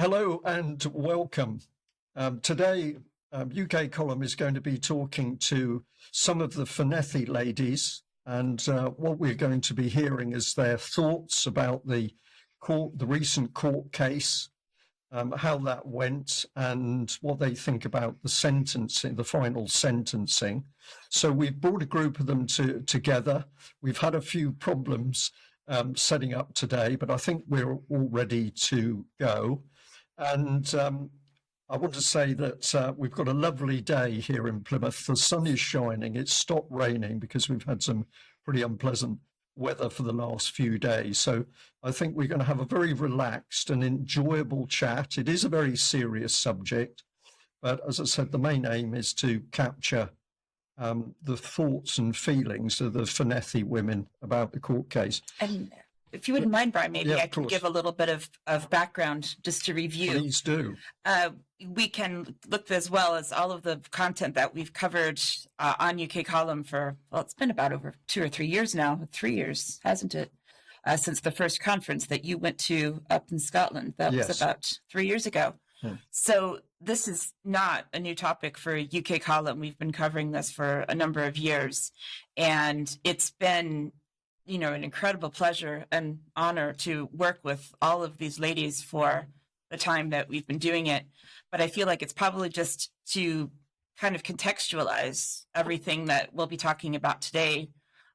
Hello and welcome. Today, UK Column is going to be talking to some of the Fornethy ladies, and what we're going to be hearing is their thoughts about the recent court case, how that went, and what they think about the sentencing, the final sentencing. So we've brought a group of them together. We've had a few problems setting up today, but I think we're all ready to go. And I want to say that we've got a lovely day here in Plymouth. The sun is shining. It's stopped raining because we've had some pretty unpleasant weather for the last few days. So I think we're going to have a very relaxed and enjoyable chat. It is a very serious subject, but as I said, the main aim is to capture the thoughts and feelings of the Fornethy women about the court case. And if you wouldn't mind, Brian, maybe Yeah, I can give a little bit of background just to review. Please do. We can look as well as all of the content that we've covered on UK Column for, well, it's been about over 2 or 3 years now. 3 years, hasn't it? Since the first conference that you went to up in Scotland. That Yes. was about 3 years ago. So this is not a new topic for UK Column. We've been covering this for a number of years, and it's been, you know, an incredible pleasure and honor to work with all of these ladies for the time that we've been doing it. But I feel like it's probably just to kind of contextualize everything that we'll be talking about today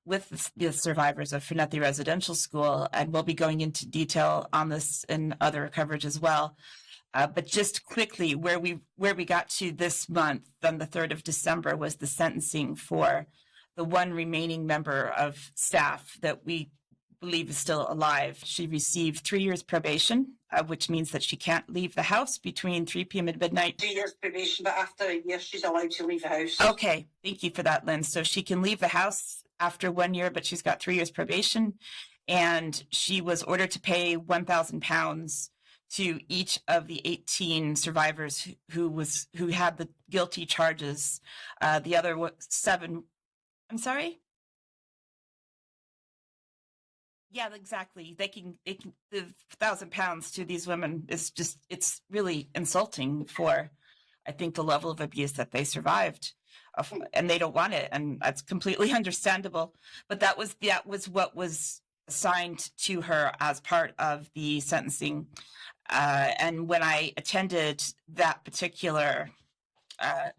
with the survivors of Fornethy Residential School, and we'll be going into detail on this in other coverage as well. But just quickly, where we got to this month, on the 3rd of December, was the sentencing for the one remaining member of staff that we believe is still alive. She received 3 years probation, which means that she can't leave the house between 3 p.m. and midnight. 2 years probation, but after a year, she's allowed to leave the house. Okay, thank you for that, Lynn. So she can leave the house after 1 year, but she's got 3 years probation. And she was ordered to pay £1,000 to each of the 18 survivors who had the guilty charges. The other 7, I'm sorry? Yeah, exactly. They can the £1,000 to these women is just, it's really insulting for, I think, the level of abuse that they survived, and they don't want it, and that's completely understandable. But that was what was assigned to her as part of the sentencing. And when I attended that particular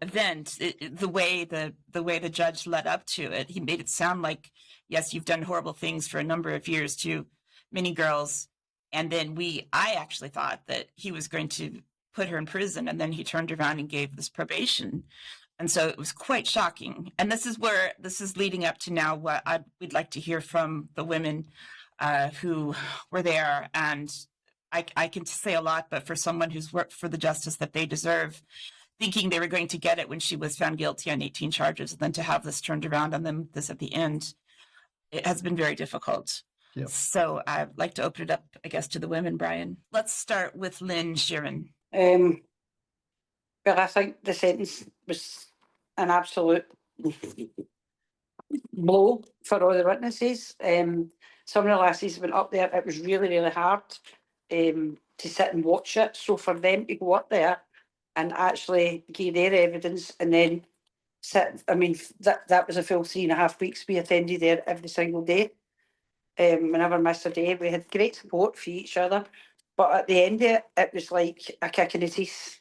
event, the way the judge led up to it, he made it sound like, yes, you've done horrible things for a number of years to many girls. And then I actually thought that he was going to put her in prison, and then he turned around and gave this probation. And so it was quite shocking. And this is leading up to now what we'd like to hear from the women who were there. And I can say a lot, but for someone who's worked for the justice that they deserve, thinking they were going to get it when she was found guilty on 18 charges, and then to have this turned around on them, this at the end, it has been very difficult. Yep. So I'd like to open it up, I guess, to the women, Brian. Let's start with Lynn Sheeran. Well, I think the sentence was an absolute blow for all the witnesses. Some of the lasses went up there. It was really, really hard to sit and watch it. So for them to go up there and actually give their evidence and then sit, I mean, that was a full 3.5 weeks. We attended there every single day. We never missed a day. We had great support for each other. But at the end of it, it was like a kick in the teeth.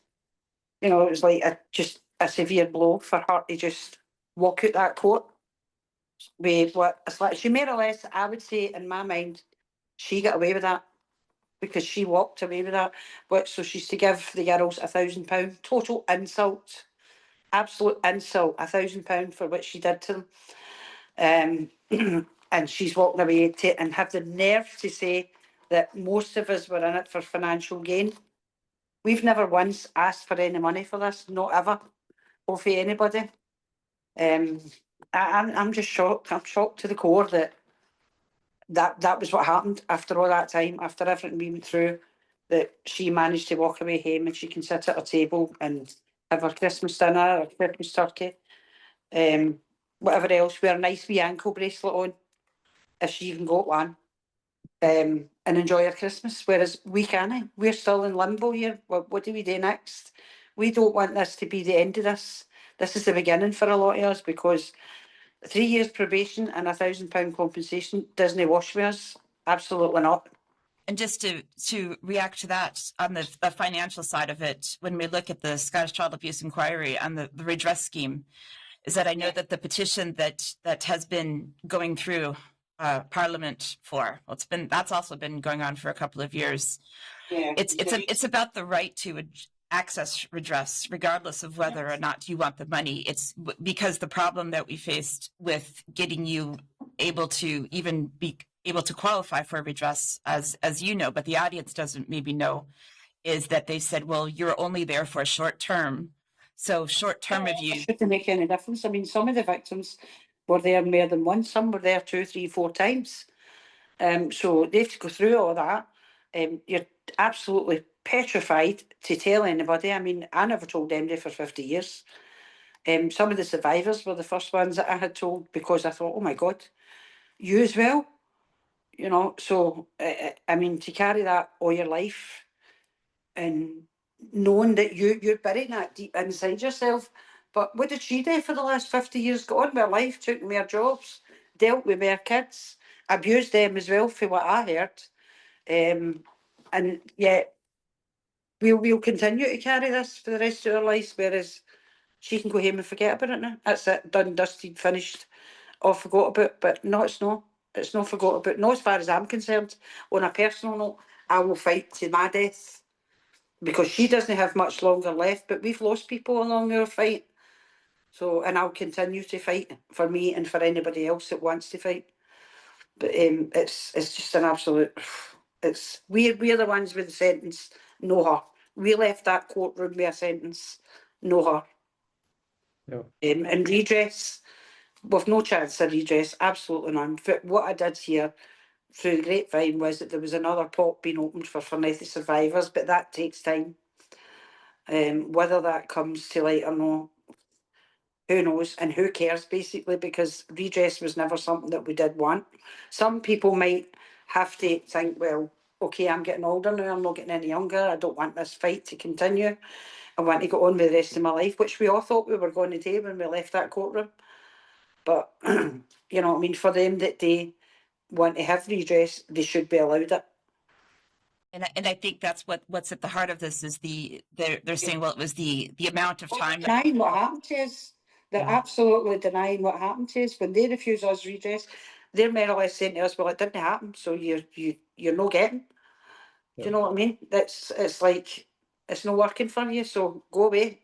You know, it was like just a severe blow for her to just walk out that court with what it's like. She more or less, I would say, in my mind, she got away with that because she walked away with that. But so she's to give the girls £1,000 total insult, absolute insult, £1,000 for what she did to them. And she's walking away to and have the nerve to say that most of us were in it for financial gain. We've never once asked for any money for this, not ever, or for anybody. I'm just shocked. I'm shocked to the core that was what happened after all that time, after everything we went through, that she managed to walk away home and she can sit at her table and have her Christmas dinner or Christmas turkey, whatever else, wear a nice wee ankle bracelet on, if she even got one. and enjoy our Christmas, whereas we can't. We're still in limbo here. What do we do next? We don't want this to be the end of this. This is the beginning for a lot of us, because 3 years probation and £1,000 compensation doesn't wash with us. Absolutely not. And just to react to that on the financial side of it, when we look at the Scottish Child Abuse Inquiry and the redress scheme, is that I know that the petition that has been going through Parliament that's also been going on for a couple of years. Yeah. It's about the right to access redress, regardless of whether or not you want the money. It's because the problem that we faced with getting you able to even be able to qualify for redress, as you know, but the audience doesn't maybe know, is that they said, well, you're only there for a short term. So short term of you. It shouldn't make any difference. I mean, some of the victims were there more than once. Some were there 2, 3, 4 times. So they have to go through all that. You're absolutely petrified to tell anybody. I mean, I never told anybody for 50 years. Some of the survivors were the first ones that I had told, because I thought, oh my God, you as well? You know, so, I mean, to carry that all your life and knowing that you're burying that deep inside yourself. But what did she do for the last 50 years? Got on with her life, took more jobs, dealt with more kids, abused them as well, for what I heard. And yet we'll continue to carry this for the rest of our lives, whereas she can go home and forget about it now. That's it, done, dusted, finished, or forgot about. But no, it's not. It's not forgot about. Not as far as I'm concerned. On a personal note, I will fight to my death, because she doesn't have much longer left, but we've lost people along our fight. So, and I'll continue to fight for me and for anybody else that wants to fight. But it's just an absolute. We're the ones with the sentence. No her. We left that courtroom with a sentence. No her. Yeah. And redress, we've no chance of redress. Absolutely none. But what I did hear through the grapevine was that there was another pot being opened for Fornethy survivors, but that takes time. Whether that comes to light or not, who knows, and who cares, basically, because redress was never something that we did want. Some people might have to think, well, okay, I'm getting older now, I'm not getting any younger, I don't want this fight to continue, I want to go on with the rest of my life, which we all thought we were going to do when we left that courtroom. But, you know what I mean, for them that they want to have redress, they should be allowed it. And I think that's what's at the heart of this is they're saying, well, it was the amount of time. Denying what happened to us. They're absolutely denying what happened to us. When they refuse us redress, they're more or less saying to us, well, it didn't happen, so you're not getting. Do you know what I mean? It's like, it's not working for you, so go away.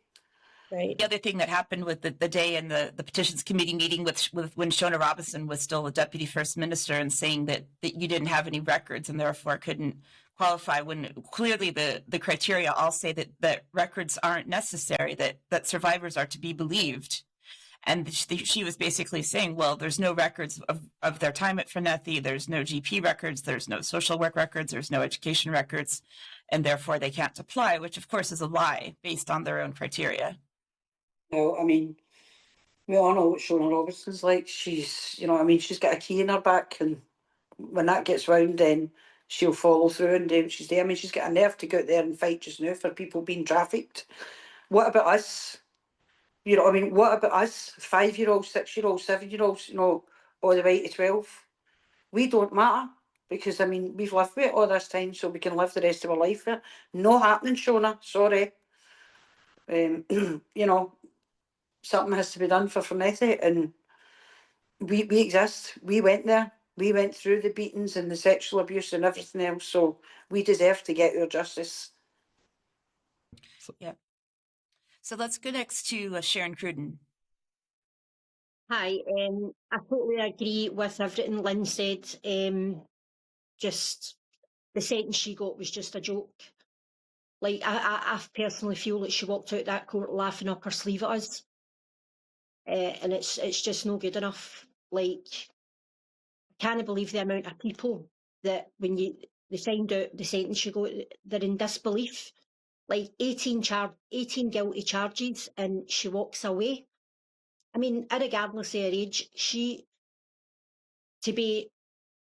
Right. The other thing that happened with the day in the petitions committee meeting with when Shona Robinson was still a deputy first minister, and saying that you didn't have any records and therefore couldn't qualify, when clearly the criteria all say that records aren't necessary, that survivors are to be believed. And she was basically saying, well, there's no records of their time at Fornethy, there's no GP records, there's no social work records, there's no education records, and therefore they can't apply, which of course is a lie based on their own criteria. Well, I mean, we all know what Shona Robertson's like. She's, you know what I mean, she's got a key in her back, and when that gets round, then she'll follow through and do what she's doing. I mean, she's got a nerve to go out there and fight just now for people being trafficked. What about us? You know what I mean? What about us? 5-year-olds, 6-year-olds, 7-year-olds, you know, all the way to 12. We don't matter, because, I mean, we've lived with it all this time, so we can live the rest of our life with it. No happening, Shona, sorry. You know, something has to be done for Fornethy, and we exist. We went there. We went through the beatings and the sexual abuse and everything else, so we deserve to get our justice. Yeah. So let's go next to Sharon Cruden. Hi, I totally agree with everything Lynn said. Just the sentence she got was just a joke. Like, I personally feel that she walked out that court laughing up her sleeve at us. And it's just no good enough. Like, I can't believe the amount of people that when they find out the sentence she got, they're in disbelief. Like 18 guilty charges, and she walks away. I mean, regardless of her age, to be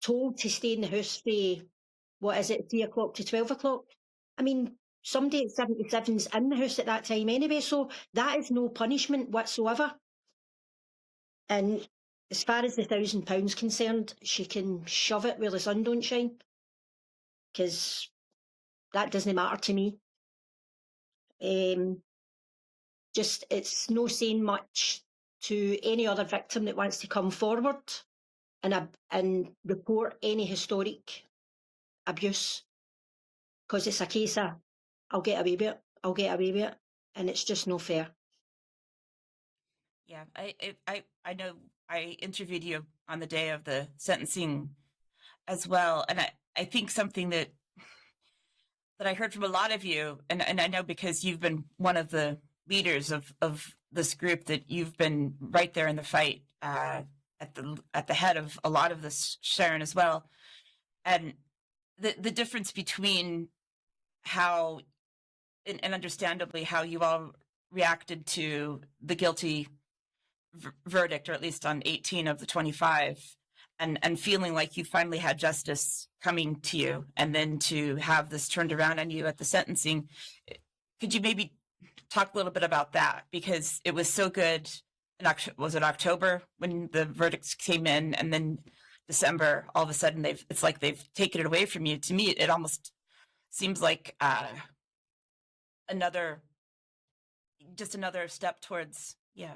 told to stay in the house for what is it, 3 o'clock to 12 o'clock? I mean, somebody at 77's in the house at that time anyway, so that is no punishment whatsoever. And as far as the £1,000 concerned, she can shove it where the sun don't shine, because that doesn't matter to me. Just, it's no saying much to any other victim that wants to come forward and report any historic abuse, because it's a case of, I'll get away with it, I'll get away with it, and it's just no fair. Yeah, I know I interviewed you on the day of the sentencing as well, and I think something that I heard from a lot of you, and I know because you've been one of the leaders of this group, that you've been right there in the fight at the head of a lot of this, Sharon, as well, and the difference between how and understandably how you all reacted to the guilty verdict, or at least on 18 of the 25, and feeling like you finally had justice coming to you, and then to have this turned around on you at the sentencing. Could you maybe talk a little bit about that? Because it was so good. Was it October when the verdicts came in, and then December, all of a sudden it's like they've taken it away from you. To me, it almost seems like another step towards, yeah.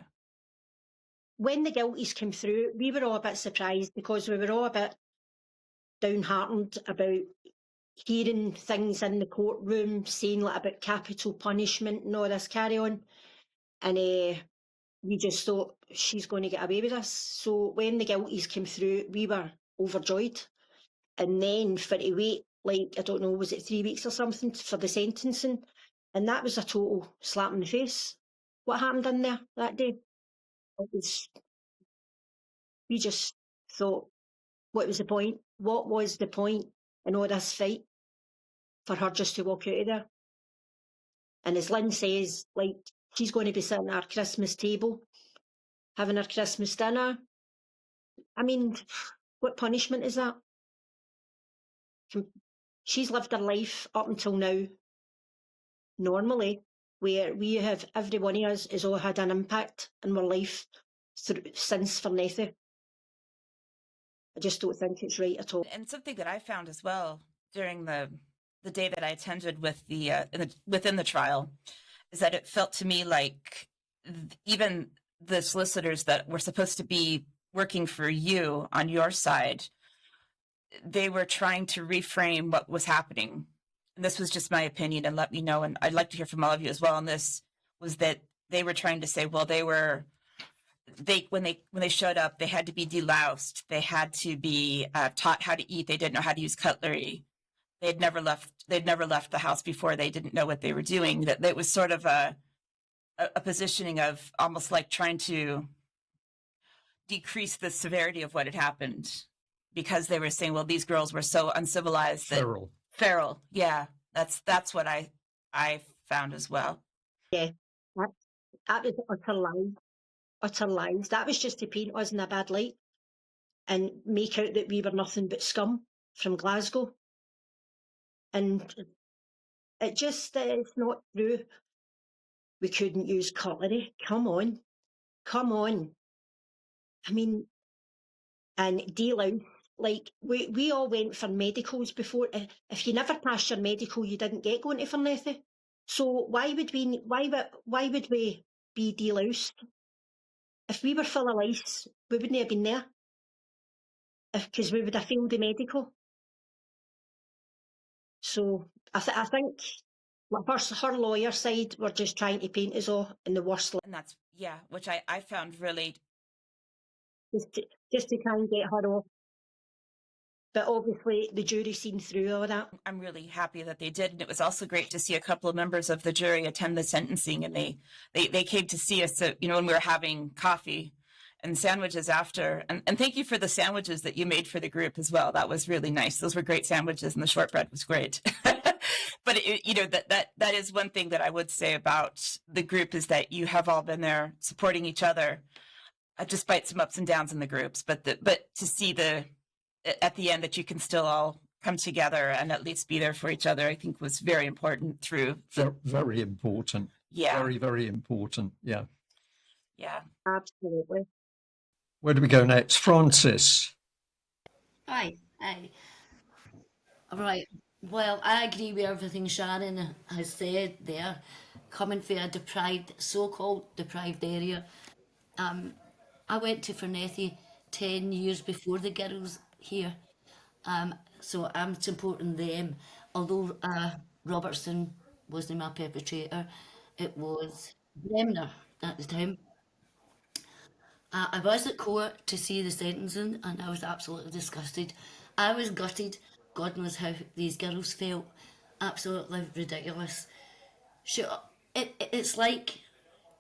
When the guilties came through, we were all a bit surprised, because we were all a bit downhearted about hearing things in the courtroom saying like about capital punishment and all this carry on. And we just thought, she's going to get away with this. So when the guilties came through, we were overjoyed. And then for to wait, like, I don't know, was it 3 weeks or something for the sentencing? And that was a total slap in the face. What happened in there that day? We just thought, what was the point? What was the point in all this fight for her just to walk out of there? And as Lynn says, like, she's going to be sitting at our Christmas table, having her Christmas dinner. I mean, what punishment is that? She's lived her life up until now normally, where we have, every one of us has all had an impact in our life since Fornethy. I just don't think it's right at all. And something that I found as well during the day that I attended with within the trial is that it felt to me like even the solicitors that were supposed to be working for you on your side, they were trying to reframe what was happening. And this was just my opinion, and let me know, and I'd like to hear from all of you as well on this, was that they were trying to say, well, when they showed up, they had to be deloused. They had to be taught how to eat. They didn't know how to use cutlery. They'd never left the house before. They didn't know what they were doing. That it was sort of a positioning of almost like trying to decrease the severity of what had happened, because they were saying, well, these girls were so uncivilized. Feral. Yeah, that's what I found as well. Yeah, that was utter lies. That was just to paint us in a bad light and make out that we were nothing but scum from Glasgow. And it just is not true. We couldn't use cutlery. Come on. I mean, and delouse. Like, we all went for medicals before. If you never passed your medical, you didn't get going to Fornethy. So why would we be deloused? If we were full of lice, we wouldn't have been there, because we would have failed the medical. So I think her lawyer side were just trying to paint us all in the worst light. And that's, yeah, which I found really... Just to try and get her off. But obviously the jury seen through all that. I'm really happy that they did. And it was also great to see a couple of members of the jury attend the sentencing, and they came to see us, when we were having coffee and sandwiches after. And thank you for the sandwiches that you made for the group as well. That was really nice. Those were great sandwiches, and the shortbread was great. But that is one thing that I would say about the group, is that you have all been there supporting each other, despite some ups and downs in the groups. But to see at the end that you can still all come together and at least be there for each other, I think was very important through. Very important. Yeah. Very, very important. Yeah. Yeah. Absolutely. Where do we go next? Francis. Aye, aye. Right. Well, I agree with everything Sharon has said there. Coming from a deprived, so-called deprived area. I went to Fornethy 10 years before the girls here. So I'm supporting them. Although Robertson wasn't my perpetrator, it was Bremner at the time. I was at court to see the sentencing and I was absolutely disgusted. I was gutted. God knows how these girls felt. Absolutely ridiculous. It's like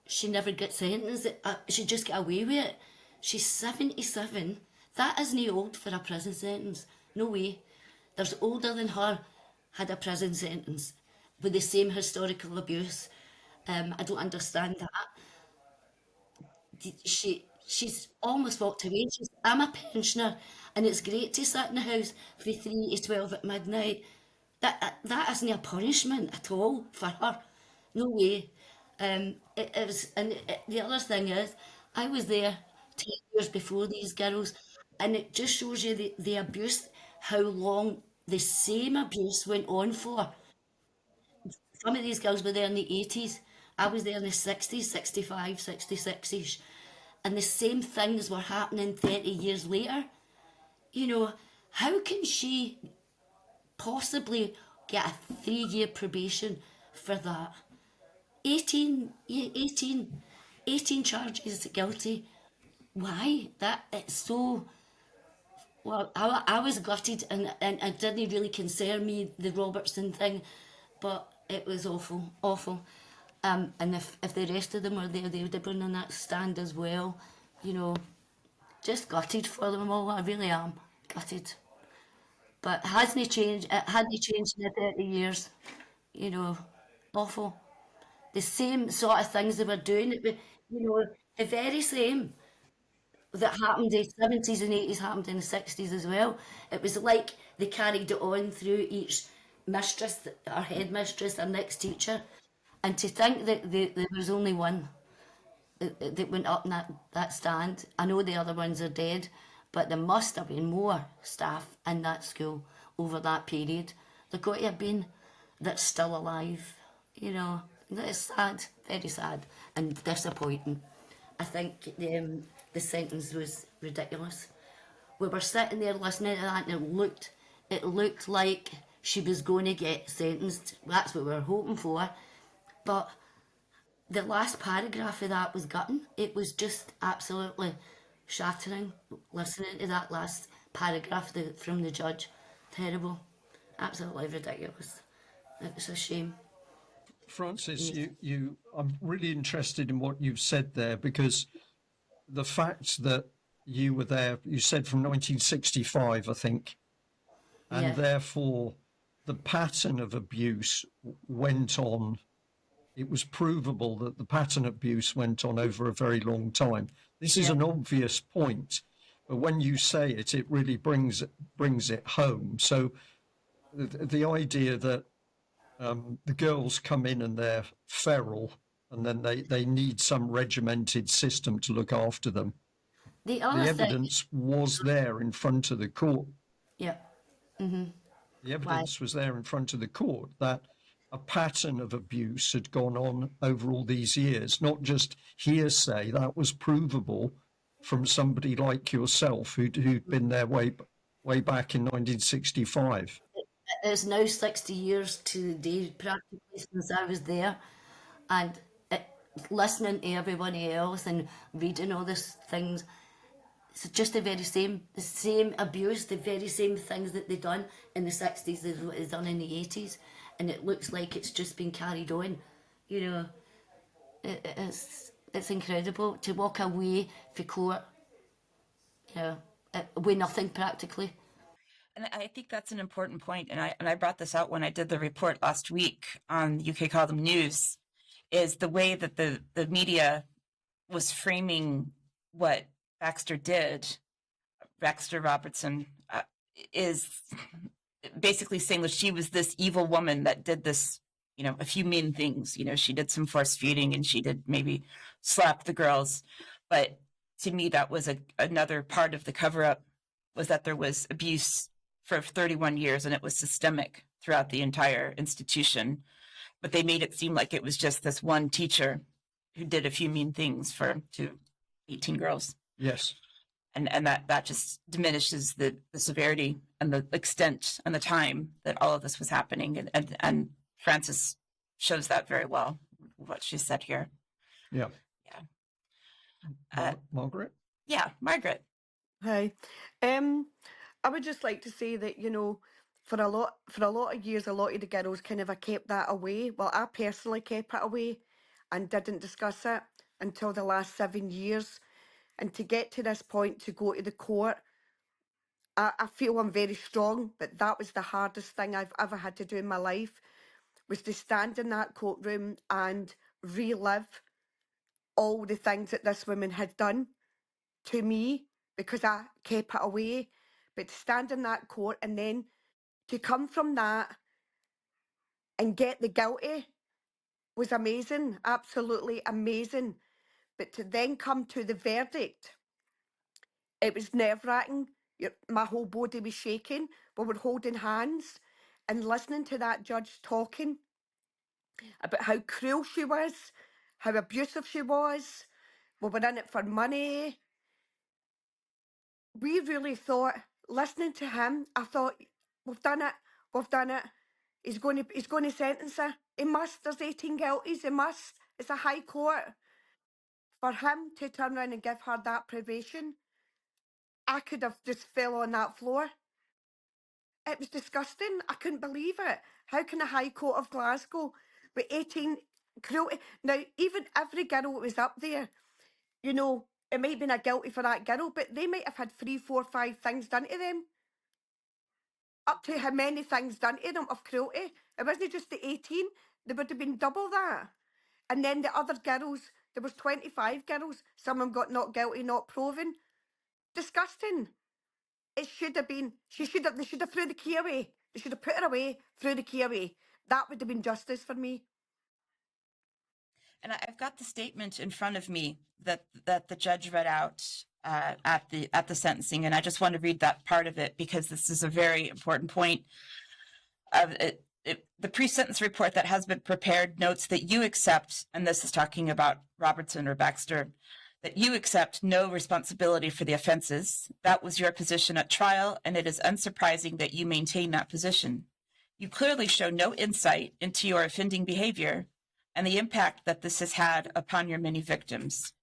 she never gets sentenced. She just got away with it. She's 77. That isn't old for a prison sentence. No way. There's older than her had a prison sentence with the same historical abuse. I don't understand that. She's almost walked away. I'm a pensioner, and it's great to sit in the house from 3 to 12 at midnight. That isn't a punishment at all for her. No way. It was, and the other thing is, I was there 10 years before these girls, and it just shows you the abuse, how long the same abuse went on for. Some of these girls were there in the 80s. I was there in the 60s, 65, 66-ish. And the same things were happening 30 years later. You know, how can she possibly get a 3-year probation for that? 18 charges guilty. Why? It's so... Well, I was gutted and it didn't really concern me, the Robertson thing, but it was awful, awful. And if the rest of them were there, they would have been on that stand as well. You know, just gutted for them all. I really am gutted. But it hasn't changed. It hadn't changed in the 30 years. You know, awful. The same sort of things they were doing. You know, the very same that happened in the 70s and 80s happened in the 60s as well. It was like they carried it on through each mistress, our headmistress, our next teacher. And to think that there was only one that went up in that stand. I know the other ones are dead, but there must have been more staff in that school over that period. There got to have been that's still alive. You know, it's sad, very sad and disappointing. I think the sentence was ridiculous. We were sitting there listening to that, and it looked like she was going to get sentenced. That's what we were hoping for. But the last paragraph of that was gutting. It was just absolutely shattering listening to that last paragraph from the judge. Terrible. Absolutely ridiculous. It was a shame. Francis, I'm really interested in what you've said there, because the fact that you were there, you said from 1965, I think, and Yeah. therefore the pattern of abuse went on. It was provable that the pattern of abuse went on over a very long time. This is Yeah. an obvious point, but when you say it, it really brings it home. So the idea that the girls come in and they're feral, and then they need some regimented system to look after them. The The other thing, evidence was there in front of the court. yeah. The evidence was there in front of the court that a pattern of abuse had gone on over all these years, not just hearsay. That was provable from somebody like yourself who'd been there way back in 1965. It's now 60 years to the day practically since I was there, and listening to everybody else and reading all these things, it's just the same abuse, the very same things that they done in the 60s as what is done in the 80s, and it looks like it's just been carried on. You know, it's incredible to walk away for court, you know, with nothing practically. And I think that's an important point. And I brought this out when I did the report last week on UK Column News, is the way that the media was framing what Baxter did, Baxter Robertson, is basically saying that she was this evil woman that did this, a few mean things. She did some force feeding and she did maybe slap the girls. But to me, that was another part of the cover up, was that there was abuse for 31 years and it was systemic throughout the entire institution. But they made it seem like it was just this one teacher who did a few mean things to 18 girls. Yes. And that just diminishes the severity and the extent and the time that all of this was happening. And Frances shows that very well, what she said here. Yeah. Yeah. Margaret? Yeah, Margaret. Hi. I would just like to say that, for a lot of years, a lot of the girls kind of kept that away. Well, I personally kept it away and didn't discuss it until the last 7 years. And to get to this point, to go to the court, I feel I'm very strong, but that was the hardest thing I've ever had to do in my life, was to stand in that courtroom and relive all the things that this woman had done to me, because I kept it away. But to stand in that court and then to come from that and get the guilty was amazing, absolutely amazing. But to then come to the verdict, it was nerve-wracking. My whole body was shaking. We were holding hands and listening to that judge talking about how cruel she was, how abusive she was. We were in it for money. We really thought, listening to him, I thought, we've done it. He's going to sentence her. He must. There's 18 guilties. He must. It's a high court. For him to turn around and give her that probation, I could have just fell on that floor. It was disgusting. I couldn't believe it. How can a High Court of Glasgow with 18 cruelty? Now, even every girl that was up there, it might have been a guilty for that girl, but they might have had 3, 4, 5 things done to them. Up to how many things done to them of cruelty. It wasn't just the 18. There would have been double that. And then the other girls, there was 25 girls. Some of them got not guilty, not proven. Disgusting. It should have been, they should have threw the key away. They should have put her away, threw the key away. That would have been justice for me. And I've got the statement in front of me that the judge read out at the sentencing, and I just want to read that part of it because this is a very important point. The pre-sentence report that has been prepared notes that you accept, and this is talking about Robertson or Baxter, that you accept no responsibility for the offenses. That was your position at trial, and it is unsurprising that you maintain that position. You clearly show no insight into your offending behavior and the impact that this has had upon your many victims.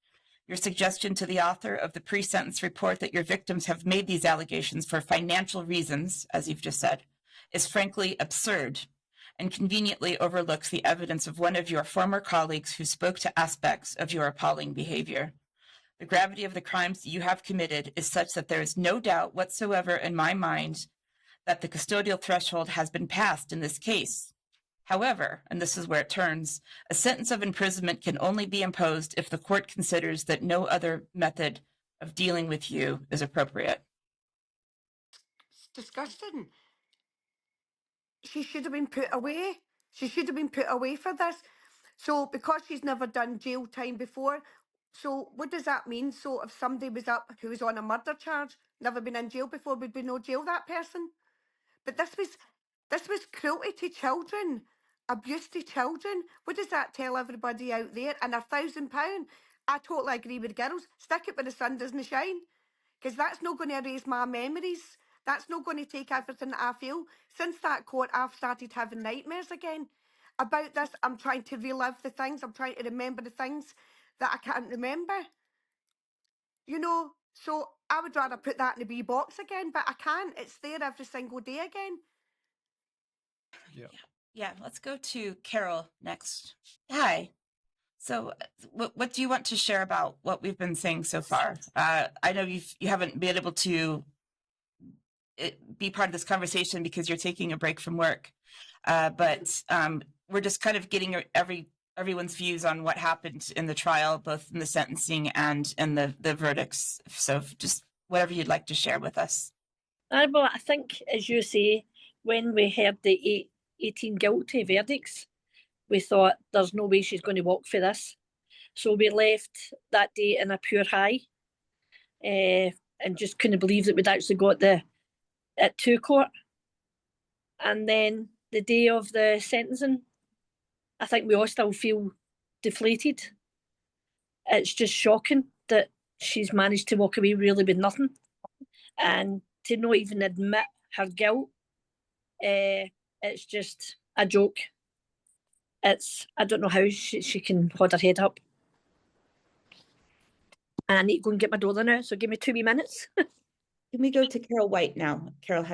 Your suggestion to the author of the pre-sentence report that your victims have made these allegations for financial reasons, as you've just said, is frankly absurd and conveniently overlooks the evidence of one of your former colleagues who spoke to aspects of your appalling behavior. The gravity of the crimes you have committed is such that there is no doubt whatsoever in my mind that the custodial threshold has been passed in this case. However, and this is where it turns, a sentence of imprisonment can only be imposed if the court considers that no other method of dealing with you is appropriate. It's disgusting. She should have been put away. She should have been put away for this. So because she's never done jail time before, so what does that mean? So if somebody was up who was on a murder charge, never been in jail before, would we no jail that person? But this was cruelty to children, abuse to children. What does that tell everybody out there? And £1,000, I totally agree with the girls. Stick it where the sun doesn't shine, because that's not going to erase my memories. That's not going to take everything that I feel. Since that court, I've started having nightmares again about this. I'm trying to relive the things. I'm trying to remember the things that I can't remember. So I would rather put that in the wee box again, but I can't. It's there every single day again. Yeah, let's go to Carol next. Hi. So what do you want to share about what we've been saying so far? I know you haven't been able to be part of this conversation because you're taking a break from work, but we're just kind of getting everyone's views on what happened in the trial, both in the sentencing and in the verdicts. So just whatever you'd like to share with us. Well, I think, as you say, when we heard the 18 guilty verdicts, we thought there's no way she's going to walk for this. So we left that day in a pure high, and just couldn't believe that we'd actually got it to court. And then the day of the sentencing, I think we all still feel deflated. It's just shocking that she's managed to walk away really with nothing, and to not even admit her guilt. It's just a joke. I don't know how she can hold her head up. And I need to go and get my daughter now, so give me 2 wee minutes. Can we go to Carol White now? Carol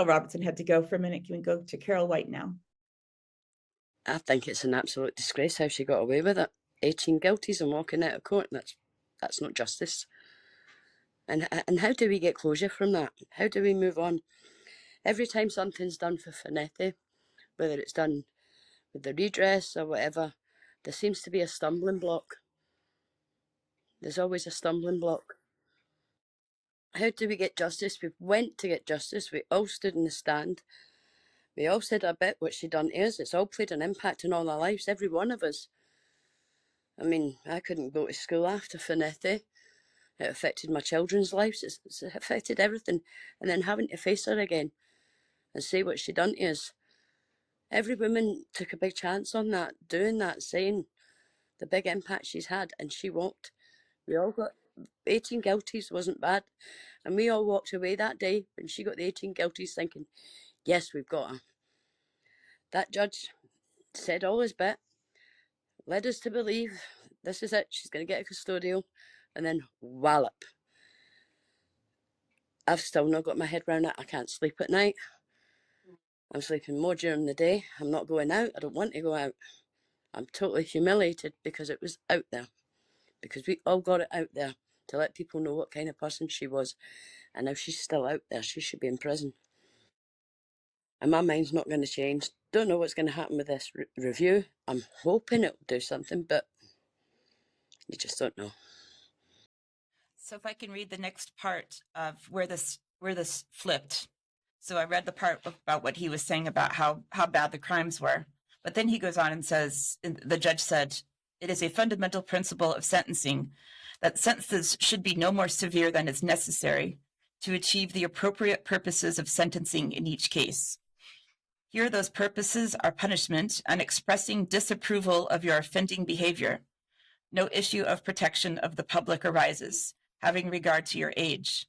Robertson had to go for a minute. Can we go to Carol White now? I think it's an absolute disgrace how she got away with it. 18 guilties and walking out of court. That's not justice. And how do we get closure from that? How do we move on? Every time something's done for Fornethy, whether it's done with the redress or whatever, there seems to be a stumbling block. There's always a stumbling block. How do we get justice? We went to get justice. We all stood in the stand. We all said a bit what she done to us. It's all played an impact in all our lives, every one of us. I mean, I couldn't go to school after Fornethy. It affected my children's lives. It's affected everything. And then having to face her again and say what she done to us. Every woman took a big chance on that, doing that, saying the big impact she's had, and she walked. We all got 18 guilties, wasn't bad. And we all walked away that day when she got the 18 guilties thinking, yes, we've got her. That judge said all his bit, led us to believe this is it, she's going to get a custodial, and then wallop. I've still not got my head around it. I can't sleep at night. I'm sleeping more during the day. I'm not going out. I don't want to go out. I'm totally humiliated because it was out there. Because we all got it out there to let people know what kind of person she was. And now she's still out there. She should be in prison. And my mind's not going to change. Don't know what's going to happen with this review. I'm hoping it'll do something, but you just don't know. So if I can read the next part of where this flipped. So I read the part about what he was saying about how bad the crimes were. But then he goes on and says, the judge said, it is a fundamental principle of sentencing that sentences should be no more severe than is necessary to achieve the appropriate purposes of sentencing in each case. Here, those purposes are punishment and expressing disapproval of your offending behavior. No issue of protection of the public arises, having regard to your age.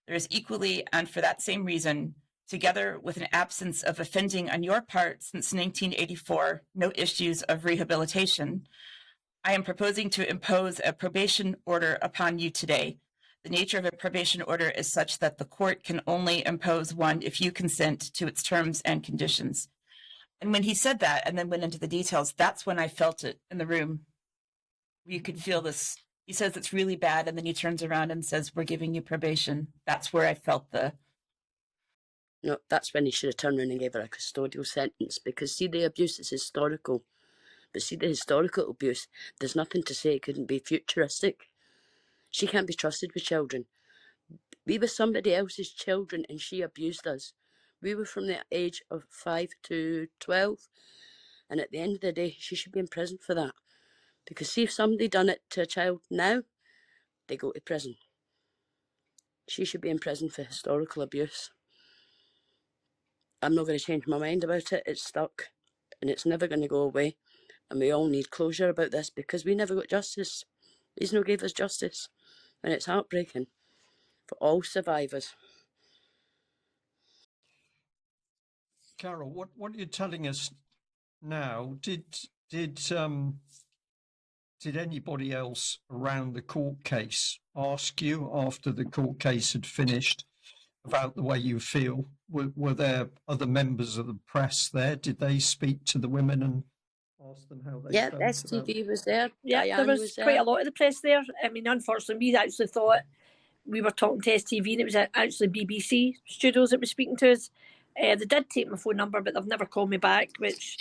There is equally, and for that same reason, together with an absence of offending on your part since 1984, no issues of rehabilitation. I am proposing to impose a probation order upon you today. The nature of a probation order is such that the court can only impose one if you consent to its terms and conditions. And when he said that and then went into the details, that's when I felt it in the room. You could feel this. He says it's really bad, and then he turns around and says, we're giving you probation. That's where I felt the... No, that's when he should have turned around and gave her a custodial sentence, because see, the abuse is historical. But see, the historical abuse, there's nothing to say it couldn't be futuristic. She can't be trusted with children. We were somebody else's children and she abused us. We were from the age of 5 to 12. And at the end of the day, she should be in prison for that. Because see, if somebody done it to a child now, they go to prison. She should be in prison for historical abuse. I'm not going to change my mind about it. It's stuck. And it's never going to go away. And we all need closure about this because we never got justice. He's not gave us justice. And it's heartbreaking for all survivors. Carol, what you're telling us now, did anybody else around the court case ask you after the court case had finished about the way you feel? Were there other members of the press there? Did they speak to the women and ask them how they felt? STV was there. Yeah, Diane there was quite a lot of the press there. I mean, unfortunately, we actually thought we were talking to STV and it was actually BBC studios that was speaking to us. They did take my phone number, but they've never called me back, which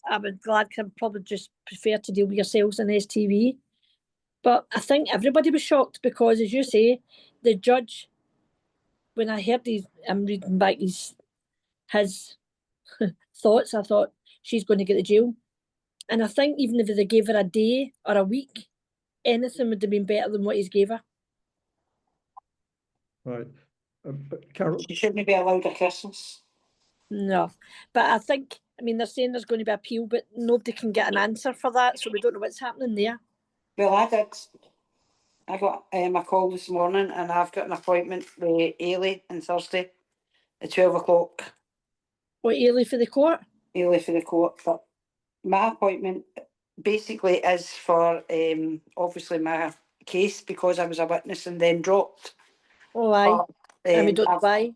I would glad, because I'd probably just prefer to deal with yourselves than STV. But I think everybody was shocked because, as you say, the judge, when I heard these, I'm reading back these his thoughts. I thought she's going to get the jail. And I think even if they gave her a day or a week, anything would have been better than what he's gave her. Right. But Carol, She shouldn't be allowed a Christmas. No. But I think, I mean, they're saying there's going to be appeal, but nobody can get an answer for that, so we don't know what's happening there. Well, I got a call this morning and I've got an appointment with Ailey on Thursday at 12 o'clock. What, Ailey for the court? Ailey for the court. But my appointment basically is for obviously my case because I was a witness and then dropped. Oh, aye. But, And we don't know I've, why.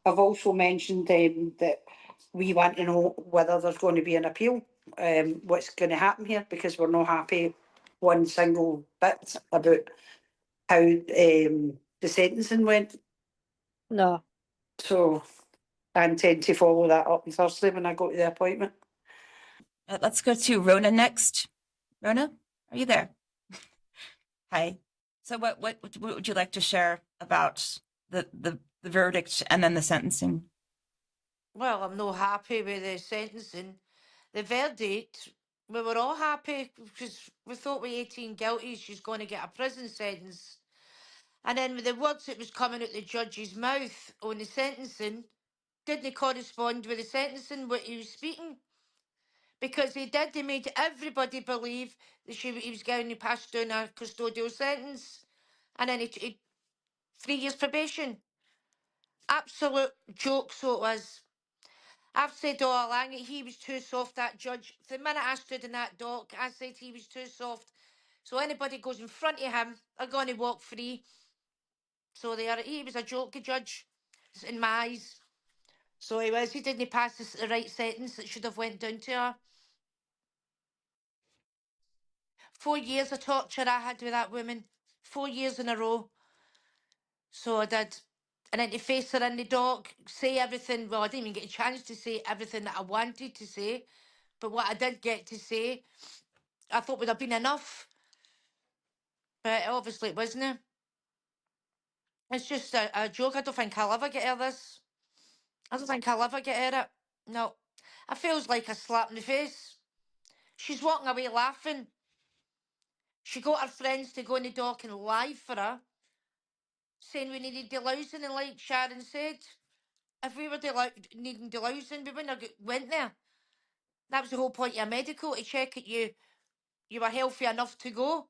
I've also mentioned that we want to know whether there's going to be an appeal, what's going to happen here, because we're not happy one single bit about how the sentencing went. No. So I intend to follow that up on Thursday when I go to the appointment. Let's go to Rona next. Rona, are you there? Hi. So what would you like to share about the verdict and then the sentencing? Well, I'm not happy with the sentencing. The verdict, we were all happy because we thought with 18 guilty, she's going to get a prison sentence. And then with the words that was coming out the judge's mouth on the sentencing, didn't correspond with the sentencing, what he was speaking. Because they made everybody believe that he was going to pass down a custodial sentence. And then he 3 years probation. Absolute joke, so it was. I've said all along that he was too soft, that judge. The minute I stood in that dock, I said he was too soft. So anybody goes in front of him are going to walk free. So he was a joke, the judge, in my eyes. So he was. He didn't pass the right sentence that should have went down to her. 4 years of torture I had with that woman. 4 years in a row. So I did. And then to face her in the dock, say everything. Well, I didn't even get a chance to say everything that I wanted to say. But what I did get to say, I thought would have been enough. But obviously it wasn't. It's just a joke. I don't think I'll ever get out of this. I don't think I'll ever get out of it. No. It feels like a slap in the face. She's walking away laughing. She got her friends to go in the dock and lie for her, saying we needed delousing, and like Sharon said, if we were needing delousing, we wouldn't have went there. That was the whole point of a medical, to check that you were healthy enough to go.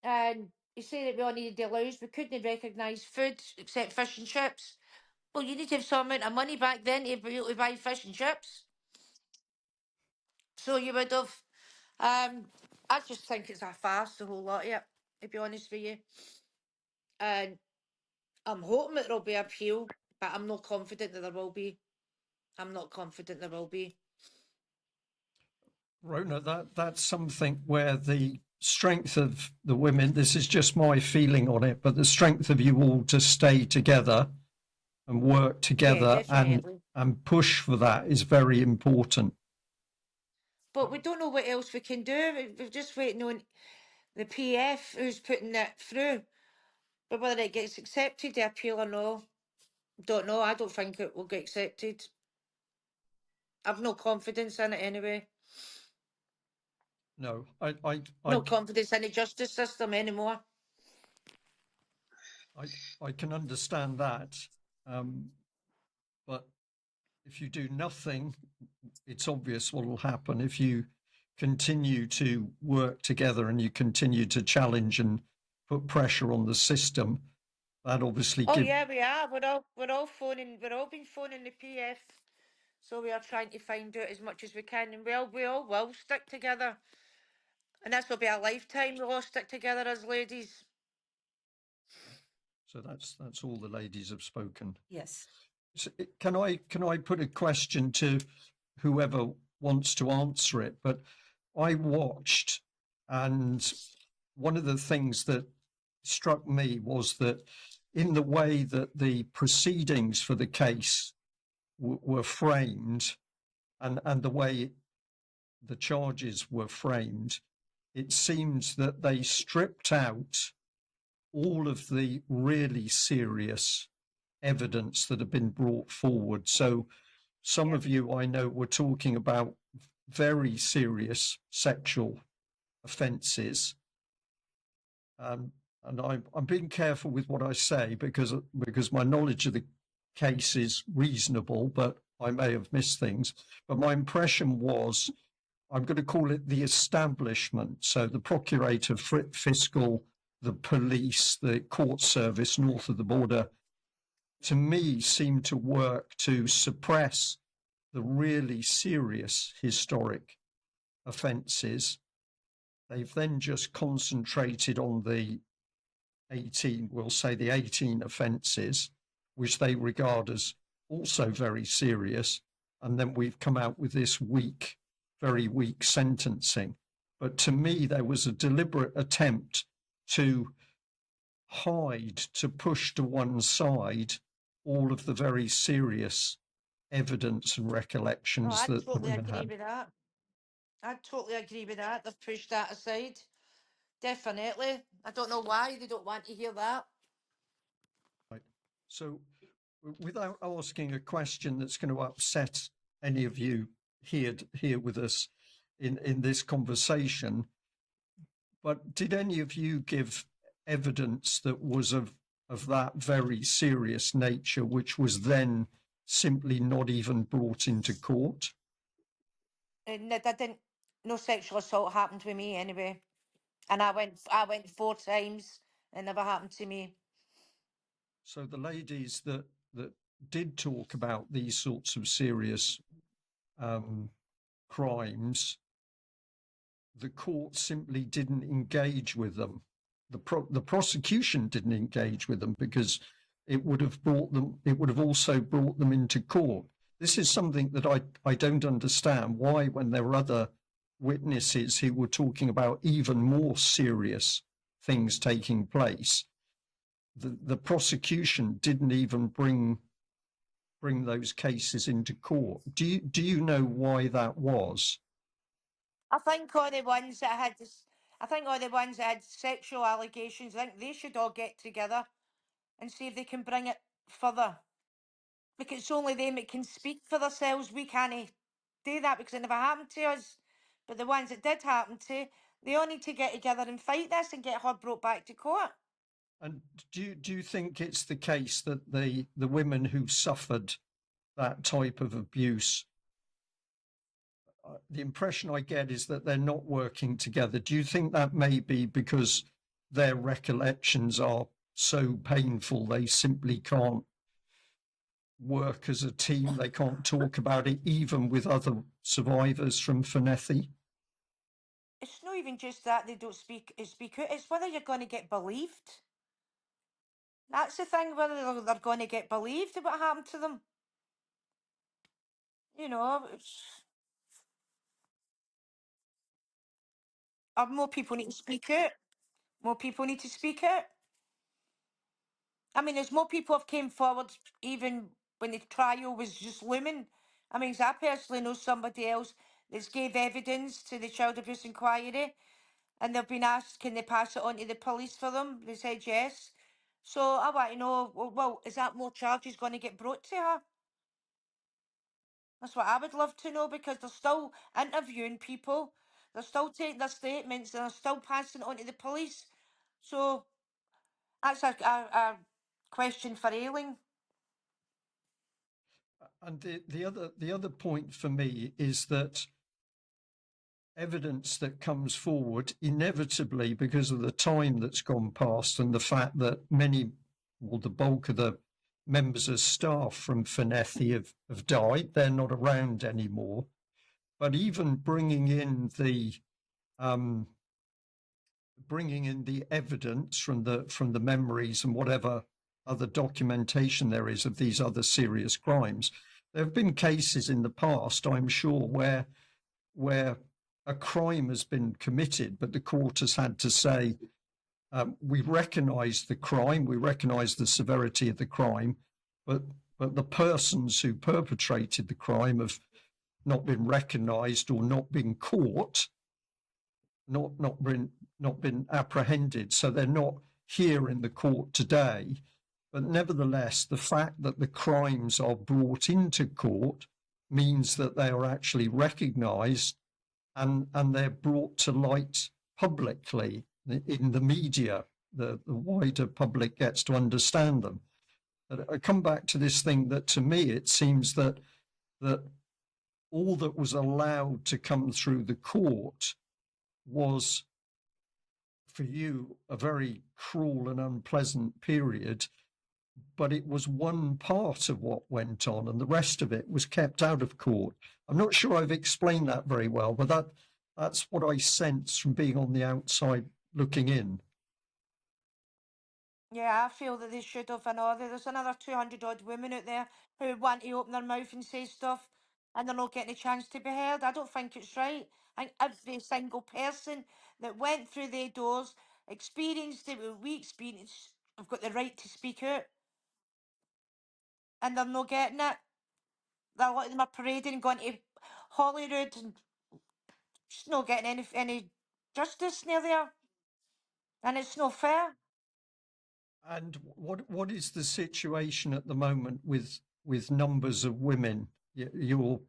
And he said that we all needed deloused. We couldn't recognise food except fish and chips. Well, you need to have some amount of money back then to be able to buy fish and chips. So you would have. I just think it's a farce, the whole lot of it, to be honest with you. And I'm hoping that there'll be appeal, but I'm not confident that there will be. I'm not confident there will be. Rona, that's something where the strength of the women, this is just my feeling on it, but the strength of you all to stay together and work together and push for that is very important. But we don't know what else we can do. We're just waiting on the PF who's putting that through. But whether it gets accepted, the appeal or no, don't know. I don't think it will get accepted. I've no confidence in it anyway. No, No confidence in the justice system anymore. I can understand that. But if you do nothing, it's obvious what will happen. If you continue to work together and you continue to challenge and put pressure on the system, that obviously Yeah, we are. We're all been phoning the PF. So we are trying to find out as much as we can, and we all will stick together. And this will be a lifetime. We'll all stick together as ladies. So that's all the ladies have spoken. Yes. So can I put a question to whoever wants to answer it? But I watched, and one of the things that struck me was that in the way that the proceedings for the case were framed and the way the charges were framed, it seems that they stripped out all of the really serious evidence that have been brought forward. So some of you I know were talking about very serious sexual offences. And I'm being careful with what I say because my knowledge of the case is reasonable, but I may have missed things. But my impression was, I'm going to call it the establishment. So the Procurator Fiscal, the police, the court service north of the border, to me seemed to work to suppress the really serious historic offences. They've then just concentrated on the 18, we'll say the 18 offences, which they regard as also very serious. And then we've come out with this weak, very weak sentencing. But to me, there was a deliberate attempt to hide, to push to one side all of the very serious evidence and recollections I that the totally women agree had. with that. I totally agree with that. They've pushed that aside. Definitely. I don't know why they don't want to hear that. Right. So without asking a question that's going to upset any of you here with us in this conversation, but did any of you give evidence that was of that very serious nature, which was then simply not even brought into court? And that didn't. No sexual assault happened with me anyway. And I went 4 times. It never happened to me. So the ladies that did talk about these sorts of serious crimes, the court simply didn't engage with them. The prosecution didn't engage with them because it would have also brought them into court. This is something that I don't understand, why, when there were other witnesses who were talking about even more serious things taking place, the prosecution didn't even bring those cases into court. Do you know why that was? I think all the ones that had this, I think all the ones that had sexual allegations, I think they should all get together and see if they can bring it further. Because it's only them that can speak for themselves. We can't do that because it never happened to us. But the ones that did happen to, they all need to get together and fight this and get her brought back to court. And do you think it's the case that the women who suffered that type of abuse, the impression I get is that they're not working together? Do you think that may be because their recollections are so painful they simply can't work as a team? They can't talk about it even with other survivors from Fornethy? It's not even just that they don't speak out, it's whether you're going to get believed. That's the thing, whether they're going to get believed what happened to them. You know, more people need to speak out. More people need to speak out. I mean, there's more people have came forward even when the trial was just looming. I mean, 'cause I personally know somebody else that's gave evidence to the child abuse inquiry, and they've been asked, can they pass it on to the police for them? They said yes. So I want to know, well, is that more charges going to get brought to her? That's what I would love to know, because they're still interviewing people, they're still taking their statements, and they're still passing it on to the police. So that's a question for Ailing. And the other point for me is that evidence that comes forward inevitably, because of the time that's gone past and the fact that the bulk of the members of staff from Fornethy have died, they're not around anymore. But even bringing in the evidence from the memories and whatever other documentation there is of these other serious crimes, there have been cases in the past, I'm sure, where a crime has been committed, but the court has had to say, we recognise the crime, we recognise the severity of the crime, but the persons who perpetrated the crime have not been recognised or not been caught, not been apprehended, so they're not here in the court today. But nevertheless, the fact that the crimes are brought into court means that they are actually recognised and they're brought to light publicly in the media. The wider public gets to understand them. But I come back to this thing that to me it seems that all that was allowed to come through the court was, for you, a very cruel and unpleasant period, but it was one part of what went on and the rest of it was kept out of court. I'm not sure I've explained that very well, but that's what I sense from being on the outside looking in. Yeah, I feel that they should have. I know there's another 200 odd women out there who want to open their mouth and say stuff and they're not getting a chance to be heard. I don't think it's right. I think every single person that went through their doors, experienced it, what we experienced, have got the right to speak out. And they're not getting it. A lot of them are parading and going to Holyrood and just not getting any justice near there. And it's not fair. And what is the situation at the moment with numbers of women? You'll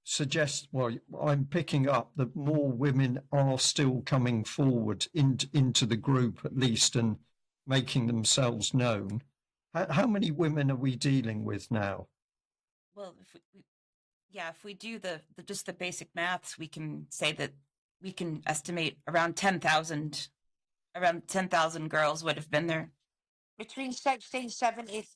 suggest, well, I'm picking up that more women are still coming forward into the group at least and making themselves known. How many women are we dealing with now? Well, if we do just the basic maths, we can say that we can estimate around 10,000 girls would have been there. Between 1670,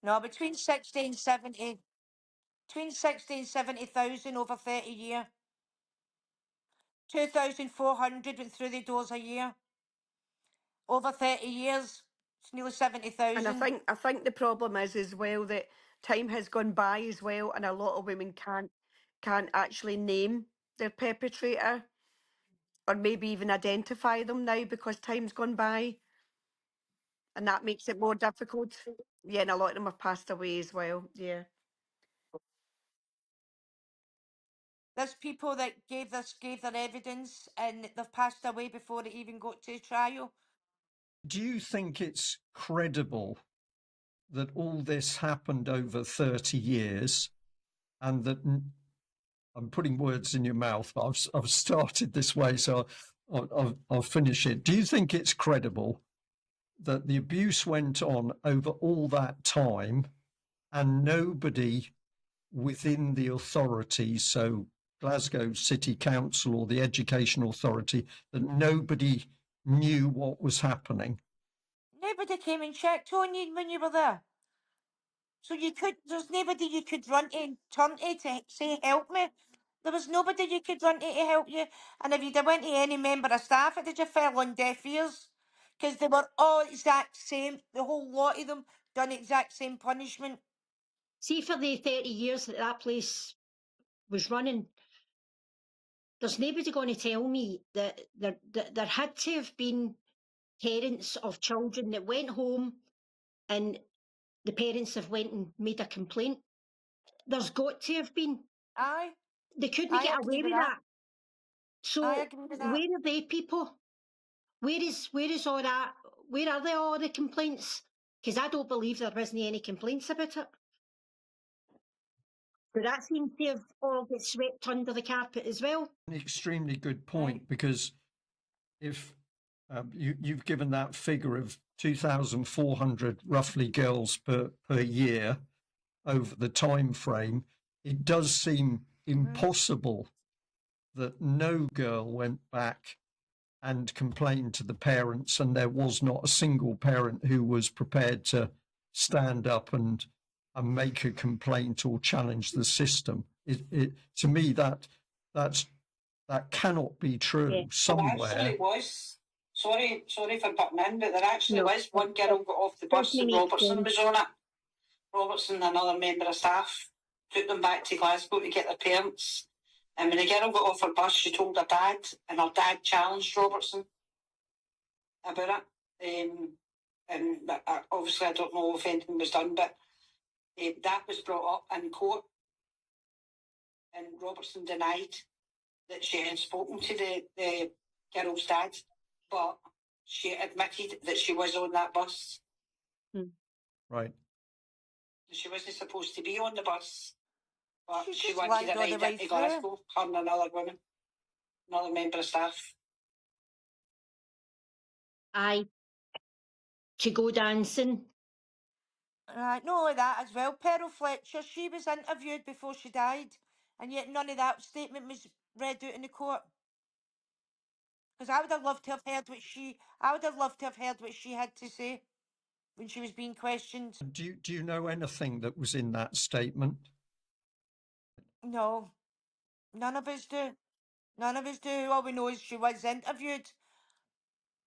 no, between 70,000 over 30 year. 2,400 went through the doors a year. Over 30 years, it's nearly 70,000. And I think the problem is as well that time has gone by as well, and a lot of women can't actually name their perpetrator or maybe even identify them now because time's gone by, and that makes it more difficult. Yeah, and a lot of them have passed away as well. Yeah. There's people that gave their evidence and they've passed away before it even got to trial. Do you think it's credible that all this happened over 30 years and that, I'm putting words in your mouth, but I've started this way, so I'll finish it. Do you think it's credible that the abuse went on over all that time and nobody within the authority, so Glasgow City Council or the Education Authority, that nobody knew what was happening? Nobody came and checked on you when you were there. So there's nobody you could run to and turn to say, help me. There was nobody you could run to help you. And if you'd went to any member of staff, it did you fell on deaf ears. Because they were all exact same, the whole lot of them done exact same punishment. See, for the 30 years that place was running, there's nobody going to tell me that there had to have been parents of children that went home and the parents have went and made a complaint. There's got to have been. Aye. They couldn't get away with that. So I agree with that. where are they people? Where is all that? Where are they, all the complaints? Because I don't believe there wasn't any complaints about it. But that seems to have all get swept under the carpet as well. An extremely good point, because if you've given that figure of 2,400 roughly girls per year over the time frame, it does seem impossible that no girl went back and complained to the parents, and there was not a single parent who was prepared to stand up and make a complaint or challenge the system. To me, that cannot be true. Yeah. Somewhere. Well, actually, it was. Sorry for butting in, but there actually was one girl got off the bus and Robertson was on it. Robertson and another member of staff took them back to Glasgow to get their parents. And when the girl got off her bus, she told her dad, and her dad challenged Robertson about it. And obviously, I don't know if anything was done, but that was brought up in court. And Robertson denied that she had spoken to the girl's dad, but she admitted that she was on that bus. Right. She wasn't supposed to be on the bus, but She she just wanted lied to all the ride way into through. Glasgow, her and another woman, another member of staff. Aye. To go dancing. Right, not only that as well, Pearl Fletcher, she was interviewed before she died, and yet none of that statement was read out in the court. Because I would have loved to have heard what she had to say when she was being questioned. Do you know anything that was in that statement? No, none of us do. None of us do. All we know is she was interviewed,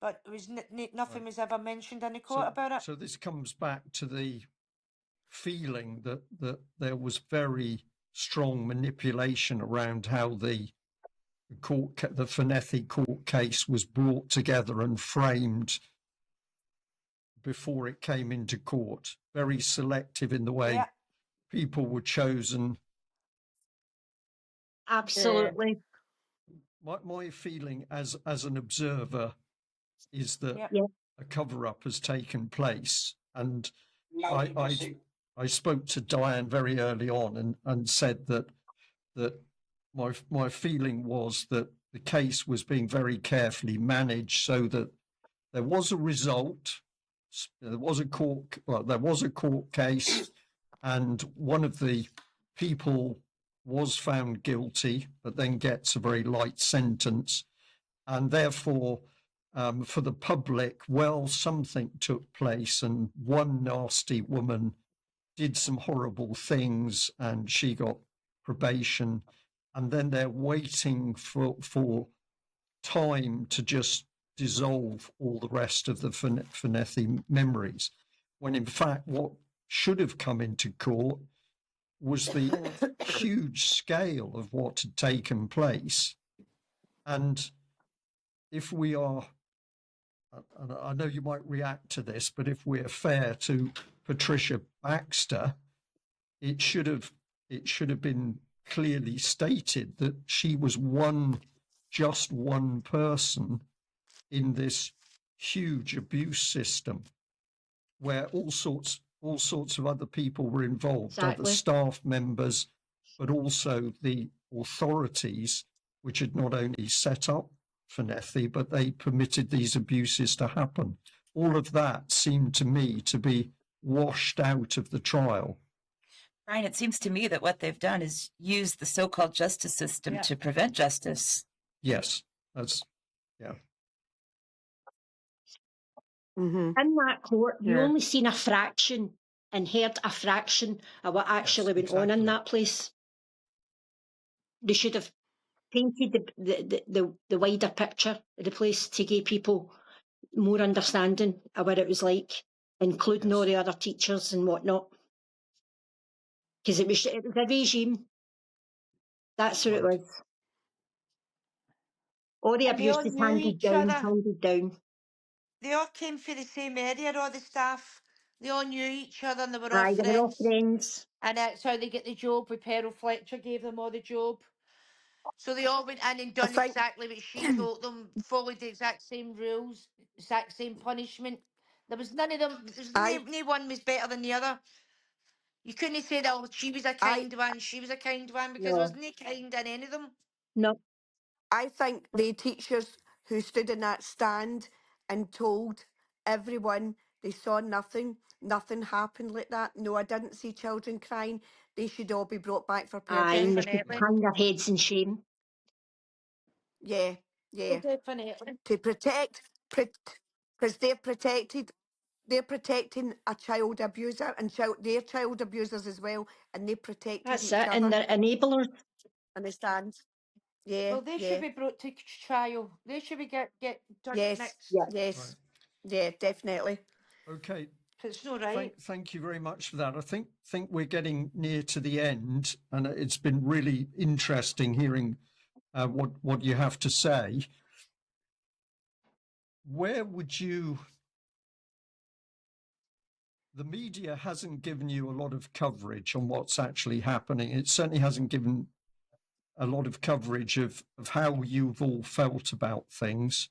but it was nothing was ever mentioned in the court about it. So this comes back to the feeling that there was very strong manipulation around how the Fornethy court case was brought together and framed before it came into court. Very selective in the way people were chosen. Absolutely. My feeling as an observer is that a cover-up has taken place, and I spoke to Diane very early on and said that my feeling was that the case was being very carefully managed so that there was a result, there was a court case, and one of the people was found guilty, but then gets a very light sentence, and therefore, for the public, well, something took place, and one nasty woman did some horrible things, and she got probation, and then they're waiting for time to just dissolve all the rest of the Fornethy memories, when in fact what should have come into court was the huge scale of what had taken place. And if we are, and I know you might react to this, but if we're fair to Patricia Baxter, it should have been clearly stated that she was just one person in this huge abuse system where all sorts of other people were involved, other staff members, but also the authorities, which had not only set up Fornethy, but they permitted these abuses to happen. All of that seemed to me to be washed out of the trial. Brian, it seems to me that what they've done is use the so-called justice system to prevent justice. Yes, that's, Mm-hmm. In that court, you only seen a fraction and heard a fraction of what actually went on in that place. They should have painted the wider picture of the place to give people more understanding of what it was like, including all the other teachers and whatnot. Because it was a regime. That's what it was. All the abuse is handed down. They all came from the same area, all the staff. They all knew each other and they were Aye, they were all friends. And that's how they get the job with Pearl Fletcher, gave them all the job. So they all went in and done exactly what she told them, followed the exact same rules, exact same punishment. There was none of them, no one was better than the other. You couldn't say that, oh, she was a kind one, she was a kind one, because there wasn't any kind in any of them. No. I think the teachers who stood in that stand and told everyone they saw nothing happened like that. No, I didn't see children crying. They should all be brought back for Aye, and they purgation. should hang their heads in shame. Yeah. Definitely. To protect, because they're protecting a child abuser and their child abusers as well, and they protected That's each it, other. and they're enablers. Understand? Yeah. Well, they should be brought to trial. They should be get done next. Yes. Right. Yeah, definitely. Okay. It's not right. Thank you very much for that. I think we're getting near to the end, and it's been really interesting hearing what you have to say. Where would you? The media hasn't given you a lot of coverage on what's actually happening. It certainly hasn't given a lot of coverage of how you've all felt about things.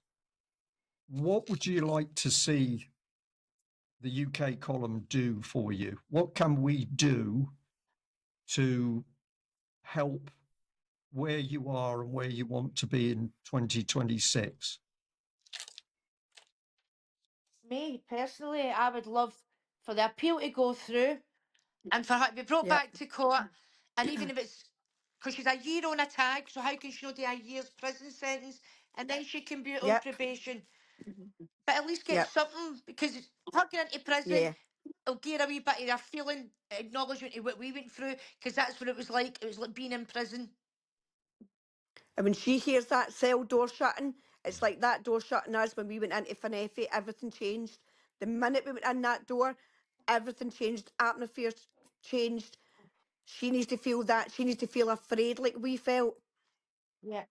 What would you like to see the UK column do for you? What can we do to help where you are and where you want to be in 2026? Me, personally, I would love for the appeal to go through and for her to be brought Yep. back to court. And even if it's, because she's a year on a tag, so how can she not do a year's prison sentence and then she can be on Yep. probation? But at least get Yep. something, because her going into prison, Yeah. it'll give her a wee bit of their feeling, acknowledgement of what we went through, because that's what it was like. It was like being in prison. And when she hears that cell door shutting, it's like that door shutting us when we went into Fornethy, everything changed. The minute we went in that door, everything changed, atmosphere changed. She needs to feel that, she needs to feel afraid like we felt. Yeah.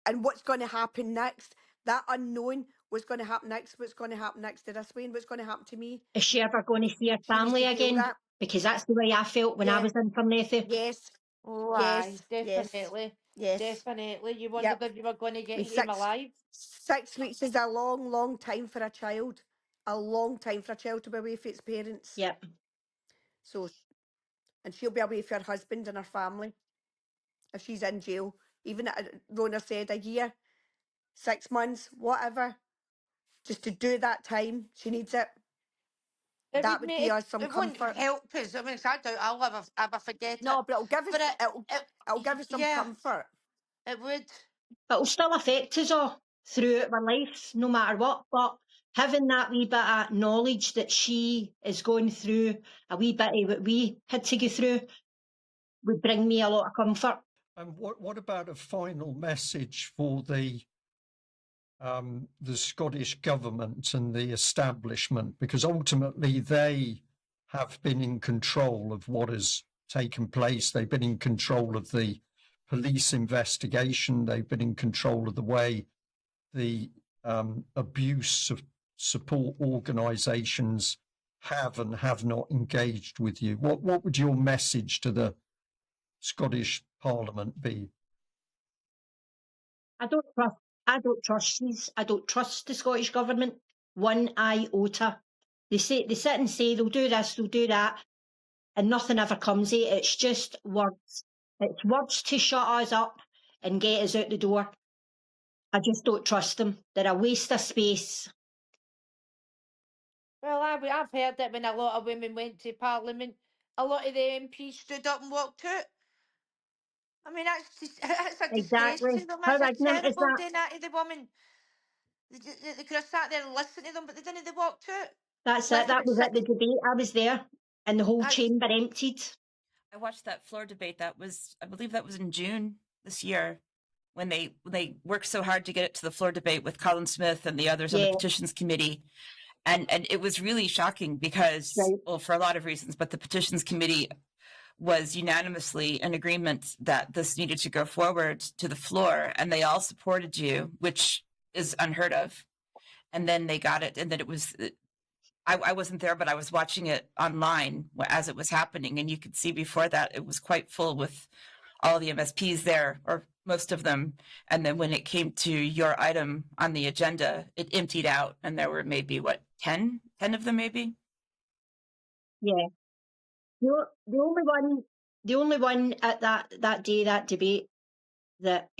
And what's going to happen next? That unknown, what's going to happen next? What's going to happen next to this Wayne? What's going to happen to me? Is she ever going to see her She needs family to feel again? that. Because that's the way I felt when I Yeah. was in Fornethy. Yes. Oh, Yes. aye, definitely. Yes. Definitely. You wondered Yep. if you were going to get With him alive. 6 weeks is a long, long time for a child. A long time for a child to be away from its parents. Yep. So, and she'll be away from her husband and her family if she's in jail. Even Rona said a year, 6 months, whatever, just to do that time. She needs it. That would give us some it won't comfort. help us. I mean, 'cause I doubt I'll ever forget No, it. but it'll give us, But it'll give us some yeah, comfort. it would. It'll still affect us all throughout our life, no matter what. But having that wee bit of knowledge that she is going through a wee bit of what we had to go through would bring me a lot of comfort. And what about a final message for the Scottish government and the establishment? Because ultimately they have been in control of what has taken place. They've been in control of the police investigation. They've been in control of the way the abuse of support organisations have and have not engaged with you. What would your message to the Scottish Parliament be? I don't trust these. I don't trust the Scottish government one iota. They sit and say they'll do this, they'll do that, and nothing ever comes of it. It's just words. It's words to shut us up and get us out the door. I just don't trust them. They're a waste of space. Well, I've heard that when a lot of women went to Parliament, a lot of the MPs stood up and walked out. I mean, that's a disgrace Exactly. to them. How That's a ignorant is terrible that? doing that to the woman. They could have sat there and listened to them, but they didn't. They walked out. That's Left it. That about was at the six. debate. I was there, and the whole That's- chamber emptied. I watched that floor debate. I believe that was in June this year, when they worked so hard to get it to the floor debate with Colin Smith and the others on the Yeah. petitions committee. And it was really shocking because, Right. well, for a lot of reasons, but the petitions committee was unanimously in agreement that this needed to go forward to the floor, and they all supported you, which is unheard of. And then they got it, and then it was, I wasn't there, but I was watching it online as it was happening, and you could see before that it was quite full with all the MSPs there, or most of them. And then when it came to your item on the agenda, it emptied out, and there were maybe 10 of them, maybe. Yeah. The only one at that day, that debate, that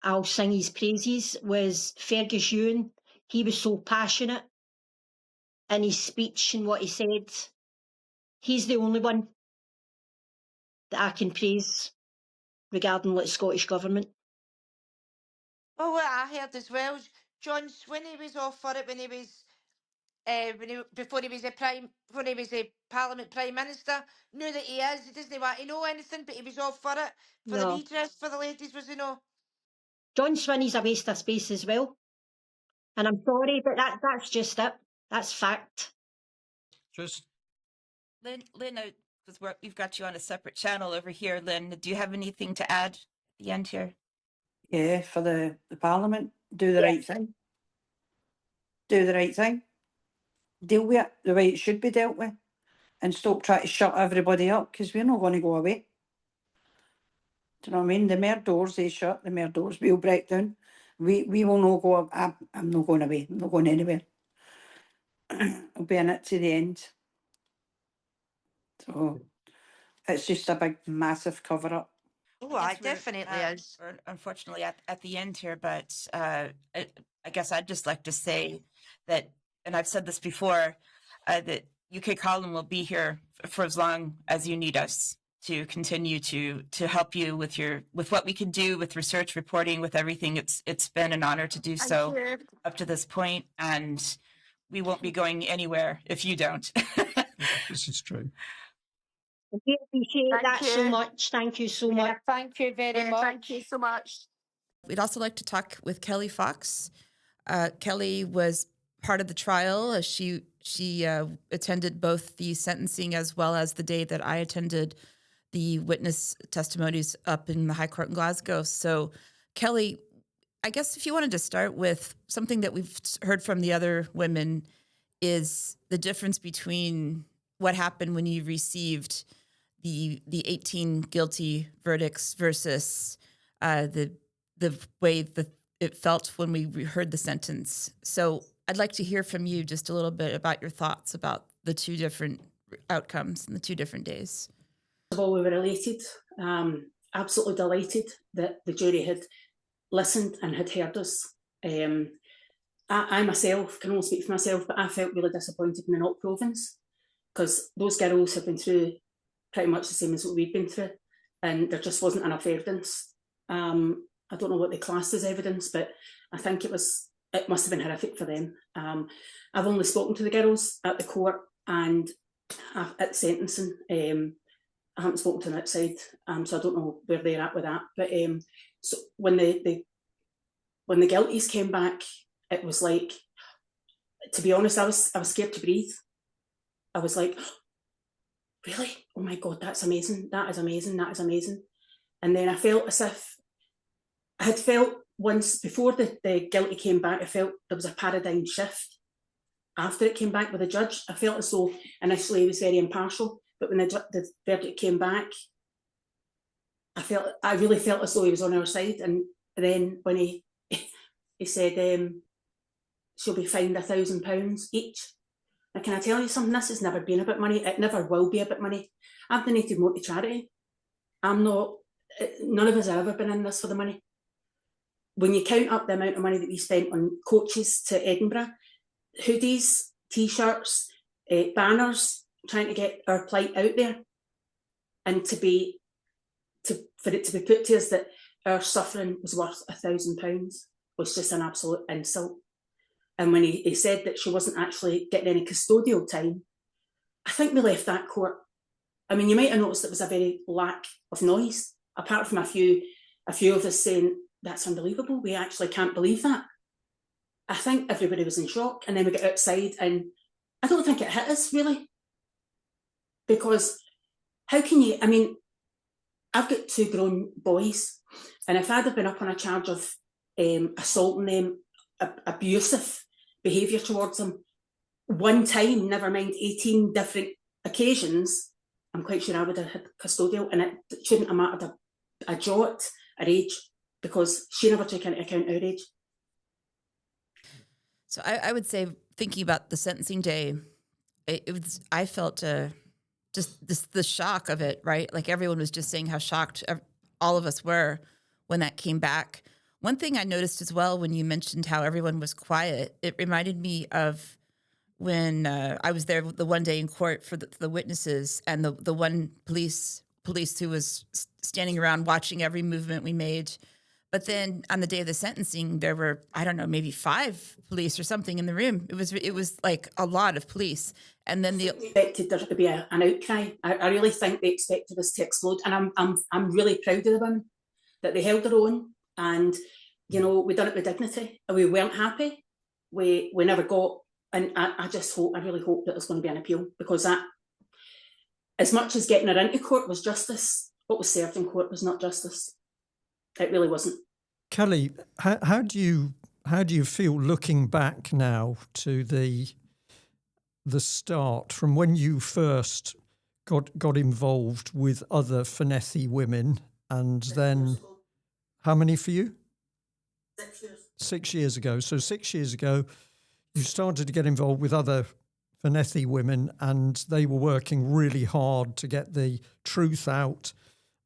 I'll sing his praises was Fergus Ewan. He was so passionate in his speech and what he said. He's the only one that I can praise regarding the Scottish government. Oh, what I heard as well, John Swinney was all for it when he was, before he was a Parliament Prime Minister. Knew that he is. He doesn't want to know anything, but he was all for it, for the No. redress for the ladies, was he no? John Swinney's a waste of space as well. And I'm sorry, but that's just it. That's fact. Just Lynn, because we've got you on a separate channel over here. Lynn, do you have anything to add at the end here? Yeah, for the Parliament, do the Yeah. right thing. Do the right thing. Deal with it the way it should be dealt with. And stop trying to shut everybody up, because we're not going to go away. Do you know what I mean? The mere doors they shut, the mere doors will break down. We will not go up. I'm not going away. I'm not going anywhere. will be in it to the end. So it's just a big, massive cover up. Oh, I I guess we're, definitely is. we're unfortunately at the end here, but I guess I'd just like to say that, and I've said this before, that UK Column will be here for as long as you need us to continue to help you with what we can do with research, reporting, with everything. It's been an honor to do so up to this point, and we won't be going anywhere if you don't. This is true. We appreciate Thank that so you. much. Thank you so much. Thank you very much. Thank you so much. We'd also like to talk with Kelly Fox. Kelly was part of the trial. She attended both the sentencing as well as the day that I attended the witness testimonies up in the High Court in Glasgow. So, Kelly, I guess if you wanted to start with something that we've heard from the other women is the difference between what happened when you received the 18 guilty verdicts versus the way that it felt when we heard the sentence. So I'd like to hear from you just a little bit about your thoughts about the two different outcomes and the 2 different days. First of all, we were elated, absolutely delighted that the jury had listened and had heard us. I myself can only speak for myself, but I felt really disappointed in the not provens because those girls have been through pretty much the same as what we've been through, and there just wasn't enough evidence. I don't know what they classed as evidence, but I think it must have been horrific for them. I've only spoken to the girls at the court and at the sentencing. I haven't spoken to them outside, so I don't know where they're at with that. But so when the guilties came back, it was like, to be honest, I was scared to breathe. I was like, really? Oh my God, that's amazing. That is amazing. That is amazing. And then I felt as if I had felt once before the guilty came back, I felt there was a paradigm shift. After it came back with the judge, I felt as though initially he was very impartial, but when the verdict came back, I really felt as though he was on our side. And then when he said she'll be fined £1,000 each. Now, can I tell you something? This has never been about money. It never will be about money. I've donated more to charity. None of us have ever been in this for the money. When you count up the amount of money that we spent on coaches to Edinburgh, hoodies, T-shirts, banners, trying to get our plight out there, and for it to be put to us that our suffering was worth £1,000 was just an absolute insult. And when he said that she wasn't actually getting any custodial time, I think we left that court. I mean, you might have noticed there was a very lack of noise, apart from a few of us saying, that's unbelievable, we actually can't believe that. I think everybody was in shock. And then we got outside and I don't think it hit us really. Because how can you, I mean, I've got 2 grown boys, and if I'd have been up on a charge of assaulting them, abusive behaviour towards them, one time, never mind 18 different occasions, I'm quite sure I would have had custodial, and it shouldn't have mattered a jot her age, because she never took into account our age. So I would say, thinking about the sentencing day, I felt just the shock of it, right? Like everyone was just saying how shocked all of us were when that came back. One thing I noticed as well when you mentioned how everyone was quiet, it reminded me of when I was there the one day in court for the witnesses, and the one police who was standing around watching every movement we made. But then on the day of the sentencing, there were, I don't know, maybe 5 police or something in the room. It was like a lot of police. And then they expected there to be an outcry. I really think they expected us to explode. And I'm really proud of the women that they held their own, and you know, we done it with dignity. We weren't happy. We never got, and I really hope that there's going to be an appeal, because that, as much as getting her into court was justice, what was served in court was not justice. It really wasn't. Kelly, how do you feel looking back now to the start, from when you first got involved with other Fornethy women, and then how many for you? 6 years. 6 years ago. So 6 years ago, you started to get involved with other Fornethy women, and they were working really hard to get the truth out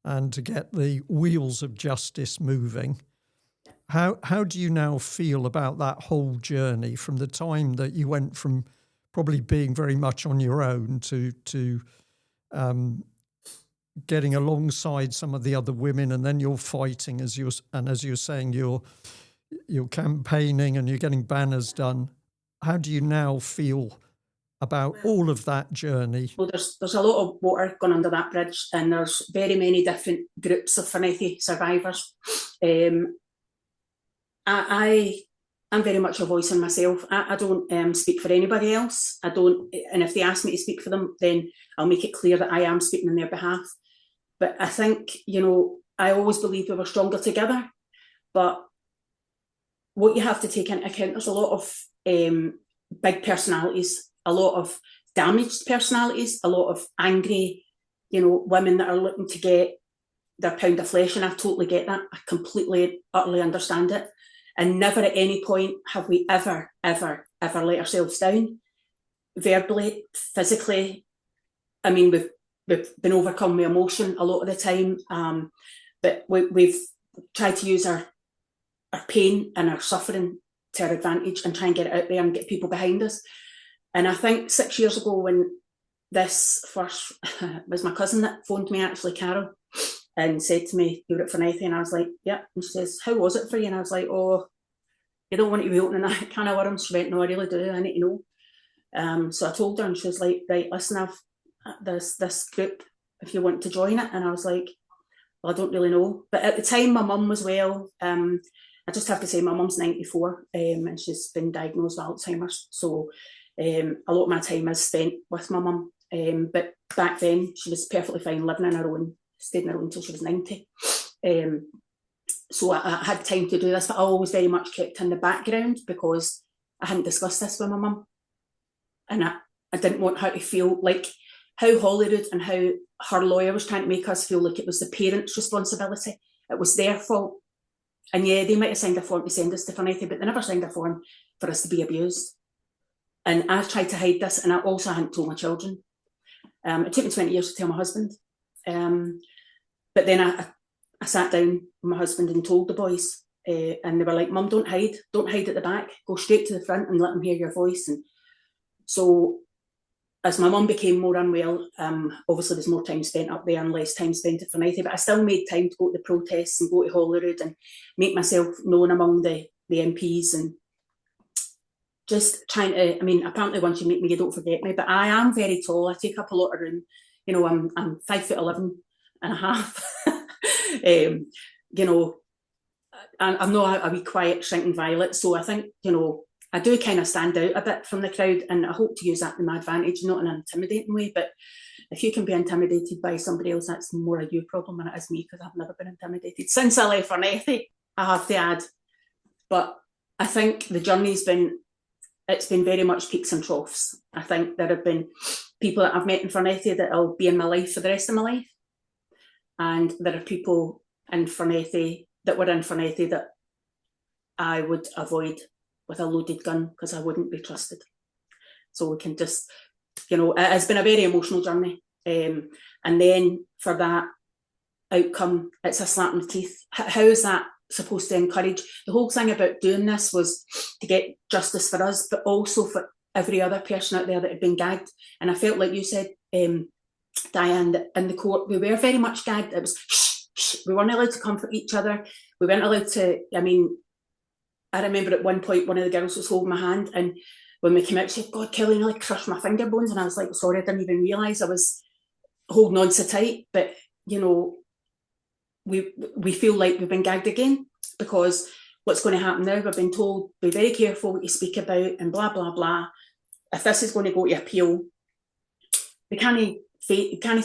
and to get the wheels of justice moving. How do you now feel about that whole journey, from the time that you went from probably being very much on your own to getting alongside some of the other women, and then you're fighting as you're saying, you're campaigning and you're getting banners done? How do you now feel about all of that journey? Well, there's a lot of water going under that bridge, and there's very many different groups of Fornethy survivors. I'm very much a voice in myself. I don't speak for anybody else. I don't, and if they ask me to speak for them, then I'll make it clear that I am speaking on their behalf. But I think, I always believed we were stronger together. But what you have to take into account, there's a lot of big personalities, a lot of damaged personalities, a lot of angry, women that are looking to get their pound of flesh, and I totally get that. I completely, utterly understand it. And never at any point have we ever let ourselves down, verbally, physically. I mean, we've been overcome with emotion a lot of the time, but we've tried to use our pain and our suffering to our advantage and try and get it out there and get people behind us. And I think 6 years ago, when this first was my cousin that phoned me, actually, Carol, and said to me, "You were at Fornethy," and I was like, "Yeah." And she says, "How was it for you?" And I was like, "Oh, you don't want to be opening that kind of worms." She went, "No, I really do. I need to know." So I told her, and she was like, "Right, listen, I've this group, if you want to join it." And I was like, "Well, I don't really know." But at the time, my mum was well. I just have to say, my mum's 94, and she's been diagnosed with Alzheimer's. So a lot of my time is spent with my mum. But back then, she was perfectly fine living on her own, stayed on her own until she was 90. So I had time to do this, but I always very much kept in the background because I hadn't discussed this with my mum. And I didn't want her to feel like how Holyrood and how her lawyer was trying to make us feel like it was the parents' responsibility. It was their fault. And yeah, they might have signed a form to send us to Fornethy, but they never signed a form for us to be abused. And I tried to hide this, and I also hadn't told my children. It took me 20 years to tell my husband. But then I sat down with my husband and told the boys, and they were like, "Mum, don't hide at the back, go straight to the front and let them hear your voice." And so as my mum became more unwell, obviously there's more time spent up there and less time spent at Fornethy, but I still made time to go to the protests and go to Holyrood and make myself known among the MPs, and just trying to, apparently once you meet me, you don't forget me, but I am very tall. I take up a lot of room. I'm 5'11" and a half. I'm not a wee quiet shrinking violet, so I think, I do kind of stand out a bit from the crowd, and I hope to use that to my advantage, not in an intimidating way. But if you can be intimidated by somebody else, that's more a you problem than it is me, because I've never been intimidated since I left Fornethy, I have to add. But I think the journey's been very much peaks and troughs. I think there have been people that I've met in Fornethy that will be in my life for the rest of my life. And there are people in Fornethy that were in Fornethy that I would avoid with a loaded gun because I wouldn't be trusted. So we can just, it has been a very emotional journey. And then for that outcome, it's a slap in the teeth. How is that supposed to encourage? The whole thing about doing this was to get justice for us, but also for every other person out there that had been gagged. And I felt like you said, Diane, that in the court, we were very much gagged. It was shh, shh. We weren't allowed to comfort each other. We weren't allowed to, I remember at one point, one of the girls was holding my hand, and when we came out, she said, "God, Kelly nearly crushed my finger bones." And I was like, "Sorry, I didn't even realise I was holding on so tight." But, we feel like we've been gagged again, because what's going to happen now, we've been told, be very careful what you speak about and blah, blah, blah. If this is going to go to appeal, we can't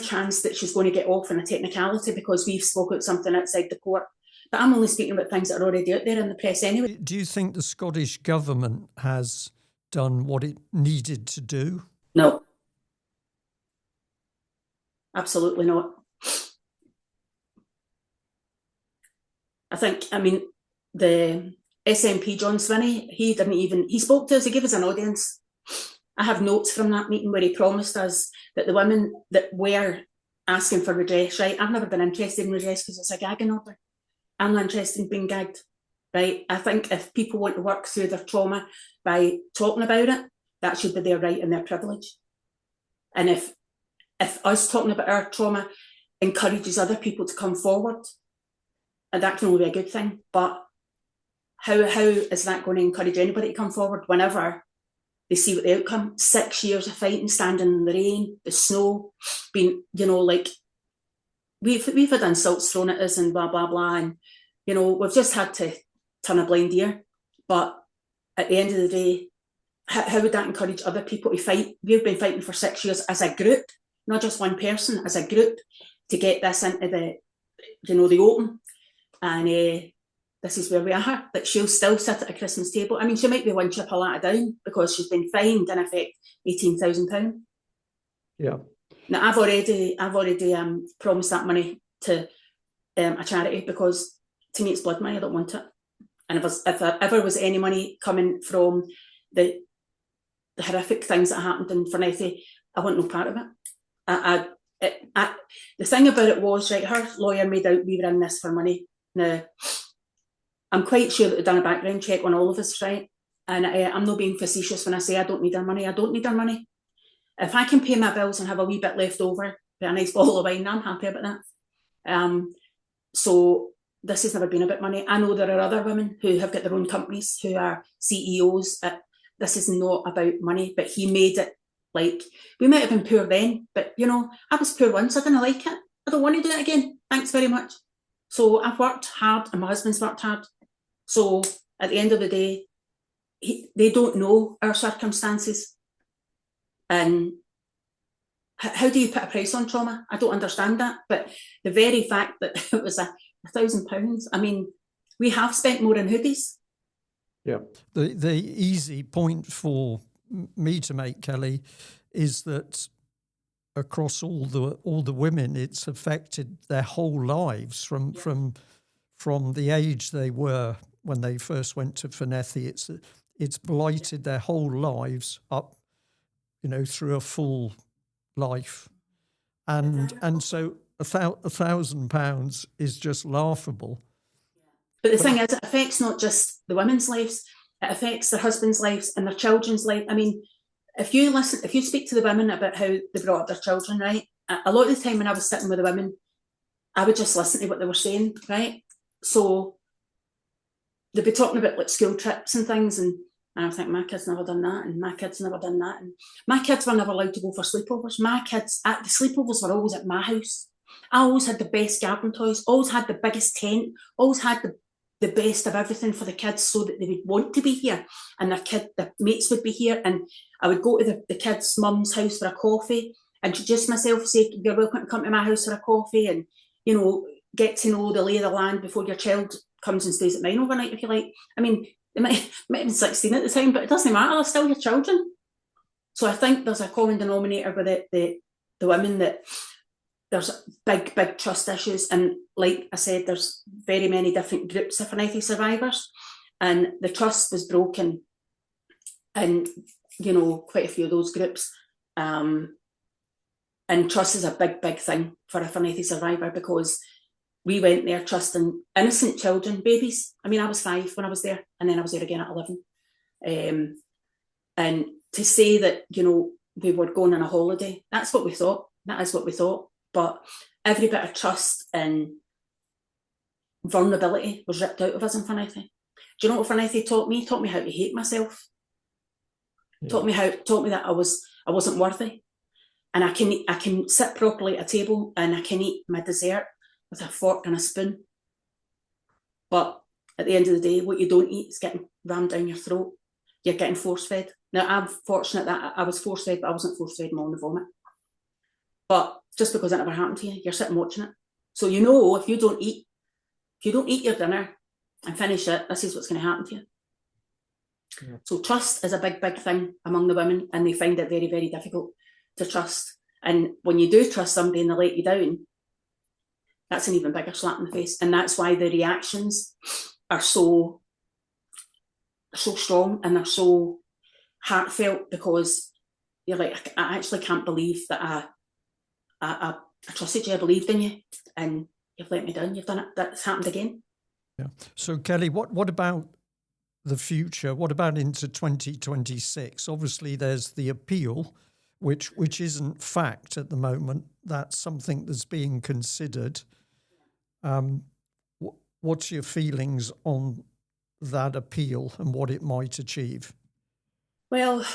chance that she's going to get off on a technicality because we've spoke about something outside the court. But I'm only speaking about things that are already out there in the press anyway. Do you think the Scottish government has done what it needed to do? No. Absolutely not. I think, the SNP John Swinney, he spoke to us, he gave us an audience. I have notes from that meeting where he promised us that the women that were asking for redress, right? I've never been interested in redress because it's a gagging order. I'm not interested in being gagged, right? I think if people want to work through their trauma by talking about it, that should be their right and their privilege. And if us talking about our trauma encourages other people to come forward, and that can only be a good thing. But how is that going to encourage anybody to come forward whenever they see what the outcome? 6 years of fighting, standing in the rain, the snow, being, like, we've had insults thrown at us and blah, blah, blah. And, we've just had to turn a blind ear. But at the end of the day, how would that encourage other people to fight? We've been fighting for 6 years as a group, not just one person, as a group, to get this into the open. And this is where we are, that she'll still sit at a Christmas table. I mean, she might be one chip a ladder down because she's been fined, in effect, £18,000. Yeah. Now, I've already promised that money to a charity because, to me, it's blood money. I don't want it. And if there ever was any money coming from the horrific things that happened in Fornethy, I want no part of it. The thing about it was, right, her lawyer made out we were in this for money. Now, I'm quite sure that they've done a background check on all of us, right? And I'm not being facetious when I say I don't need her money. I don't need her money. If I can pay my bills and have a wee bit left over, a nice bottle of wine, I'm happy about that. So this has never been about money. I know there are other women who have got their own companies, who are CEOs. This is not about money, but he made it like, we might have been poor then, but I was poor once. I didn't like it. I don't want to do it again. Thanks very much. So I've worked hard and my husband's worked hard. So at the end of the day, they don't know our circumstances. And how do you put a price on trauma? I don't understand that. But the very fact that it was £1,000, I mean, we have spent more on hoodies. Yeah. The easy point for me to make, Kelly, is that across all the women, it's affected their whole lives from the age they were when they first went to Fornethy. It's blighted their whole lives up, through a full life, and so £1,000 is just laughable. But the thing is, it affects not just the women's lives; it affects their husbands' lives and their children's life. I mean, if you speak to the women about how they brought up their children, right? A lot of the time when I was sitting with the women, I would just listen to what they were saying, right? So they'd be talking about like school trips and things, and I think my kid's never done that, and my kid's never done that, and my kids were never allowed to go for sleepovers. My kids, the sleepovers were always at my house. I always had the best garden toys, always had the biggest tent, always had the best of everything for the kids so that they would want to be here, and their mates would be here, and I would go to the kids' mum's house for a coffee, introduce myself, say you're welcome to come to my house for a coffee, and get to know the lay of the land before your child comes and stays at mine overnight, if you like. I mean, they might have been 16 at the time, but it doesn't matter, they're still your children. So I think there's a common denominator with the women, that there's big trust issues. And like I said, there's very many different groups of Fornethy survivors, and the trust was broken in, quite a few of those groups. And trust is a big thing for a Fornethy survivor, because we went there trusting innocent children, babies. I mean, I was 5 when I was there, and then I was there again at 11. And to say that, we were going on a holiday, that's what we thought. That is what we thought. But every bit of trust and vulnerability was ripped out of us in Fornethy. Do you know what Fornethy taught me? Taught me how to hate myself. Yeah. Taught me that I wasn't worthy. And I can sit properly at a table and I can eat my dessert with a fork and a spoon. But at the end of the day, what you don't eat is getting rammed down your throat. You're getting force-fed. Now, I'm fortunate that I was force-fed, but I wasn't force-fed on the vomit. But just because it never happened to you, you're sitting watching it. So if you don't eat your dinner and finish it, this is what's going to happen to you. Yeah. So trust is a big thing among the women, and they find it very, very difficult to trust. And when you do trust somebody and they let you down, that's an even bigger slap in the face. And that's why the reactions are so so strong and they're so heartfelt, because you're like, I actually can't believe that I trusted you, I believed in you, and you've let me down. You've done it. That's happened again. Yeah. So Kelly, what about the future? What about into 2026? Obviously, there's the appeal, which isn't fact at the moment. That's something that's being considered. What's your feelings on that appeal and what it might achieve? Well,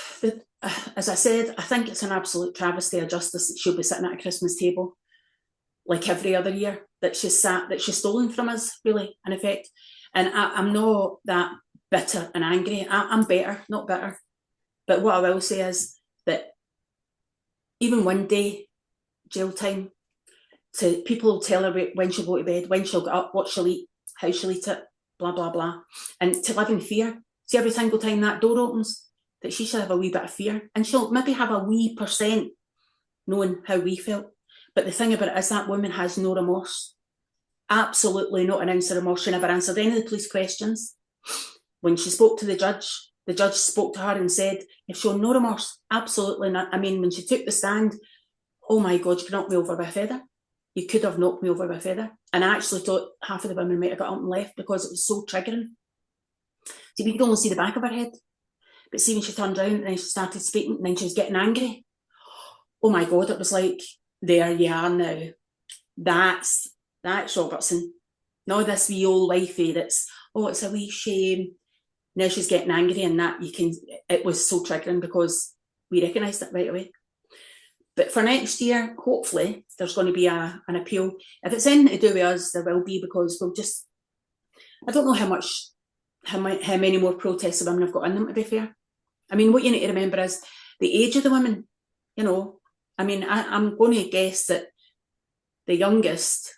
as I said, I think it's an absolute travesty of justice that she'll be sitting at a Christmas table like every other year, that she's stolen from us, really, in effect. And I'm not that bitter and angry. I'm better, not bitter. But what I will say is that even one day jail time, to people will tell her when she'll go to bed, when she'll get up, what she'll eat, how she'll eat it, blah, blah, blah. And to live in fear. See, every single time that door opens, that she should have a wee bit of fear. And she'll maybe have a wee % knowing how we felt. But the thing about it is that woman has no remorse. Absolutely not an ounce of remorse. She never answered any of the police questions. When she spoke to the judge spoke to her and said, "You've shown no remorse." Absolutely not. I mean, when she took the stand, oh my God, you could knock me over by a feather. You could have knocked me over by a feather. And I actually thought half of the women might have got up and left because it was so triggering. See, we could only see the back of her head. But see, when she turned around and then she started speaking and then she was getting angry, oh my God, it was like, there you are now. That's Robertson. Not this wee old wifey that's, oh, it's a wee shame. Now she's getting angry, and that it was so triggering because we recognised it right away. But for next year, hopefully, there's going to be an appeal. If it's anything to do with us, there will be, because we'll just, I don't know how many more protests the women have got in them, to be fair. I mean, what you need to remember is the age of the women, you know. I mean, I'm going to guess that the youngest,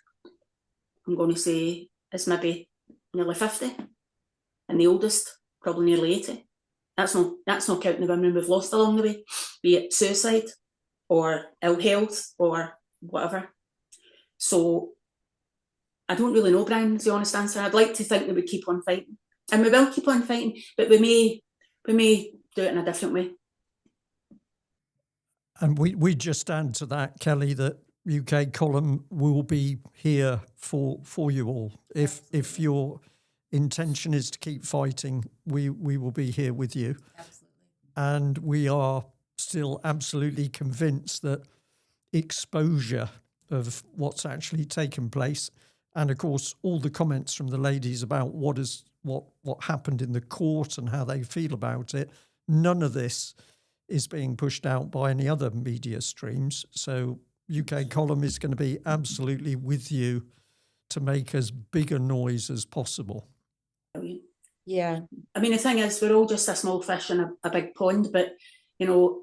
I'm going to say, is maybe nearly 50, and the oldest, probably nearly 80. That's not counting the women we've lost along the way, be it suicide or ill health or whatever. So I don't really know, Brian, is the honest answer. I'd like to think that we keep on fighting, and we will keep on fighting, but we may do it in a different way. And we just add to that, Kelly, that UK Column will be here for you all. If your intention is to keep fighting, we will be here with you. Absolutely. And we are still absolutely convinced that exposure of what's actually taken place, and of course all the comments from the ladies about what happened in the court and how they feel about it, none of this is being pushed out by any other media streams. So UK Column is going to be absolutely with you to make as big a noise as possible. Yeah. I mean, the thing is, we're all just a small fish in a big pond, but, you know,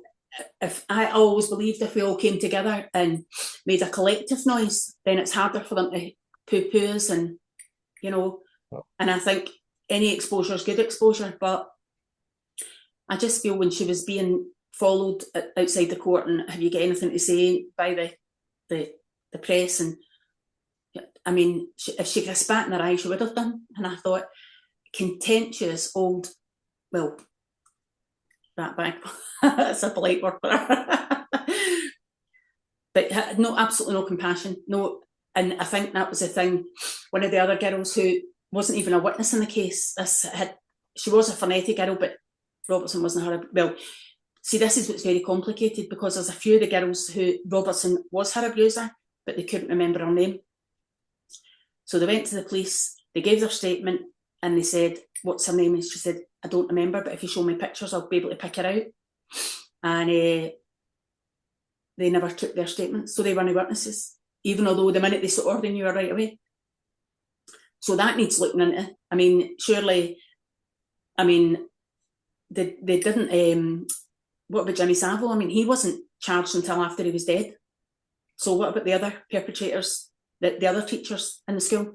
if I always believed if we all came together and made a collective noise, then it's harder for them to poo-poo us, and, you know, and I think any exposure is good exposure, but I just feel when she was being followed outside the court, and have you got anything to say by the press, and I mean, if she could have spat in her eye, she would have done. And I thought, contentious old, well, that back, that's a polite word for her. But no, absolutely no compassion, no. And I think that was the thing. One of the other girls who wasn't even a witness in the case, she was a Fornethy girl, but Robertson wasn't her. Well, see, this is what's very complicated, because there's a few of the girls who Robertson was her abuser, but they couldn't remember her name. So they went to the police, they gave their statement, and they said, "What's her name?" And she said, "I don't remember, but if you show me pictures, I'll be able to pick her out." And they never took their statement, so they were no witnesses, even although the minute they saw her, they knew her right away. So that needs looking into. I mean, surely, I mean, they didn't. What about Jimmy Savile? I mean, he wasn't charged until after he was dead. So what about the other perpetrators, the other teachers in the school?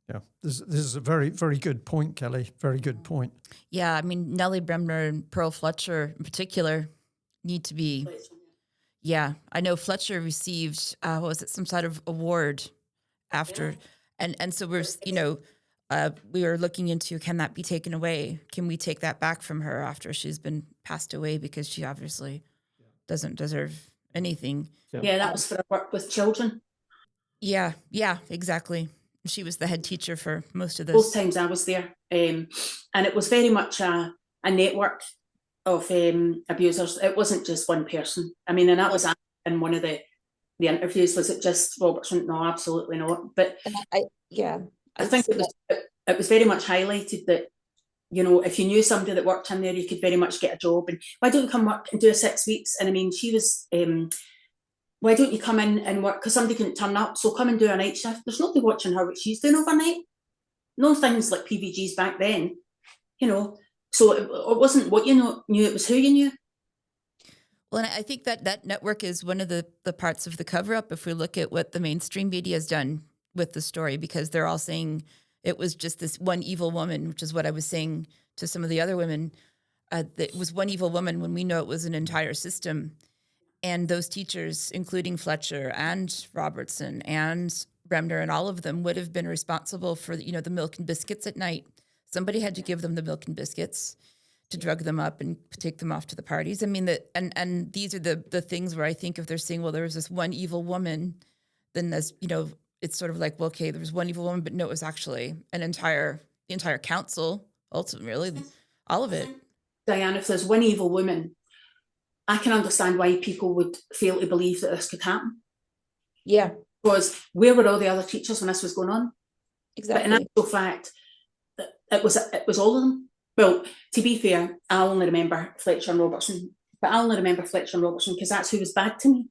Yeah, this is a very, very good point, Kelly. Very good point. Yeah, I mean, Nellie Bremner and Pearl Fletcher in particular need to be. Yeah, I know Fletcher received, what was it, some sort of award after. And so we're, you know, we were looking into, can that be taken away? Can we take that back from her after she's been passed away, because she obviously doesn't deserve anything. Yeah, that was for her work with children. Yeah, exactly. She was the head teacher for most of this. Both times I was there. And it was very much a network of abusers. It wasn't just one person. I mean, and that was in one of the interviews. Was it just Robertson? No, absolutely not. But I think it was very much highlighted that, you know, if you knew somebody that worked in there, you could very much get a job. And why don't you come work and do 6 weeks? And I mean, she was, why don't you come in and work? Because somebody couldn't turn up, so come and do a night shift. There's nobody watching her what she's doing overnight. No things like PVGs back then, you know. So it wasn't what you knew, it was who you knew. Well, and I think that network is one of the parts of the cover-up, if we look at what the mainstream media has done with the story, because they're all saying it was just this one evil woman, which is what I was saying to some of the other women. That it was one evil woman when we know it was an entire system. And those teachers, including Fletcher and Robertson and Bremner and all of them, would have been responsible for, you know, the milk and biscuits at night. Somebody had to give them the milk and biscuits to drug them up and take them off to the parties. I mean, and these are the things where I think if they're saying, well, there was this one evil woman, then there's, you know, it's sort of like, well, okay, there was one evil woman, but no, it was actually the entire council, ultimately, really, all of it. Diane, if there's one evil woman, I can understand why people would fail to believe that this could happen. Yeah. Because where were all the other teachers when this was going on? Exactly. But in actual fact, it was all of them. Well, to be fair, I only remember Fletcher and Robertson. But I only remember Fletcher and Robertson because that's who was bad to me.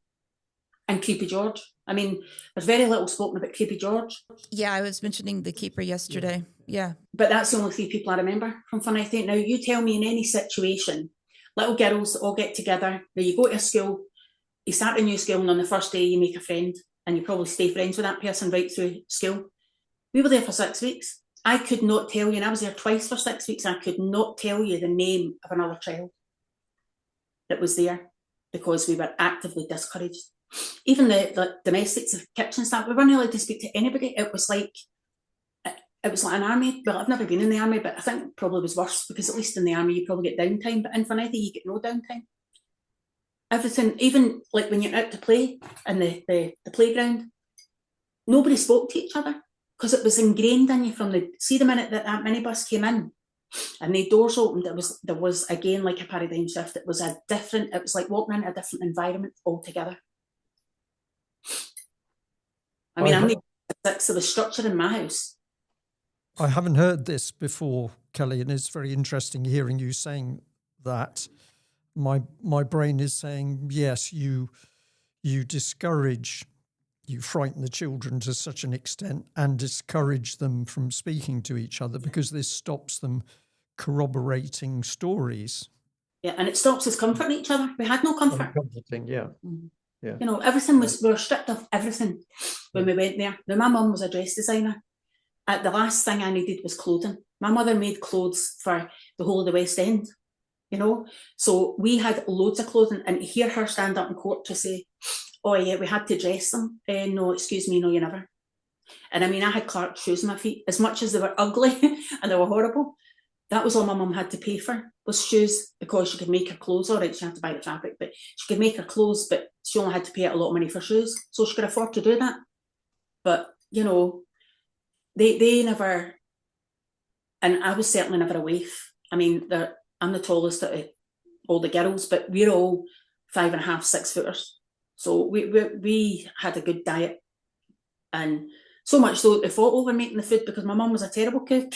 And Creepy George. I mean, there's very little spoken about Creepy George. Yeah, I was mentioning the keeper yesterday. Yeah. But that's the only 3 people I remember from Fornethy. Now, you tell me in any situation, little girls that all get together, now you go to a school, you start a new school, and on the first day you make a friend, and you probably stay friends with that person right through school. We were there for 6 weeks. I could not tell you, and I was there twice for 6 weeks, I could not tell you the name of another child that was there because we were actively discouraged. Even the domestics, the kitchen staff, we weren't allowed to speak to anybody. It was like an army. Well, I've never been in the army, but I think it probably was worse because at least in the army you probably get downtime, but in Fornethy you get no downtime. Everything, even like when you're out to play in the playground, nobody spoke to each other because it was ingrained in you from the minute that minibus came in and the doors opened. There was again like a paradigm shift. It was like walking into a different environment altogether. I mean, I'm the 6, there was structure in my house. I haven't heard this before, Kelly, and it's very interesting hearing you saying that. My brain is saying, yes, you frighten the children to such an extent and discourage them from speaking to each other because this stops them corroborating stories. Yeah, and it stops us comforting each other. We had no comfort. Comforting, yeah. Mm-hmm. Yeah. You know, everything we were stripped of everything when we went there. Now, my mum was a dress designer. The last thing I needed was clothing. My mother made clothes for the whole of the West End, you know. So we had loads of clothing, and to hear her stand up in court to say, oh yeah, we had to dress them. No, excuse me, no, you never. And I mean, I had Clark shoes on my feet. As much as they were ugly and they were horrible, that was all my mum had to pay for, was shoes, because she could make her clothes. All right, she had to buy the fabric, but she could make her clothes, but she only had to pay out a lot of money for shoes. So she could afford to do that. But, you know, they never, and I was certainly never a waif. I mean, I'm the tallest out of all the girls, but we're all 5.5, 6 footers. So we had a good diet. And so much so they fought over making the food because my mum was a terrible cook.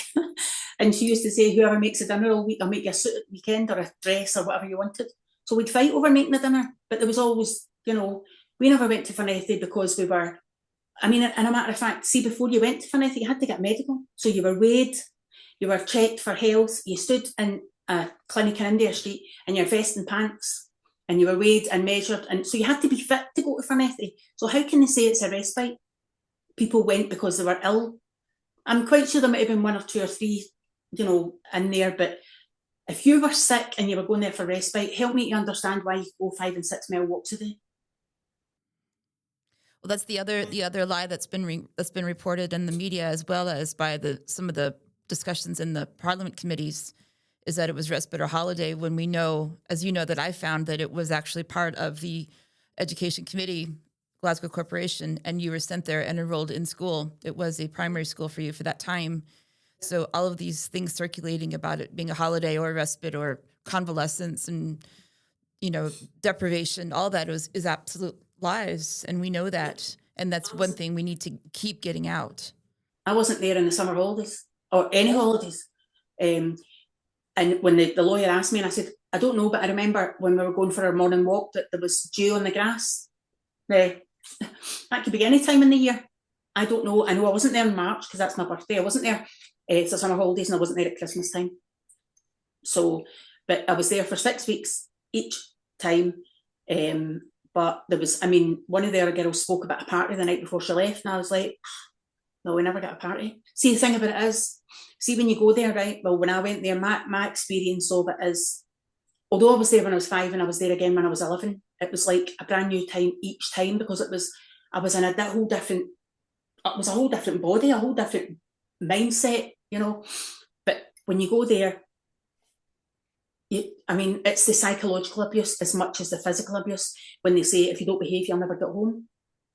And she used to say, whoever makes a dinner all week, I'll make you a suit at the weekend or a dress or whatever you wanted. So we'd fight over making the dinner. But there was always, you know, we never went to Fornethy because we were, I mean, and a matter of fact, see, before you went to Fornethy, you had to get medical. So you were weighed, you were checked for health, you stood in a clinic in India Street in your vest and pants, and you were weighed and measured. And so you had to be fit to go to Fornethy. So how can they say it's a respite? People went because they were ill. I'm quite sure there might have been 1 or 2 or 3, you know, in there, but if you were sick and you were going there for respite, help me to understand why you go 5 and 6 mile walks a day. Well, that's the other lie that's been reported in the media, as well as by some of the discussions in the Parliament committees, is that it was respite or holiday, when we know, as you know, that I found that it was actually part of the Education Committee, Glasgow Corporation, and you were sent there and enrolled in school. It was a primary school for you for that time. So all of these things circulating about it being a holiday or a respite or convalescence and, you know, deprivation, all that is absolute lies. And we know that. And that's one thing we need to keep getting out. I wasn't there in the summer holidays or any holidays. And when the lawyer asked me, and I said, I don't know, but I remember when we were going for our morning walk that there was dew on the grass. That could be any time in the year. I don't know. I know I wasn't there in March because that's my birthday. I wasn't there for summer holidays, and I wasn't there at Christmas time. So, but I was there for 6 weeks each time. But there was, I mean, one of the other girls spoke about a party the night before she left, and I was like, no, we never got a party. See, the thing about it is, see, when you go there, right? Well, when I went there, my experience of it is, although I was there when I was 5 and I was there again when I was 11, it was like a brand new time each time, because I was in a whole different body, a whole different mindset, you know. But when you go there, I mean, it's the psychological abuse as much as the physical abuse. When they say, if you don't behave, you'll never get home.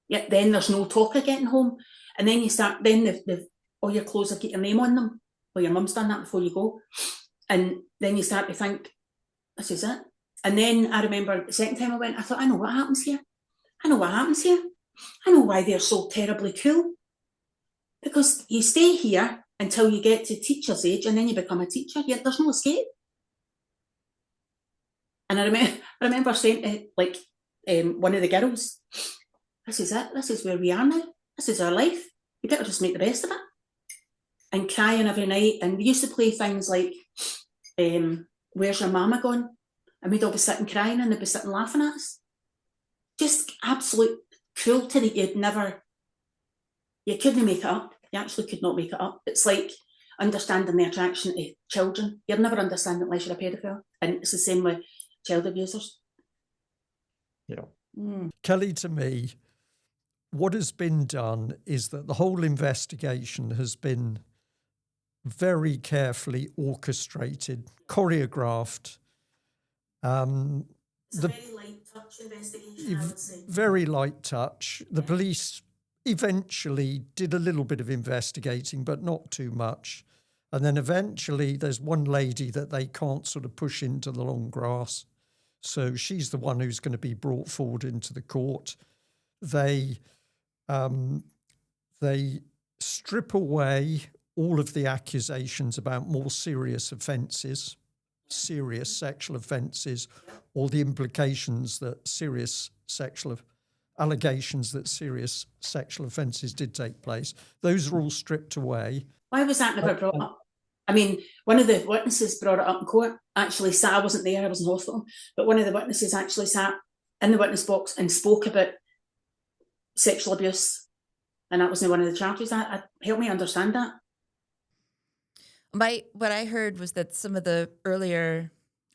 Yet then there's no talk of getting home. And then you start, then all your clothes have got your name on them. Well, your mum's done that before you go. And then you start to think, this is it. And then I remember the second time I went, I thought, I know what happens here. I know what happens here. I know why they're so terribly cool. Because you stay here until you get to teacher's age, and then you become a teacher. Yet there's no escape. And I remember saying to one of the girls, this is it. This is where we are now. This is our life. You better just make the best of it. And crying every night. And we used to play things like, where's your mama gone? And we'd all be sitting crying, and they'd be sitting laughing at us. Just absolute cruelty that you couldn't make it up. You actually could not make it up. It's like understanding the attraction to children. You'll never understand it unless you're a paedophile. And it's the same with child abusers. Yeah. Kelly, to me, what has been done is that the whole investigation has been very carefully orchestrated, choreographed. It's a very light touch investigation, I would say. Very light touch. The police eventually did a little bit of investigating, but not too much. And then eventually there's one lady that they can't sort of push into the long grass. So she's the one who's going to be brought forward into the court. They strip away all of the accusations about more serious offences, serious sexual offences, or the implications that allegations that serious sexual offences did take place. Those are all stripped away. Why was that never brought up? I mean, one of the witnesses brought it up in court, actually sat, I wasn't there, I was in hospital, but one of the witnesses actually sat in the witness box and spoke about sexual abuse, and that wasn't one of the charges. Help me understand that. What I heard was that some of the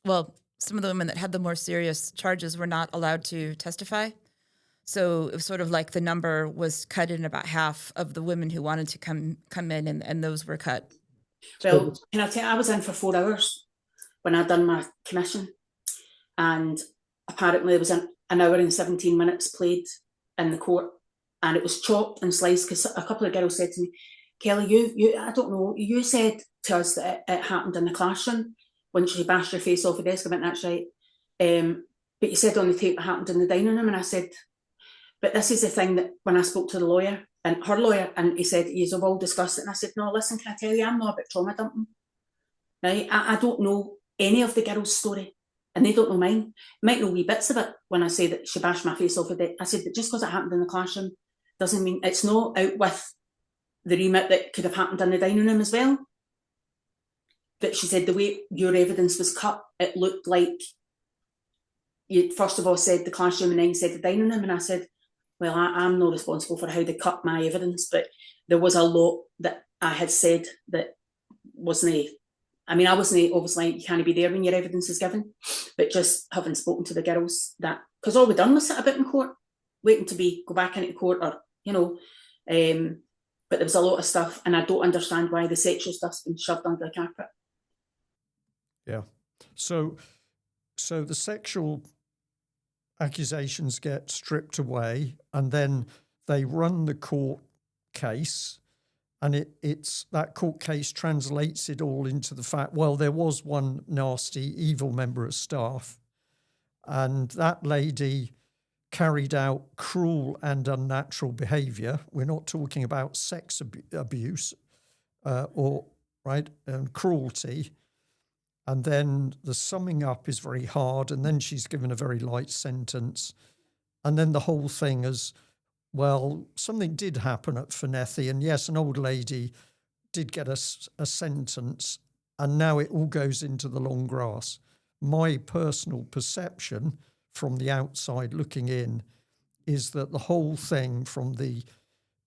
women that had the more serious charges were not allowed to testify. So it was sort of like the number was cut in about half of the women who wanted to come in, and those were cut. Well, can I tell you, I was in for 4 hours when I'd done my commission, and apparently there was an hour and 17 minutes played in the court, and it was chopped and sliced, because a couple of girls said to me, Kelly, you I don't know, you said to us that it happened in the classroom when she bashed her face off the desk. I went, that's right. But you said on the tape it happened in the dining room, and I said, but this is the thing that when I spoke to the lawyer, and her lawyer, and he said, you've all discussed it. And I said, no, listen, can I tell you, I'm not about trauma dumping. Right? I don't know any of the girls' story, and they don't know mine. Might know wee bits of it when I say that she bashed my face off of it. I said, but just because it happened in the classroom doesn't mean it's not out with the remit that could have happened in the dining room as well. But she said the way your evidence was cut, it looked like you first of all said the classroom and then you said the dining room. And I said, well, I'm not responsible for how they cut my evidence, but there was a lot that I had said that wasn't, I mean, I wasn't, obviously you can't be there when your evidence is given, but just having spoken to the girls, that, because all we done was sit a bit in court, waiting to go back into court, or, you know, but there was a lot of stuff, and I don't understand why the sexual stuff's been shoved under the carpet. Yeah. So the sexual accusations get stripped away, and then they run the court case, and it's that court case translates it all into the fact, well, there was one nasty, evil member of staff, and that lady carried out cruel and unnatural behaviour. We're not talking about sex abuse and cruelty. And then the summing up is very hard, and then she's given a very light sentence. And then the whole thing is, well, something did happen at Fornethy, and yes, an old lady did get a sentence, and now it all goes into the long grass. My personal perception from the outside looking in is that the whole thing, from the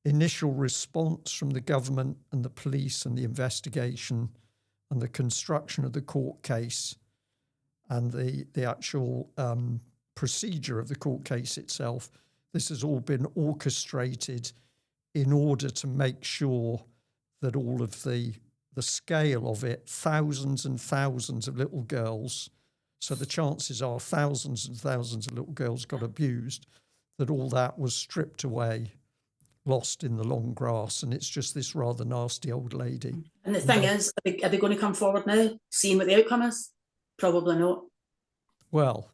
initial response from the government and the police and the investigation and the construction of the court case and the actual procedure of the court case itself, this has all been orchestrated in order to make sure that all of the scale of it, thousands and thousands of little girls, so the chances are thousands and thousands of little girls got abused, that all that was stripped away, lost in the long grass, and it's just this rather nasty old lady. And the thing is, are they going to come forward now, seeing what the outcome is? Probably not. Well,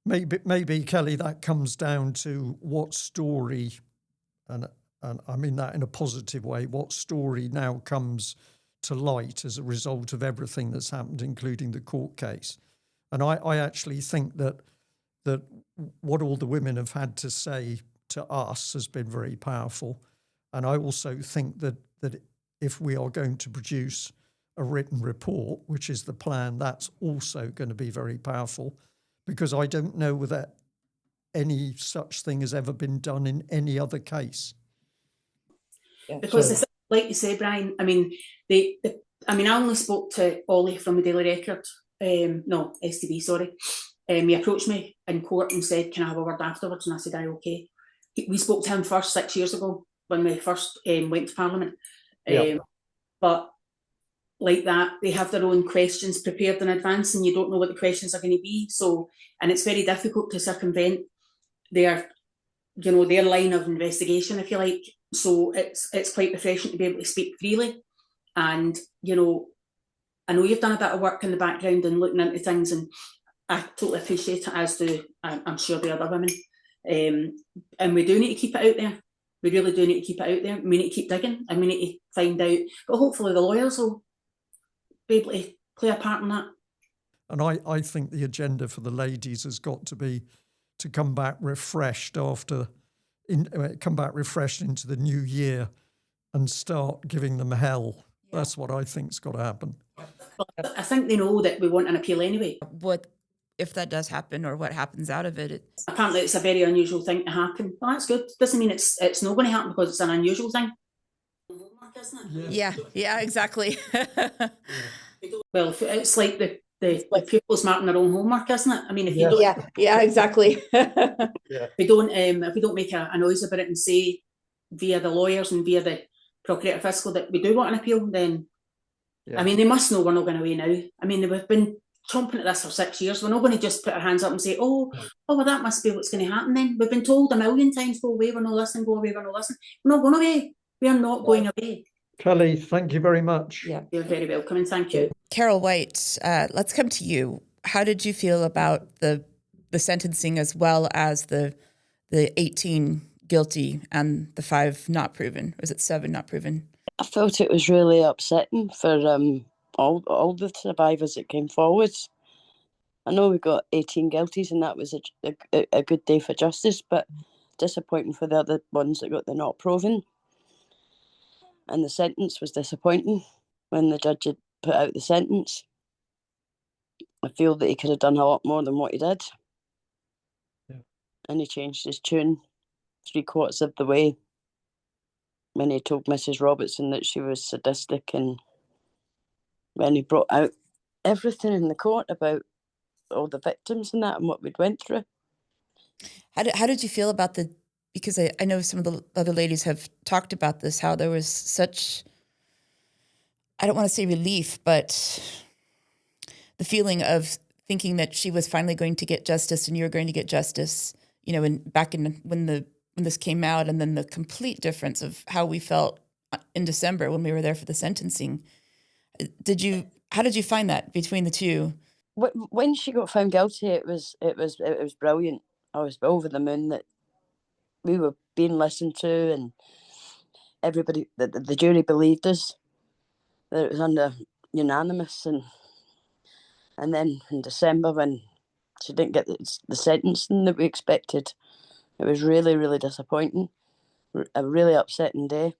maybe Kelly, that comes down to what story, and I mean that in a positive way, what story now comes to light as a result of everything that's happened, including the court case. And I actually think that what all the women have had to say to us has been very powerful. And I also think that if we are going to produce a written report, which is the plan, that's also going to be very powerful, because I don't know whether any such thing has ever been done in any other case. Yeah. Because, like you say, Brian, I mean, I only spoke to Ollie from the Daily Record, STB, sorry. He approached me in court and said, can I have a word afterwards? And I said, aye, okay. We spoke to him first 6 years ago when we first went to Parliament. But like that, they have their own questions prepared in advance, and you don't know what the questions are going to be. So, and it's very difficult to circumvent their line of investigation, if you like. So it's quite refreshing to be able to speak freely. And, I know you've done a bit of work in the background and looking into things, and I totally appreciate it, as do I'm sure the other women. And we do need to keep it out there. We really do need to keep it out there. We need to keep digging, and we need to find out. But hopefully the lawyers will be able to play a part in that. And I think the agenda for the ladies has got to be to come back refreshed into the new year and start giving them hell. Yeah. That's what I think's got to happen. But I think they know that we want an appeal anyway. What if that does happen, or what happens out of it? Apparently it's a very unusual thing to happen. Well, that's good. Doesn't mean it's not going to happen because it's an unusual thing. Yeah, exactly. Well, it's like the pupils marking their own homework, isn't it? I mean, if you don't, exactly. if we don't make a noise about it and say via the lawyers and via the Procurator Fiscal that we do want an appeal, then I mean, they must know we're not going away now. I mean, we've been chomping at this for 6 years. We're not going to just put our hands up and say, well, that must be what's going to happen then. We've been told a million times, go away, we're not listening, go away, we're not listening. We're not going away. We are not going away. Kelly, thank you very much. Yeah, you're very welcome, and thank you. Carol White, let's come to you. How did you feel about the sentencing, as well as the 18 guilty and the 5 not proven? Was it 7 not proven? I felt it was really upsetting for all the survivors that came forward. I know we got 18 guilties, and that was a good day for justice, but disappointing for the other ones that got the not proven. And the sentence was disappointing when the judge had put out the sentence. I feel that he could have done a lot more than what he did. Yeah. And he changed his tune 3/4 of the way when he told Mrs. Robertson that she was sadistic, and when he brought out everything in the court about all the victims and that and what we'd went through. How did you feel about because I know some of the other ladies have talked about this, how there was such, I don't want to say relief, but the feeling of thinking that she was finally going to get justice and you were going to get justice, you know, when this came out, and then the complete difference of how we felt in December when we were there for the sentencing. How did you find that between the two? When she got found guilty, it was brilliant. I was over the moon that we were being listened to, and everybody, the jury believed us, that it was under unanimous, and then in December when she didn't get the sentencing that we expected, it was really, really disappointing. A really upsetting day.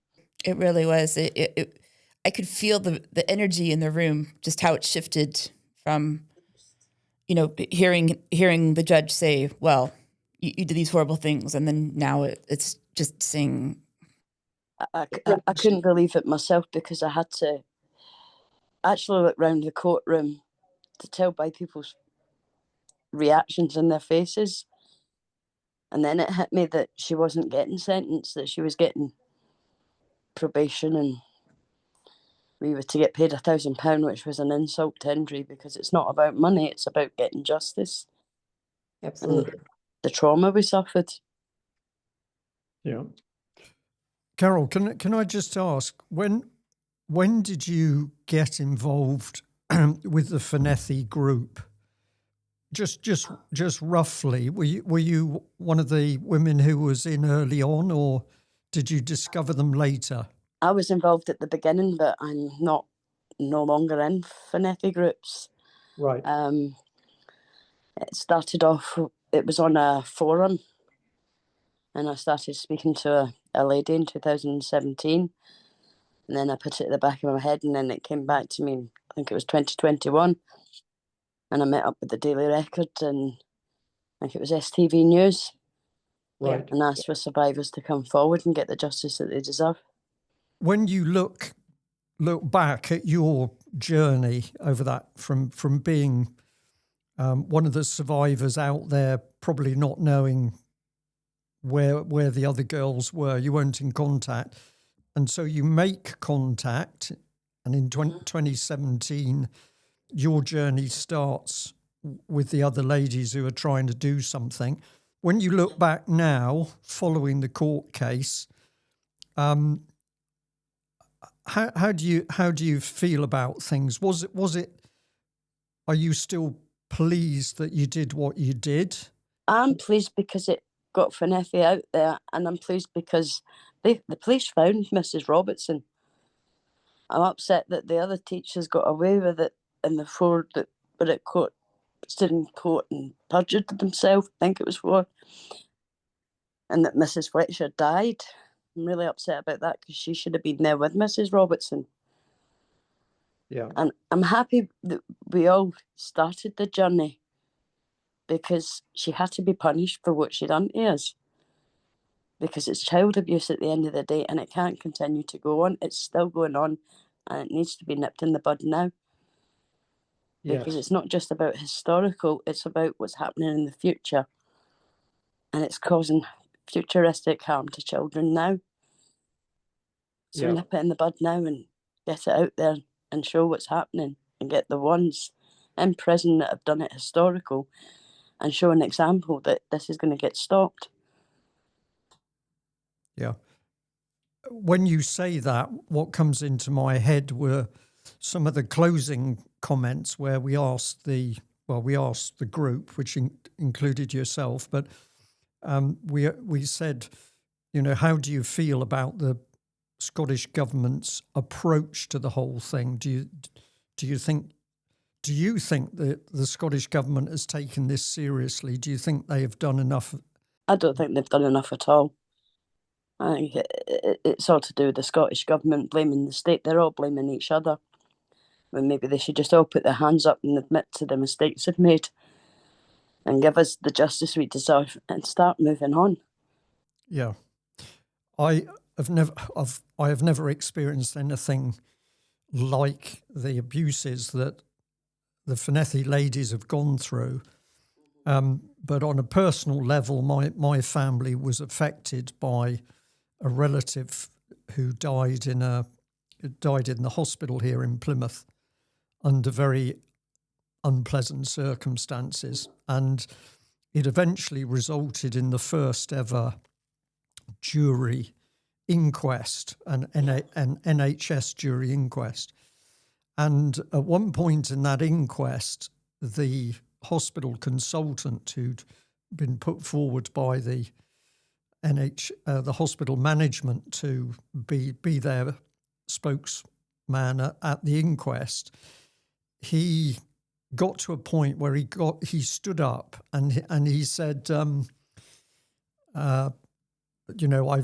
It really was. I could feel the energy in the room, just how it shifted from, you know, hearing the judge say, well, you did these horrible things, and then now it's just saying. I couldn't believe it myself, because I had to actually look round the courtroom to tell by people's reactions in their faces. And then it hit me that she wasn't getting sentenced, that she was getting probation, and we were to get paid £1,000, which was an insult to injury, because it's not about money, it's about getting justice. Absolutely. And the trauma we suffered. Yeah. Carol, can I just ask, when did you get involved with the Fornethy group? Just roughly, were you one of the women who was in early on, or did you discover them later? I was involved at the beginning, but I'm no longer in Fornethy groups. Right. It started off, it was on a forum, and I started speaking to a lady in 2017, and then I put it at the back of my head, and then it came back to me, I think it was 2021, and I met up with the Daily Record, and I think it was STV News, Right. and asked for survivors to come forward and get the justice that they deserve. When you look back at your journey over that, from being one of the survivors out there, probably not knowing where the other girls were, you weren't in contact, and so you make contact, and in 2017 your journey starts with the other ladies who are trying to do something. When you look back now, following the court case, how do you feel about things? Was it? Are you still pleased that you did what you did? I'm pleased because it got Fornethy out there, and I'm pleased because the police found Mrs. Robertson. I'm upset that the other teachers got away with it, and the four that were at court stood in court and perjured themselves, I think it was 4, and that Mrs. Fletcher died. I'm really upset about that, because she should have been there with Mrs. Robertson. Yeah. And I'm happy that we all started the journey, because she had to be punished for what she done to us. Because it's child abuse at the end of the day, and it can't continue to go on. It's still going on, and it needs to be nipped in the bud now. Because it's not just about historical, it's about what's happening in the future. And it's causing futuristic harm to children now. So nip it in the bud now and get it out there and show what's happening, and get the ones in prison that have done it historical, and show an example that this is going to get stopped. Yeah. When you say that, what comes into my head were some of the closing comments where we asked the group, which included yourself, but we said, you know, how do you feel about the Scottish government's approach to the whole thing? Do you think that the Scottish government has taken this seriously? Do you think they have done enough? I don't think they've done enough at all. I think it's all to do with the Scottish government blaming the state. They're all blaming each other, when maybe they should just all put their hands up and admit to the mistakes they've made, and give us the justice we deserve, and start moving on. Yeah, I have never experienced anything like the abuses that the Fornethy ladies have gone through. but on a personal level, my family was affected by a relative who died in the hospital here in Plymouth under very unpleasant circumstances, and it eventually resulted in the first ever jury inquest, an NHS jury inquest. And at one point in that inquest, the hospital consultant who'd been put forward by the the hospital management to be their spokesman at the inquest, he got to a point where he stood up and he said, I've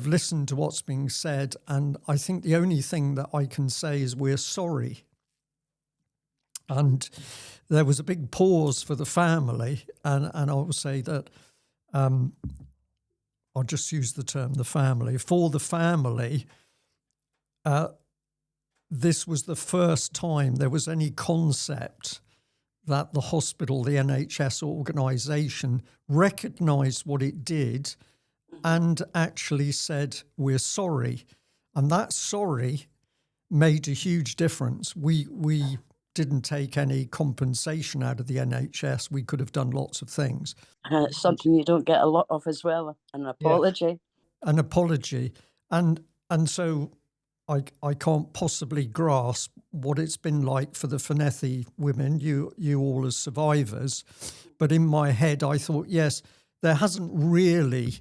listened to what's being said, and I think the only thing that I can say is we're sorry. And there was a big pause for the family, and I will say that I'll just use the term the family. For the family, this was the first time there was any concept that the hospital, the NHS organisation, recognised what it did and actually said, we're sorry. And that sorry made a huge difference. We didn't take any compensation out of the NHS. We could have done lots of things. It's something you don't get a lot of as well, an apology. Yeah. An apology. And so I can't possibly grasp what it's been like for the Fornethy women, you all as survivors. But in my head, I thought, yes, there hasn't really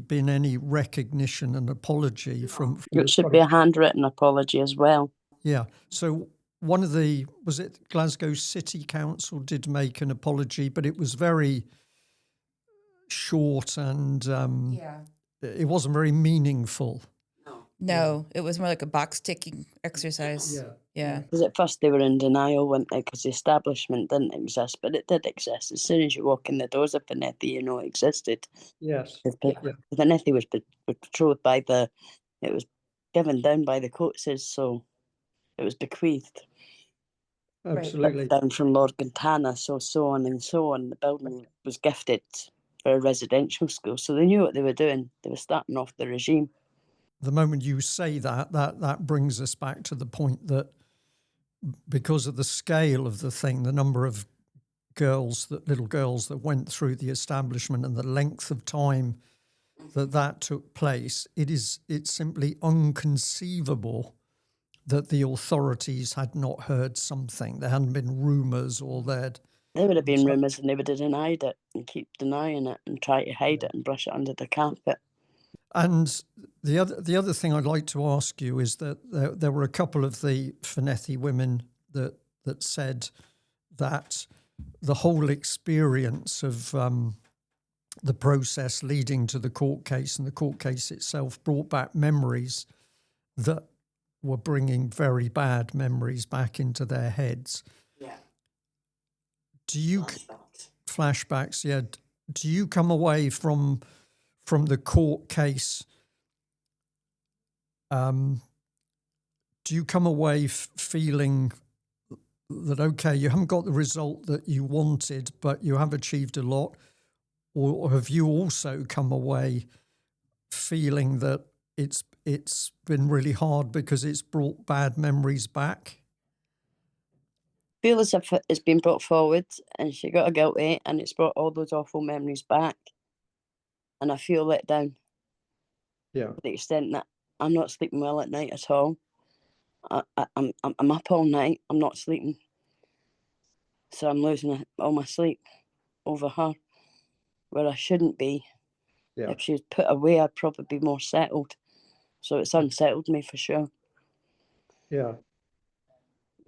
been any recognition and apology from it should be a handwritten apology as well. Yeah. So one of was it Glasgow City Council did make an apology, but it was very short and it wasn't very meaningful. No, it was more like a box ticking exercise. Yeah. Because at first they were in denial, weren't they? Because the establishment didn't exist, but it did exist. As soon as you walk in the doors of Fornethy, you know it existed. Yes. Fornethy was betrothed it was given down by the Coateses, so it was bequeathed. Absolutely. Down from Lord Gantana, so on and so on. The building was gifted for a residential school, so they knew what they were doing. They were starting off the regime. The moment you say that brings us back to the point that because of the scale of the thing, the number of little girls that went through the establishment and the length of time that took place, it's simply inconceivable that the authorities had not heard something. There hadn't been rumours or there would have been rumours and they would have denied it and keep denying it and try to hide it and brush it under the carpet. And the other thing I'd like to ask you is that there were a couple of the Fornethy women that said that the whole experience of the process leading to the court case and the court case itself brought back memories that were bringing very bad memories back into their heads. Yeah. Do you flashbacks? Yeah. Do you come away from the court case? Do you come away feeling that, okay, you haven't got the result that you wanted, but you have achieved a lot? Or have you also come away feeling that it's been really hard because it's brought bad memories back? I feel as if it's been brought forward and she got a guilty and it's brought all those awful memories back. And I feel let down. Yeah. To the extent that I'm not sleeping well at night at all. I'm up all night. I'm not sleeping. So I'm losing all my sleep over her, where I shouldn't be. Yeah. If she was put away, I'd probably be more settled. So it's unsettled me for sure. Yeah.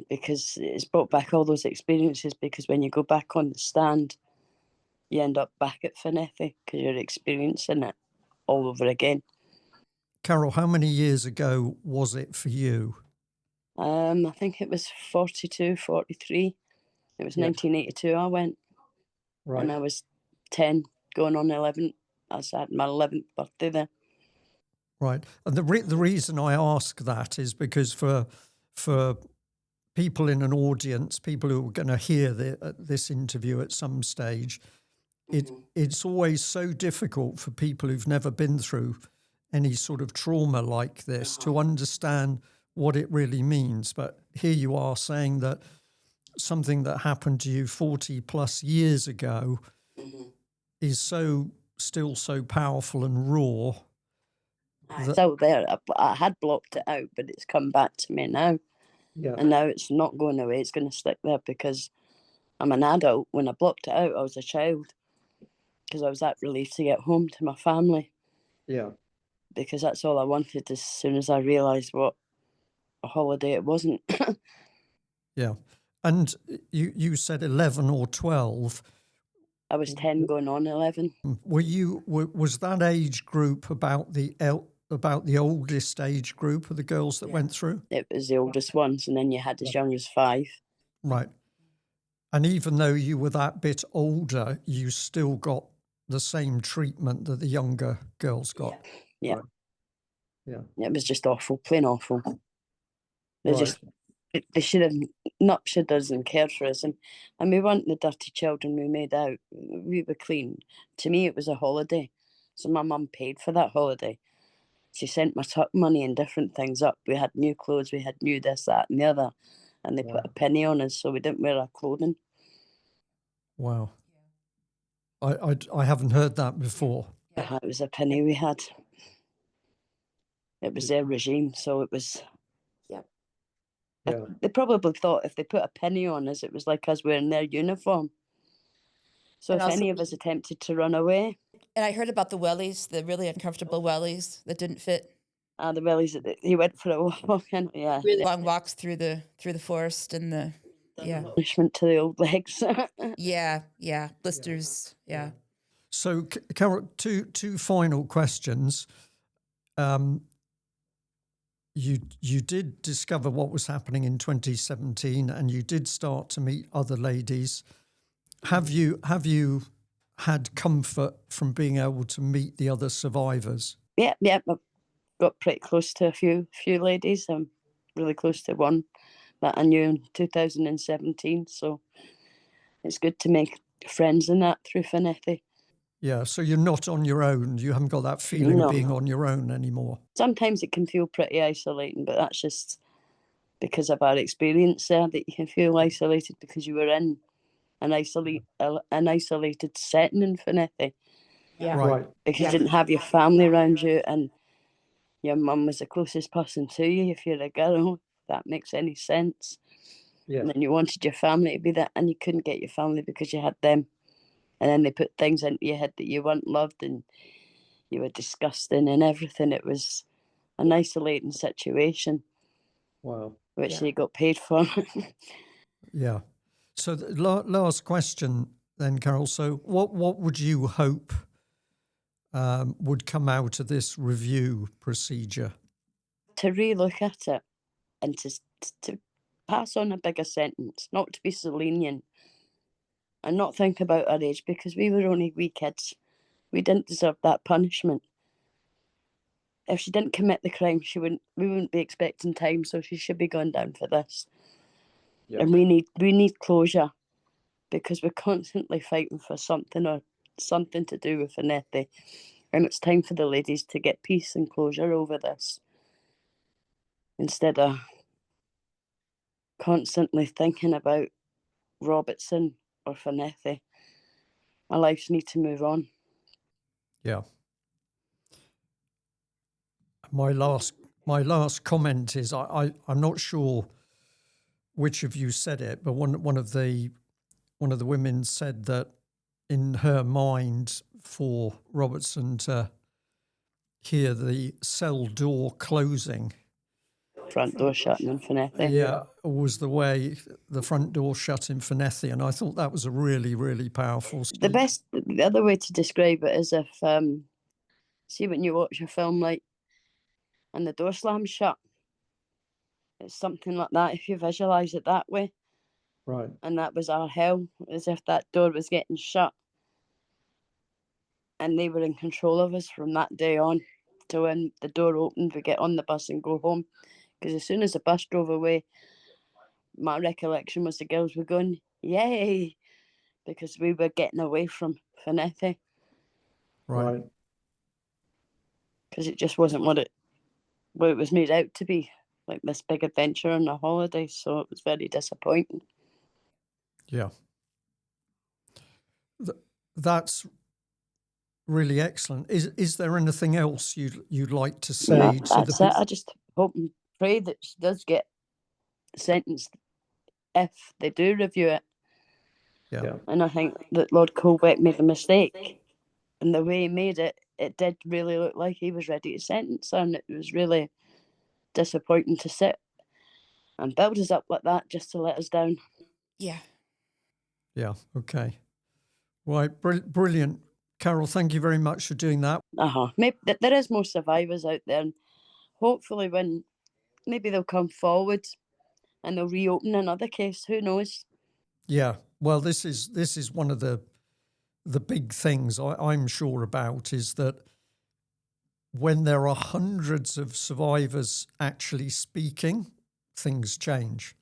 Because it's brought back all those experiences, because when you go back on the stand, you end up back at Fornethy because you're experiencing it all over again. Carol, how many years ago was it for you? I think it was 42, 43. It was 1982 I went. Right. And I was 10, going on 11. I had my 11th birthday there. Right. And the reason I ask that is because for people in an audience, people who are going to hear this interview at some stage, it's always so difficult for people who've never been through any sort of trauma like this to understand what it really means. But here you are saying that something that happened to you 40 plus years ago is still so powerful and raw. It's still there. I had blocked it out, but it's come back to me now. Yeah. And now it's not going away. It's going to stick there because I'm an adult. When I blocked it out, I was a child because I was that relieved to get home to my family. Yeah. Because that's all I wanted as soon as I realised what a holiday it wasn't. Yeah. And you said 11 or 12. I was 10 going on 11. Was that age group about the oldest age group of the girls that went through? It was the oldest ones, and then you had as young as 5. Right. And even though you were that bit older, you still got the same treatment that the younger girls got. Yeah. Right. Yeah. It was just awful, plain awful. Right. They should have nurtured us and cared for us. And we weren't the dirty children we made out. We were clean. To me, it was a holiday. So my mum paid for that holiday. She sent my tuck money and different things up. We had new clothes, we had new this, that and the other. And they put a penny on us so we didn't wear our clothing. Wow. I haven't heard that before. It was a penny we had. It was their regime, so it was... Yeah. They probably thought if they put a penny on us, it was like us wearing their uniform. So And if also- any of us attempted to run away... And I heard about the wellies, the really uncomfortable wellies that didn't fit. The wellies, he went for a walk, and Really long walks through the forest and the punishment to the old legs. yeah, blisters, yeah. So, Carol, two final questions. You did discover what was happening in 2017, and you did start to meet other ladies. Have you had comfort from being able to meet the other survivors? Yeah, I've got pretty close to a few ladies. I'm really close to one that I knew in 2017. So it's good to make friends in that through Fornethy. Yeah, so you're not on your own. You haven't got that feeling of being on your own anymore. Sometimes it can feel pretty isolating, but that's just because of our experience there, that you can feel isolated because you were in an isolated setting in Fornethy. Yeah. Right. Because you didn't have your family around you, and your mum was the closest person to you if you're a girl, if that makes any sense. Yeah. And then you wanted your family to be there, and you couldn't get your family because you had them. And then they put things into your head that you weren't loved and you were disgusting and everything. It was an isolating situation. Wow. Which they got paid for. Yeah. So the last question then, Carol. So what would you hope would come out of this review procedure? To re-look at it and to pass on a bigger sentence, not to be so lenient and not think about our age, because we were only wee kids. We didn't deserve that punishment. If she didn't commit the crime, we wouldn't be expecting time, so she should be going down for this. Yeah. And we need closure, because we're constantly fighting for something to do with Fornethy. And it's time for the ladies to get peace and closure over this, instead of constantly thinking about Robertson or Fornethy. Our lives need to move on. Yeah. My last comment is I'm not sure which of you said it, but one of the women said that in her mind, for Robertson to hear the cell door closing, front door shutting in Fornethy, was the way the front door shut in Fornethy, and I thought that was a really, really powerful. The other way to describe it is if see when you watch a film like and the door slams shut, it's something like that if you visualise it that way. Right. And that was our hell, as if that door was getting shut and they were in control of us from that day on to when the door opened, we get on the bus and go home. Because as soon as the bus drove away, my recollection was the girls were going, yay, because we were getting away from Fornethy. Right. Because it just wasn't what it was made out to be, like this big adventure on a holiday. So it was very disappointing. Yeah. That's really excellent. Is there anything else you'd like to say No, to that's it. I just hope and pray that she does get sentenced if they do review it. Yeah. And I think that Lord Colbeck made a mistake. And the way he made it, it did really look like he was ready to sentence her, and it was really disappointing to sit and build us up like that just to let us down. Yeah. Yeah. Okay. Right. Brilliant. Carol, thank you very much for doing that. Maybe there is more survivors out there, and hopefully when maybe they'll come forward and they'll reopen another case. Who knows? Yeah. Well, this is one of the big things I'm sure about, is that when there are hundreds of survivors actually speaking, things change.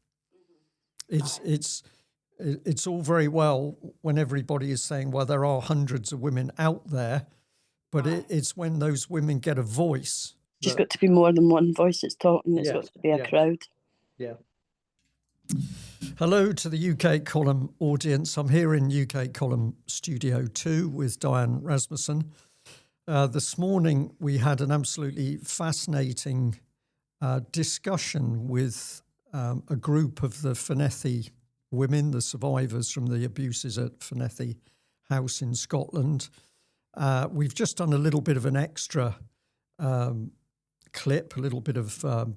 It's all very well when everybody is saying, well, there are hundreds of women out there, but it's when those women get a voice. Just got to be more than one voice that's talking. It's got to be a crowd. Yeah. Hello to the UK Column audience. I'm here in UK Column Studio 2 with Diane Rasmussen. This morning we had an absolutely fascinating discussion with a group of the Fornethy women, the survivors from the abuses at Fornethy House in Scotland. We've just done a little bit of an extra clip, a little bit of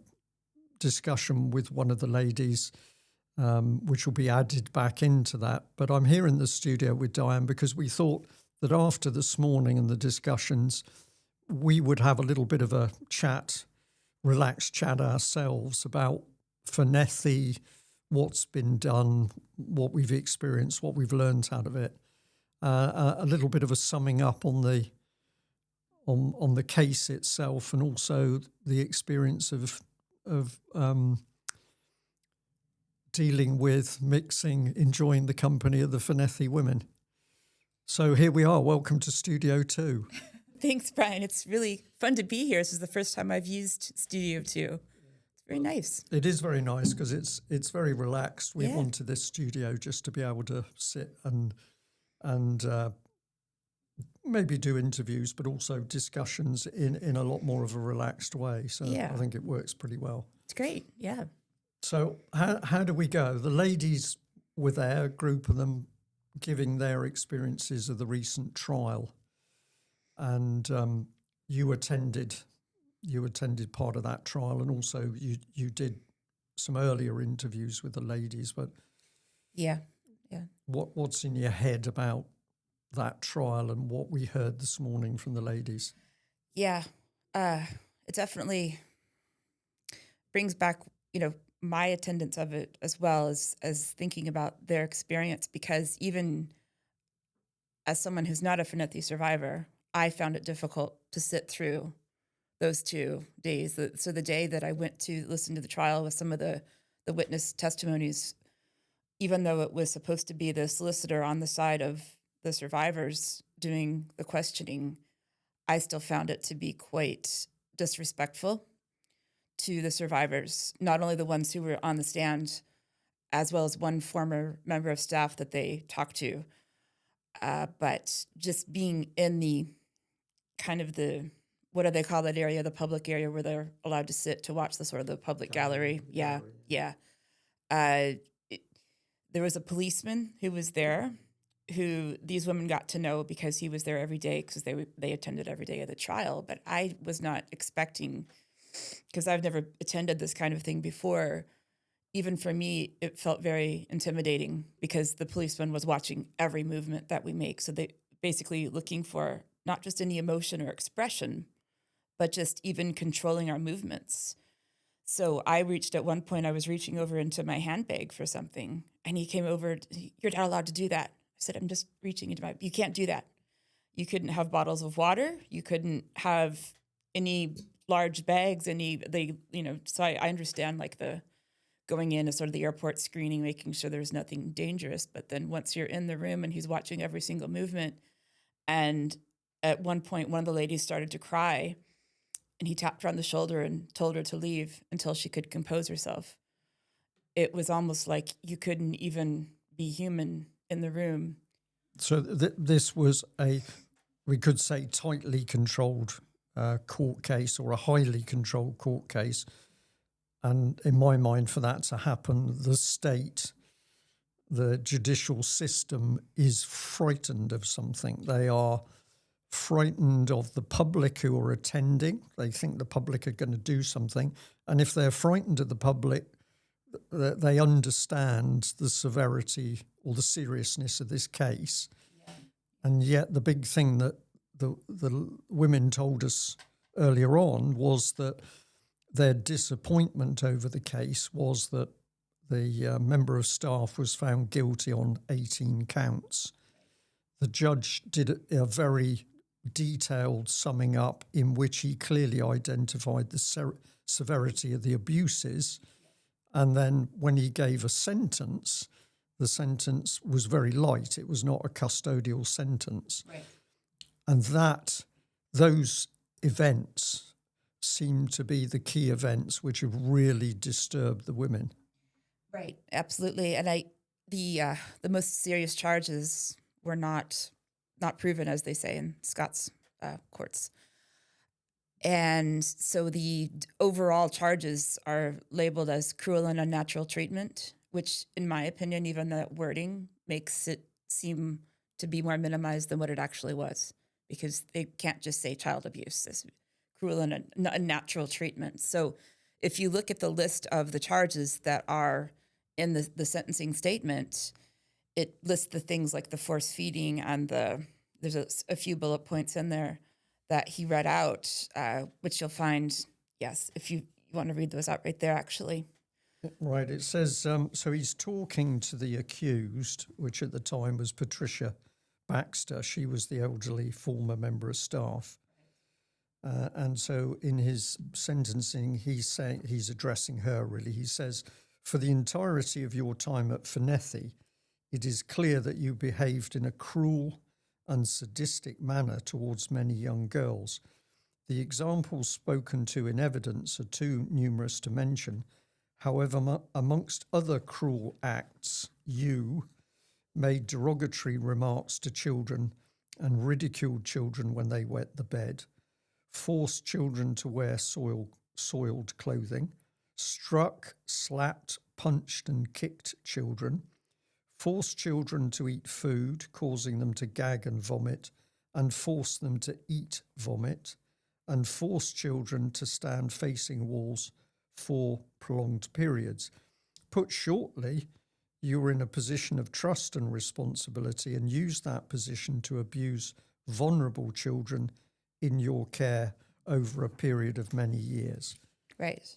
discussion with one of the ladies, which will be added back into that. But I'm here in the studio with Diane because we thought that after this morning and the discussions, we would have a little bit of a chat, relaxed chat ourselves about Fornethy, what's been done, what we've experienced, what we've learned out of it. A little bit of a summing up on the case itself, and also the experience of dealing with, mixing, enjoying the company of the Fornethy women. So here we are. Welcome to Studio 2. Thanks, Brian. It's really fun to be here. This is the first time I've used Studio 2. It's very nice. It is very nice because it's very relaxed. We Yeah. wanted this studio just to be able to sit and maybe do interviews, but also discussions in a lot more of a relaxed way. So Yeah. I think it works pretty well. It's great. Yeah. So how do we go? The ladies were there, a group of them, giving their experiences of the recent trial, and you attended part of that trial, and also you did some earlier interviews with the ladies. But Yeah. what's in your head about that trial and what we heard this morning from the ladies? Yeah. It definitely brings back, my attendance of it, as well as thinking about their experience, because even as someone who's not a Fornethy survivor, I found it difficult to sit through those 2 days. So the day that I went to listen to the trial with some of the witness testimonies, even though it was supposed to be the solicitor on the side of the survivors doing the questioning, I still found it to be quite disrespectful to the survivors, not only the ones who were on the stand, as well as one former member of staff that they talked to, but just being in the kind of what do they call that area, the public area where they're allowed to sit to watch the sort of the public gallery. Yeah. There was a policeman who was there, who these women got to know because he was there every day, because they attended every day of the trial. But I was not expecting, because I've never attended this kind of thing before. Even for me, it felt very intimidating because the policeman was watching every movement that we make. So they basically looking for not just any emotion or expression, but just even controlling our movements. So I reached, at one point, I was reaching over into my handbag for something, and he came over, "You're not allowed to do that." I said, "I'm just reaching into you can't do that. You couldn't have bottles of water. You couldn't have any large bags, so I understand like the going in as sort of the airport screening, making sure there's nothing dangerous. But then once you're in the room and he's watching every single movement, and at one point, one of the ladies started to cry, and he tapped her on the shoulder and told her to leave until she could compose herself. It was almost like you couldn't even be human in the room. So this was we could say, tightly controlled court case, or a highly controlled court case. And in my mind, for that to happen, the state, the judicial system, is frightened of something. They are frightened of the public who are attending. They think the public are going to do something. And if they're frightened of the public, they understand the severity or the seriousness of this case. Yeah. And yet the big thing that the women told us earlier on was that their disappointment over the case was that the member of staff was found guilty on 18 counts. The judge did a very detailed summing up in which he clearly identified the severity of the abuses. And then when he gave a sentence, the sentence was very light. It was not a custodial sentence. Right. And those events seem to be the key events which have really disturbed the women. Right, absolutely. And the most serious charges were not proven, as they say in Scots courts. And so the overall charges are labeled as cruel and unnatural treatment, which, in my opinion, even that wording makes it seem to be more minimized than what it actually was, because they can't just say child abuse. It's cruel and unnatural treatment. So if you look at the list of the charges that are in the sentencing statement, it lists the things like the force feeding and there's a few bullet points in there that he read out, which you'll find, yes, if you want to read those out right there, actually. Right, it says, so he's talking to the accused, which at the time was Patricia Baxter. She was the elderly former member of staff. And so in his sentencing, he's addressing her, really. He says, for the entirety of your time at Fornethy, it is clear that you behaved in a cruel and sadistic manner towards many young girls. The examples spoken to in evidence are too numerous to mention. However, amongst other cruel acts, you made derogatory remarks to children and ridiculed children when they wet the bed, forced children to wear soiled clothing, struck, slapped, punched and kicked children, forced children to eat food, causing them to gag and vomit, and forced them to eat vomit, and forced children to stand facing walls for prolonged periods. Put shortly, you were in a position of trust and responsibility and used that position to abuse vulnerable children in your care over a period of many years. Right.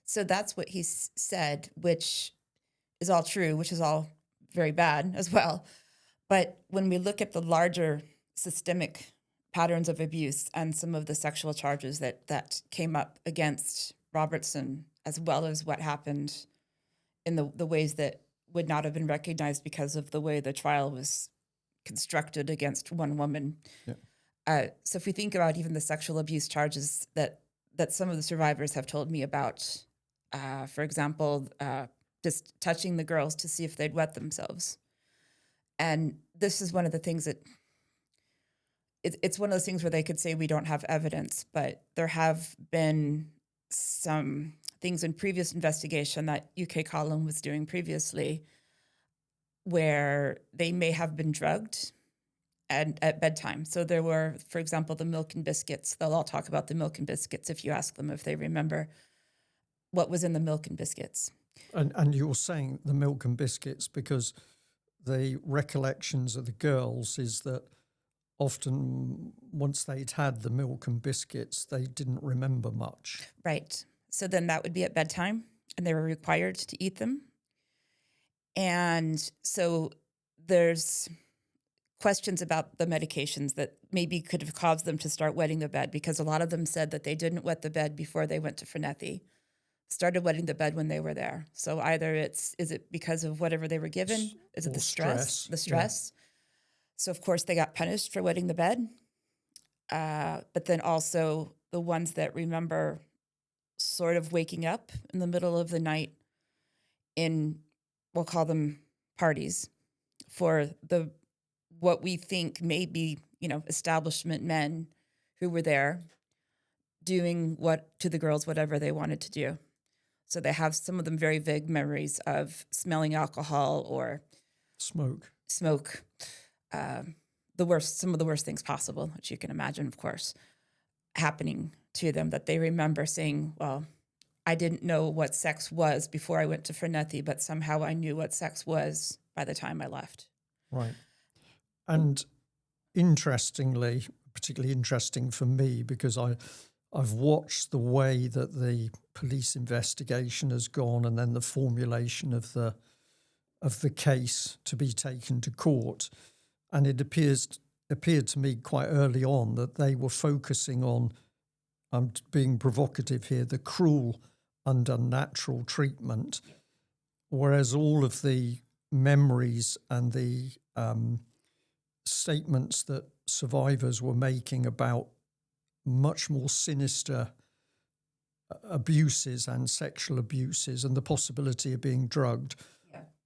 So that's what he said, which is all true, which is all very bad as well. But when we look at the larger systemic patterns of abuse and some of the sexual charges that came up against Robertson, as well as what happened in the ways that would not have been recognized because of the way the trial was constructed against one woman. Yeah. So if we think about even the sexual abuse charges that some of the survivors have told me about, for example, just touching the girls to see if they'd wet themselves. And this is one of the things that it's one of those things where they could say we don't have evidence, but there have been some things in previous investigation that UK Column was doing previously where they may have been drugged at bedtime. So there were, for example, the milk and biscuits. They'll all talk about the milk and biscuits if you ask them if they remember what was in the milk and biscuits. And you're saying the milk and biscuits because the recollections of the girls is that often once they'd had the milk and biscuits, they didn't remember much. Right. So then that would be at bedtime and they were required to eat them. And so there's questions about the medications that maybe could have caused them to start wetting the bed, because a lot of them said that they didn't wet the bed before they went to Fornethy, started wetting the bed when they were there. So either is it because of whatever they were given? Is it Or the stress? stress, The stress. So of course they got punished for wetting the bed. But then also the ones that remember sort of waking up in the middle of the night in, we'll call them parties, for what we think may be, establishment men who were there doing to the girls whatever they wanted to do. So they have some of them very vague memories of smelling alcohol or Smoke. Some of the worst things possible, which you can imagine, of course, happening to them, that they remember saying, well, I didn't know what sex was before I went to Fornethy, but somehow I knew what sex was by the time I left. Right. And interestingly, particularly interesting for me, because I've watched the way that the police investigation has gone and then the formulation of the case to be taken to court. And it appeared to me quite early on that they were focusing on, I'm being provocative here, the cruel and unnatural treatment, whereas all of the memories and the statements that survivors were making about much more sinister abuses and sexual abuses and the possibility of being drugged,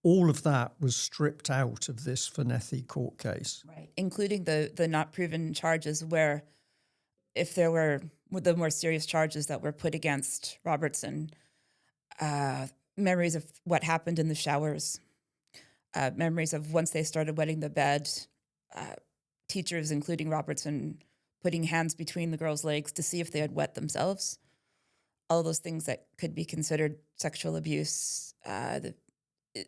all of that was stripped out of this Fornethy court case. Right, including the not proven charges, where if there were the more serious charges that were put against Robertson, memories of what happened in the showers, memories of once they started wetting the bed, teachers, including Robertson, putting hands between the girls' legs to see if they had wet themselves. All those things that could be considered sexual abuse,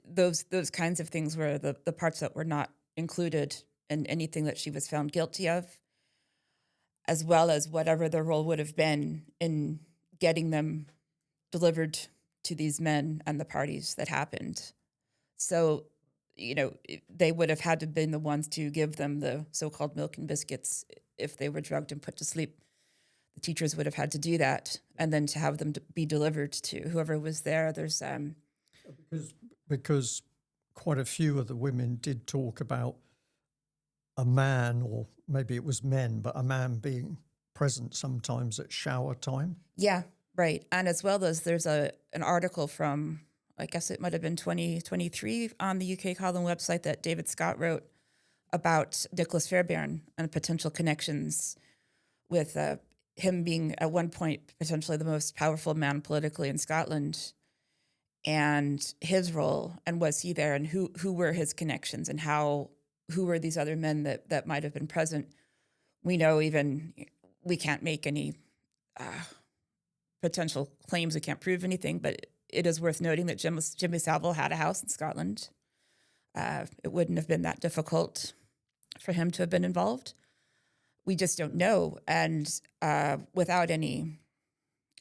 those kinds of things were the parts that were not included in anything that she was found guilty of, as well as whatever their role would have been in getting them delivered to these men and the parties that happened. So, they would have had to have been the ones to give them the so-called milk and biscuits if they were drugged and put to sleep. The teachers would have had to do that, and then to have them be delivered to whoever was there. There's because quite a few of the women did talk about a man, or maybe it was men, but a man being present sometimes at shower time. Yeah, right. And as well as there's an article from, I guess it might have been 2023 on the UK Column website that David Scott wrote about Nicholas Fairbairn and potential connections with him being at one point potentially the most powerful man politically in Scotland, and his role, and was he there, and who were his connections, and who were these other men that might have been present. We know we can't make any potential claims. We can't prove anything, but it is worth noting that Jimmy Savile had a house in Scotland. It wouldn't have been that difficult for him to have been involved. We just don't know, and without any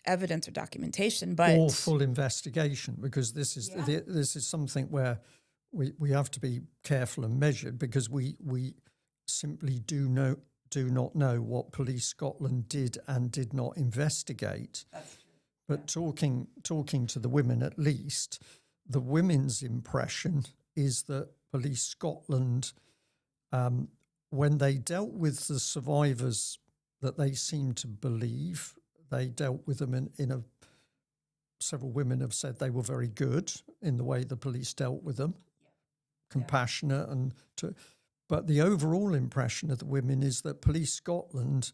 evidence or documentation, but or full investigation, because this is something where we have to be careful and measured, because we simply do not know what Police Scotland did and did not investigate. That's true. But talking to the women, at least, the women's impression is that Police Scotland, when they dealt with the survivors that they seem to believe, they dealt with them in several women have said they were very good in the way the police dealt with them, compassionate but the overall impression of the women is that Police Scotland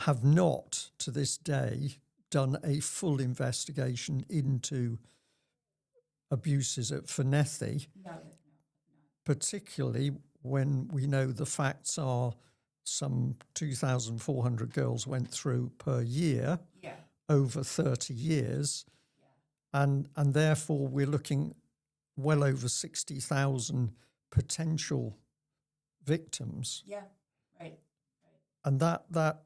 have not, to this day, done a full investigation into abuses at Fornethy, particularly when we know the facts are some 2,400 girls went through per year over 30 years. And therefore we're looking well over 60,000 potential victims. Yeah, right. And that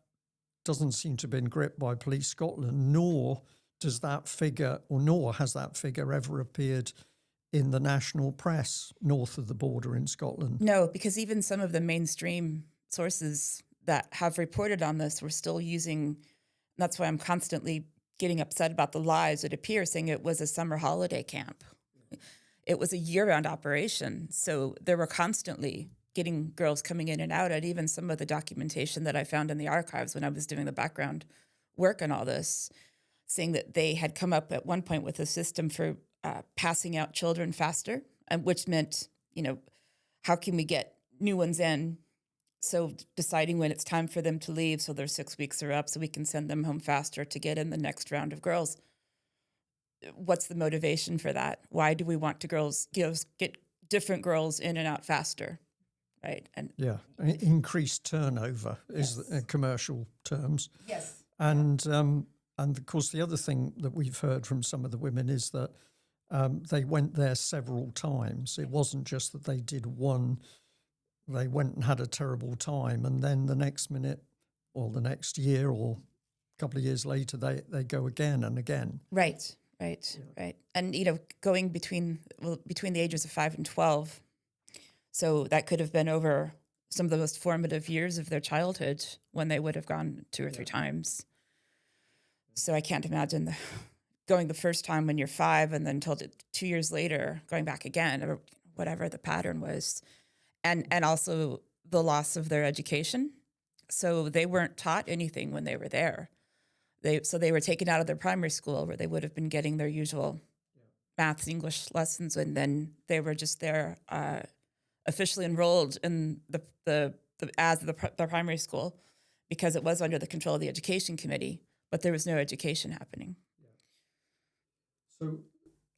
doesn't seem to have been gripped by Police Scotland, nor has that figure ever appeared in the national press north of the border in Scotland. No, because even some of the mainstream sources that have reported on this were still using, that's why I'm constantly getting upset about the lies, it appears, saying it was a summer holiday camp. It was a year-round operation. So there were constantly getting girls coming in and out. And even some of the documentation that I found in the archives when I was doing the background work on all this, saying that they had come up at one point with a system for passing out children faster, and which meant, how can we get new ones in? So deciding when it's time for them to leave, so their 6 weeks are up, so we can send them home faster to get in the next round of girls. What's the motivation for that? Why do we want to get different girls in and out faster, right? And increased turnover is the, commercial terms. Yes, and of course the other thing that we've heard from some of the women is that they went there several times. It wasn't just that they did one. They went and had a terrible time, and then the next minute or the next year or a couple of years later, they go again and again. Right. And, going between the ages of 5 and 12, so that could have been over some of the most formative years of their childhood when they would have gone 2 or 3 times. So I can't imagine going the first time when you're 5 and then until 2 years later going back again, or whatever the pattern was. And also the loss of their education. So they weren't taught anything when they were there. They were taken out of their primary school where they would have been getting their usual maths, English lessons, and then they were just there officially enrolled in the primary school because it was under the control of the education committee, but there was no education happening. So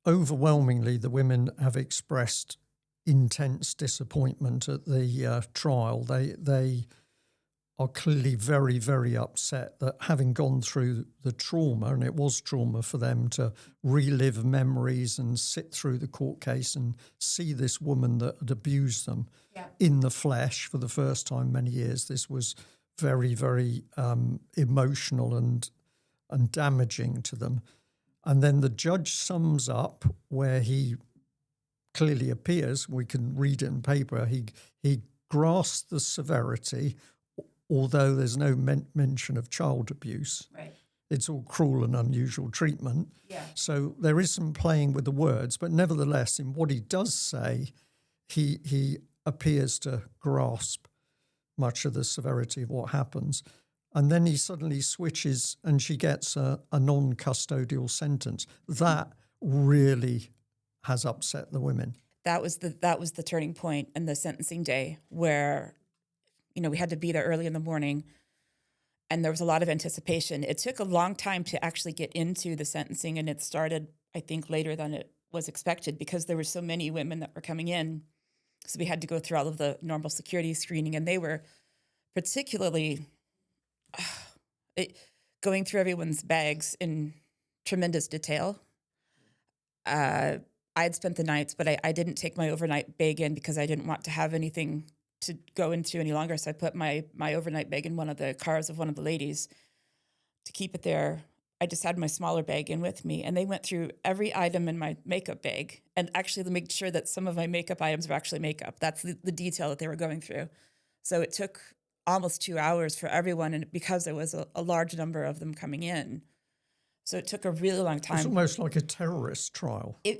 overwhelmingly, the women have expressed intense disappointment at the trial. They are clearly very, very upset that having gone through the trauma, and it was trauma for them to relive memories and sit through the court case and see this woman that had abused them in the flesh for the first time in many years. This was very, very emotional and damaging to them. And then the judge sums up where he clearly appears, we can read it in paper, he grasps the severity, although there's no mention of child abuse. Right. It's all cruel and unusual treatment. Yeah. So there is some playing with the words, but nevertheless, in what he does say, he appears to grasp much of the severity of what happens. And then he suddenly switches and she gets a non-custodial sentence. That really has upset the women. That was the turning point in the sentencing day where, we had to be there early in the morning and there was a lot of anticipation. It took a long time to actually get into the sentencing, and it started, I think, later than it was expected because there were so many women that were coming in. So we had to go through all of the normal security screening, and they were particularly going through everyone's bags in tremendous detail. I had spent the nights, but I didn't take my overnight bag in because I didn't want to have anything to go into any longer. So I put my overnight bag in one of the cars of one of the ladies to keep it there. I just had my smaller bag in with me, and they went through every item in my makeup bag and actually made sure that some of my makeup items were actually makeup. That's the detail that they were going through. So it took almost 2 hours for everyone, and because there was a large number of them coming in. So it took a really long time. It's almost like a terrorist trial. It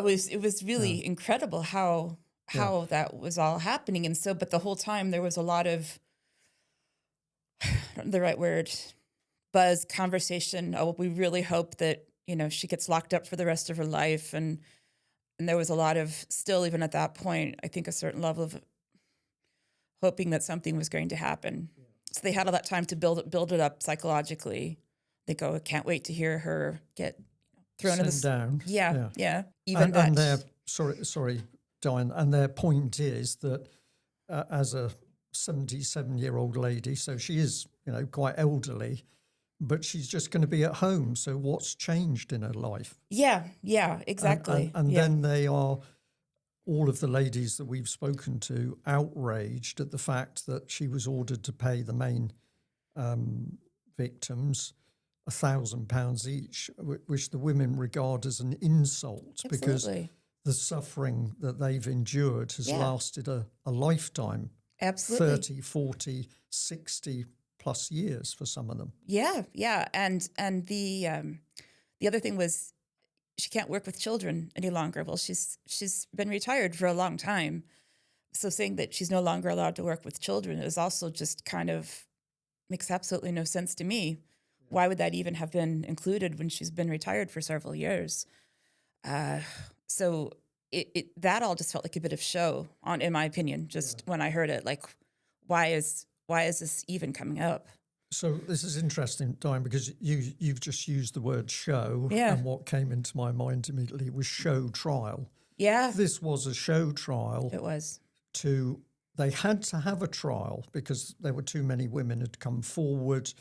was really incredible how that was all happening. And so, but the whole time there was a lot of, I don't know the right word, buzz, conversation. Oh, we really hope that, she gets locked up for the rest of her life. And there was a lot of, still even at that point, I think a certain level of hoping that something was going to happen. Yeah. So they had all that time to build it up psychologically. They go, I can't wait to hear her get thrown in the down. Yeah. Even that. And their sorry, Diane. And their point is that as a 77-year-old lady, so she is, quite elderly, but she's just going to be at home. So what's changed in her life? Yeah, exactly. And then they are, all of the ladies that we've spoken to, outraged at the fact that she was ordered to pay the main victims £1,000 each, which the women regard as an insult. Absolutely. Because the suffering that they've endured has lasted a lifetime. Absolutely. 30, 40, 60 plus years for some of them. Yeah, yeah, and the other thing was she can't work with children any longer. Well, she's been retired for a long time, so saying that she's no longer allowed to work with children is also just kind of makes absolutely no sense to me. Why would that even have been included when she's been retired for several years? So that all just felt like a bit of show, in my opinion. Just when I heard it, like, why is this even coming up? So this is interesting, Diane, because you've just used the word show, Yeah. and what came into my mind immediately was show trial. Yeah, This was a show trial. it was. They had to have a trial because there were too many women had come forward.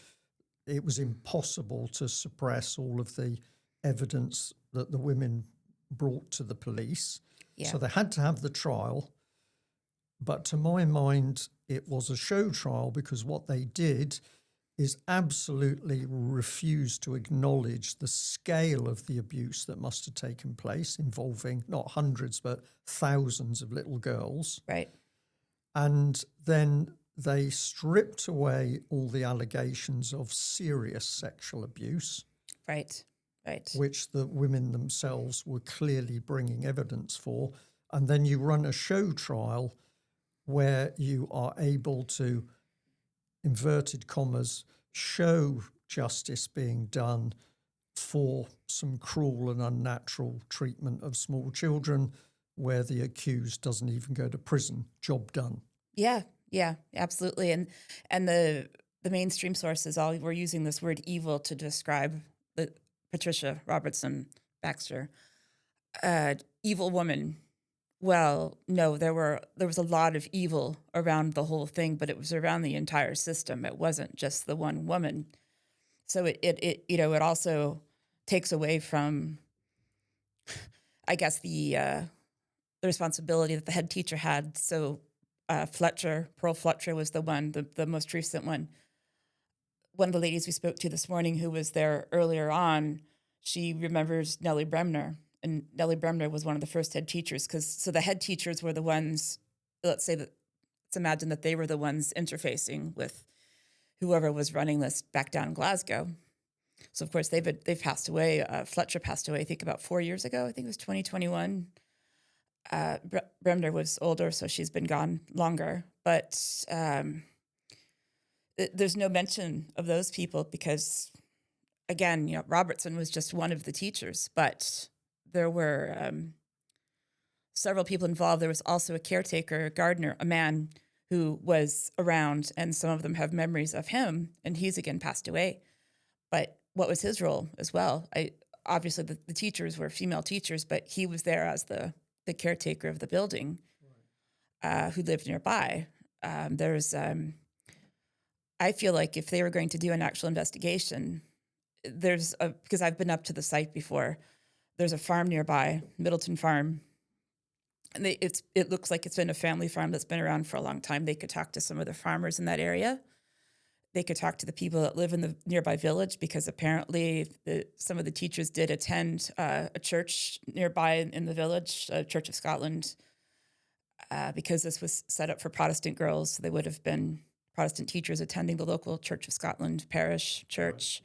It was impossible to suppress all of the evidence that the women brought to the police. Yeah. So they had to have the trial. But to my mind, it was a show trial because what they did is absolutely refuse to acknowledge the scale of the abuse that must have taken place, involving not hundreds, but thousands of little girls. Right. And then they stripped away all the allegations of serious sexual abuse, Right. Right. which the women themselves were clearly bringing evidence for. And then you run a show trial where you are able to, inverted commas, show justice being done for some cruel and unnatural treatment of small children where the accused doesn't even go to prison. Job done. Yeah, yeah, absolutely. And the mainstream sources all were using this word evil to describe the Patricia Robertson Baxter, evil woman. Well, no, there was a lot of evil around the whole thing, but it was around the entire system. It wasn't just the one woman. So it also takes away from, I guess, the responsibility that the head teacher had. So Pearl Fletcher was the most recent one. One of the ladies we spoke to this morning who was there earlier on, she remembers Nellie Bremner. And Nellie Bremner was one of the first head teachers so the head teachers were the ones, let's imagine that they were the ones interfacing with whoever was running this back down in Glasgow. So of course they've passed away. Fletcher passed away, I think about 4 years ago. I think it was 2021. Bremner was older, so she's been gone longer. But there's no mention of those people because, again, Robertson was just one of the teachers, but there were several people involved. There was also a caretaker, a gardener, a man who was around, and some of them have memories of him, and he's again passed away. But what was his role as well? Obviously the teachers were female teachers, but he was there as the caretaker of the building, who lived nearby. I feel like if they were going to do an actual investigation, because I've been up to the site before, there's a farm nearby, Middleton Farm, and it looks like it's been a family farm that's been around for a long time. They could talk to some of the farmers in that area. They could talk to the people that live in the nearby village because apparently some of the teachers did attend a church nearby in the village, Church of Scotland, because this was set up for Protestant girls. So they would have been Protestant teachers attending the local Church of Scotland parish church.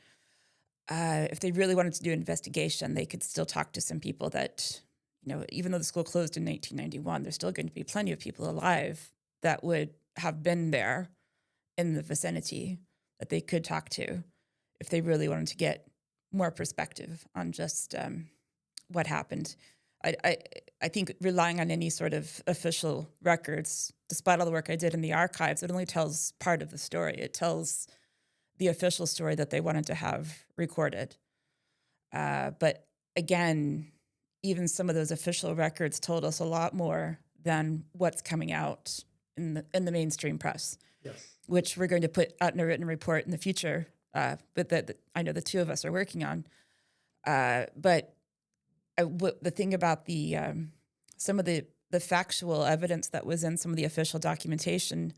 If they really wanted to do an investigation, they could still talk to some people that, even though the school closed in 1991, there's still going to be plenty of people alive that would have been there in the vicinity that they could talk to if they really wanted to get more perspective on just what happened. I think relying on any sort of official records, despite all the work I did in the archives, it only tells part of the story. It tells the official story that they wanted to have recorded. But again, even some of those official records told us a lot more than what's coming out in the mainstream press. Yes. Which we're going to put out in a written report in the future, but that I know the two of us are working on. But the thing about some of the factual evidence that was in some of the official documentation,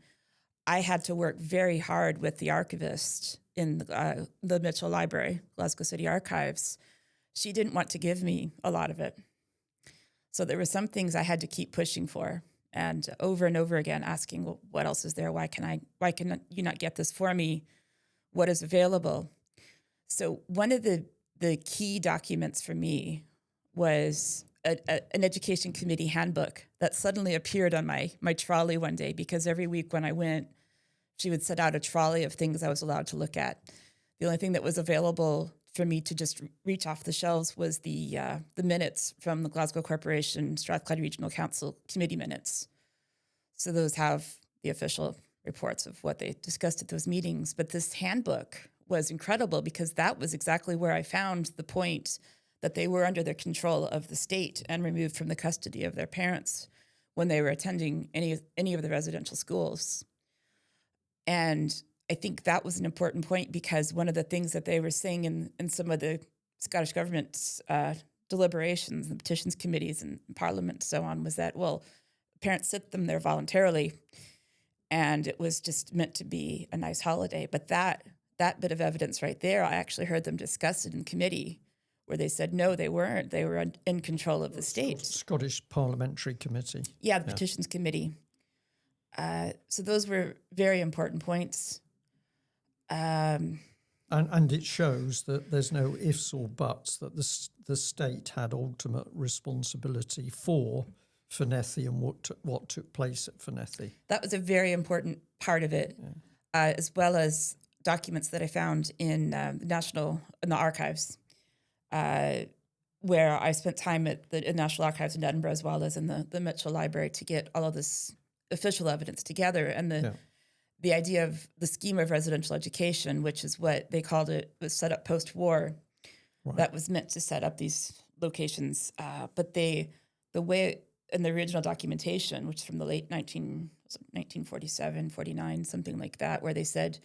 I had to work very hard with the archivist in the Mitchell Library, Glasgow City Archives. She didn't want to give me a lot of it. So there were some things I had to keep pushing for. And over again, asking, well, what else is there? Why can you not get this for me? what is available. So one of the key documents for me was an education committee handbook that suddenly appeared on my trolley one day, because every week when I went, she would set out a trolley of things I was allowed to look at. The only thing that was available for me to just reach off the shelves was the minutes from the Glasgow Corporation Strathclyde Regional Council committee minutes. So those have the official reports of what they discussed at those meetings. But this handbook was incredible, because that was exactly where I found the point that they were under the control of the state and removed from the custody of their parents when they were attending any of the residential schools. And I think that was an important point, because one of the things that they were saying in some of the Scottish government's deliberations and petitions committees and Parliament and so on was that, well, parents sit them there voluntarily, and it was just meant to be a nice holiday. But that bit of evidence right there, I actually heard them discuss it in committee, where they said, no, they weren't. They were in control of the state. Scottish Parliamentary Committee. Yeah, the Petitions Committee. So those were very important points. And it shows that there's no ifs or buts, that the state had ultimate responsibility for Fornethy and what took place at Fornethy. That was a very important part of it, as well as documents that I found in the archives, where I spent time at the National Archives in Edinburgh, as well as in the Mitchell Library, to get all of this official evidence together. And the idea of the scheme of residential education, which is what they called it, was set up post-war. Right. That was meant to set up these locations. But the way in the original documentation, which is from the late 1947, 49, something like that, where they said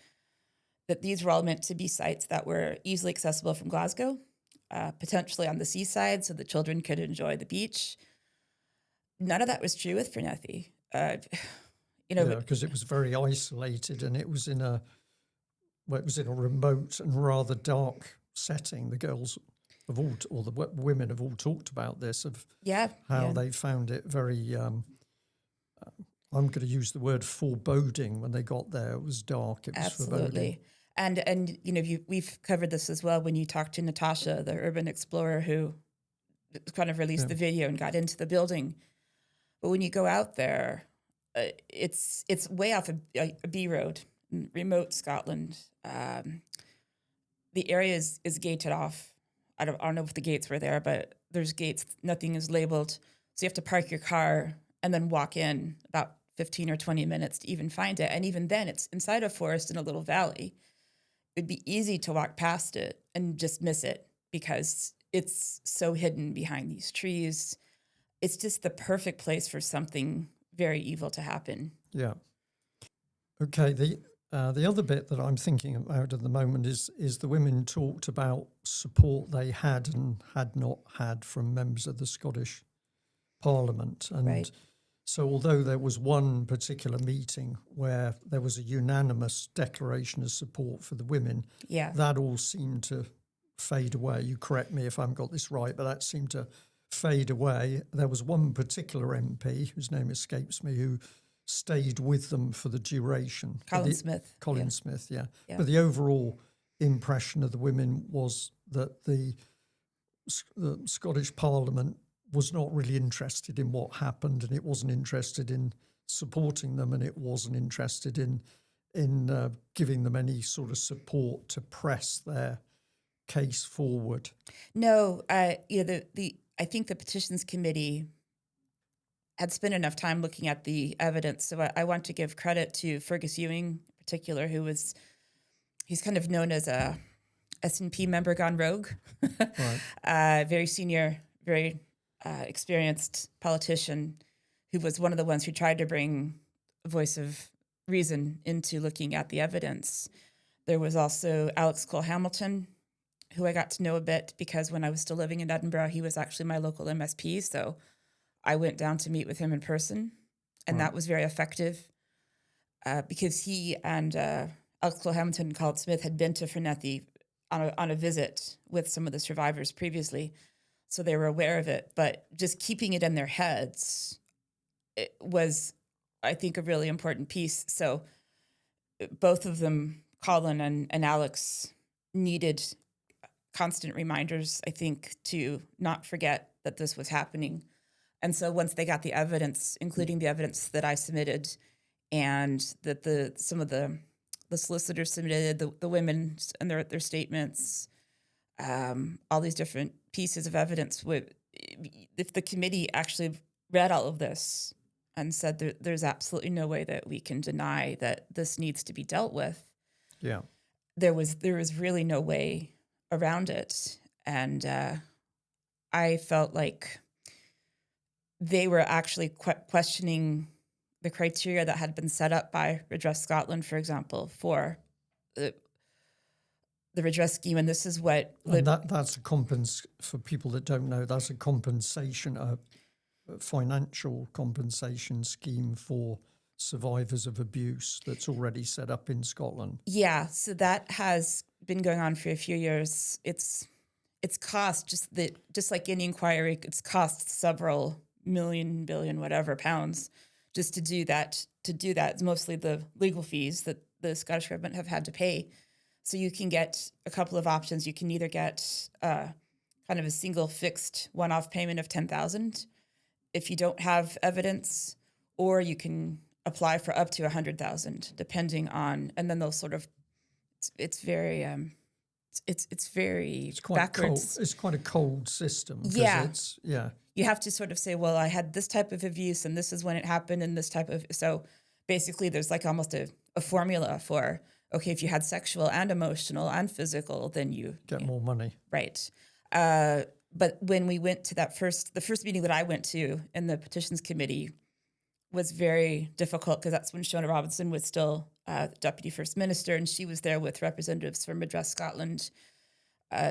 that these were all meant to be sites that were easily accessible from Glasgow, potentially on the seaside, so the children could enjoy the beach. None of that was true with Fornethy. Because it was very isolated, and it was in a remote and rather dark setting. The girls have all, or the women have all talked about this, of how they found it very, I'm going to use the word foreboding when they got there. It was dark, it was foreboding. And we've covered this as well when you talked to Natasha, the urban explorer who kind of released the video and got into the building. But when you go out there, it's way off a B road, remote Scotland. The area is gated off. I don't know if the gates were there, but there's gates. Nothing is labeled. So you have to park your car and then walk in about 15 or 20 minutes to even find it. And even then, it's inside a forest in a little valley. It'd be easy to walk past it and just miss it, because it's so hidden behind these trees. It's just the perfect place for something very evil to happen. Yeah. Okay. The other bit that I'm thinking about at the moment is the women talked about support they had and had not had from members of the Scottish Parliament. And so although there was one particular meeting where there was a unanimous declaration of support for the women, that all seemed to fade away. You correct me if I haven't got this right, but that seemed to fade away. There was one particular MP, whose name escapes me, who stayed with them for the duration. Colin Smith. Yeah. But the overall impression of the women was that the Scottish Parliament was not really interested in what happened, and it wasn't interested in supporting them, and it wasn't interested in giving them any sort of support to press their case forward. No, I think the Petitions Committee had spent enough time looking at the evidence. So I want to give credit to Fergus Ewing in particular, he's kind of known as a SNP member gone rogue. Right. Very senior, very experienced politician, who was one of the ones who tried to bring a voice of reason into looking at the evidence. There was also Alex Cole-Hamilton, who I got to know a bit because when I was still living in Edinburgh, he was actually my local MSP. So I went down to meet with him in person, and that was very effective because he and Alex Cole-Hamilton and Colin Smith had been to Fornethy on a visit with some of the survivors previously. So they were aware of it, but just keeping it in their heads was, I think, a really important piece. So both of them, Colin and Alex needed constant reminders, I think, to not forget that this was happening. And so once they got the evidence, including the evidence that I submitted and that some of the solicitors submitted, the women and their statements, all these different pieces of evidence, if the committee actually read all of this and said there's absolutely no way that we can deny that this needs to be dealt with, Yeah. there was really no way around it. And I felt like they were actually questioning the criteria that had been set up by Redress Scotland, for example, for the redress scheme. And this is what... And that's for people that don't know, that's a compensation, a financial compensation scheme for survivors of abuse that's already set up in Scotland. Yeah, so that has been going on for a few years. It's cost, just like any inquiry, it's cost several million, billion, whatever pounds just to do that. It's mostly the legal fees that the Scottish government have had to pay. So you can get a couple of options. You can either get kind of a single fixed one-off payment of 10,000 if you don't have evidence, or you can apply for up to 100,000, depending on, and then they'll sort of, it's very Quite backwards. cold. It's quite a cold system. Yeah. Yeah. You have to sort of say, well, I had this type of abuse and this is when it happened and this type of, so basically there's like almost a formula for, okay, if you had sexual and emotional and physical, then you Get more money. Right. But when we went to the first meeting that I went to in the petitions committee was very difficult because that's when Shona Robinson was still Deputy First Minister, and she was there with representatives from Redress Scotland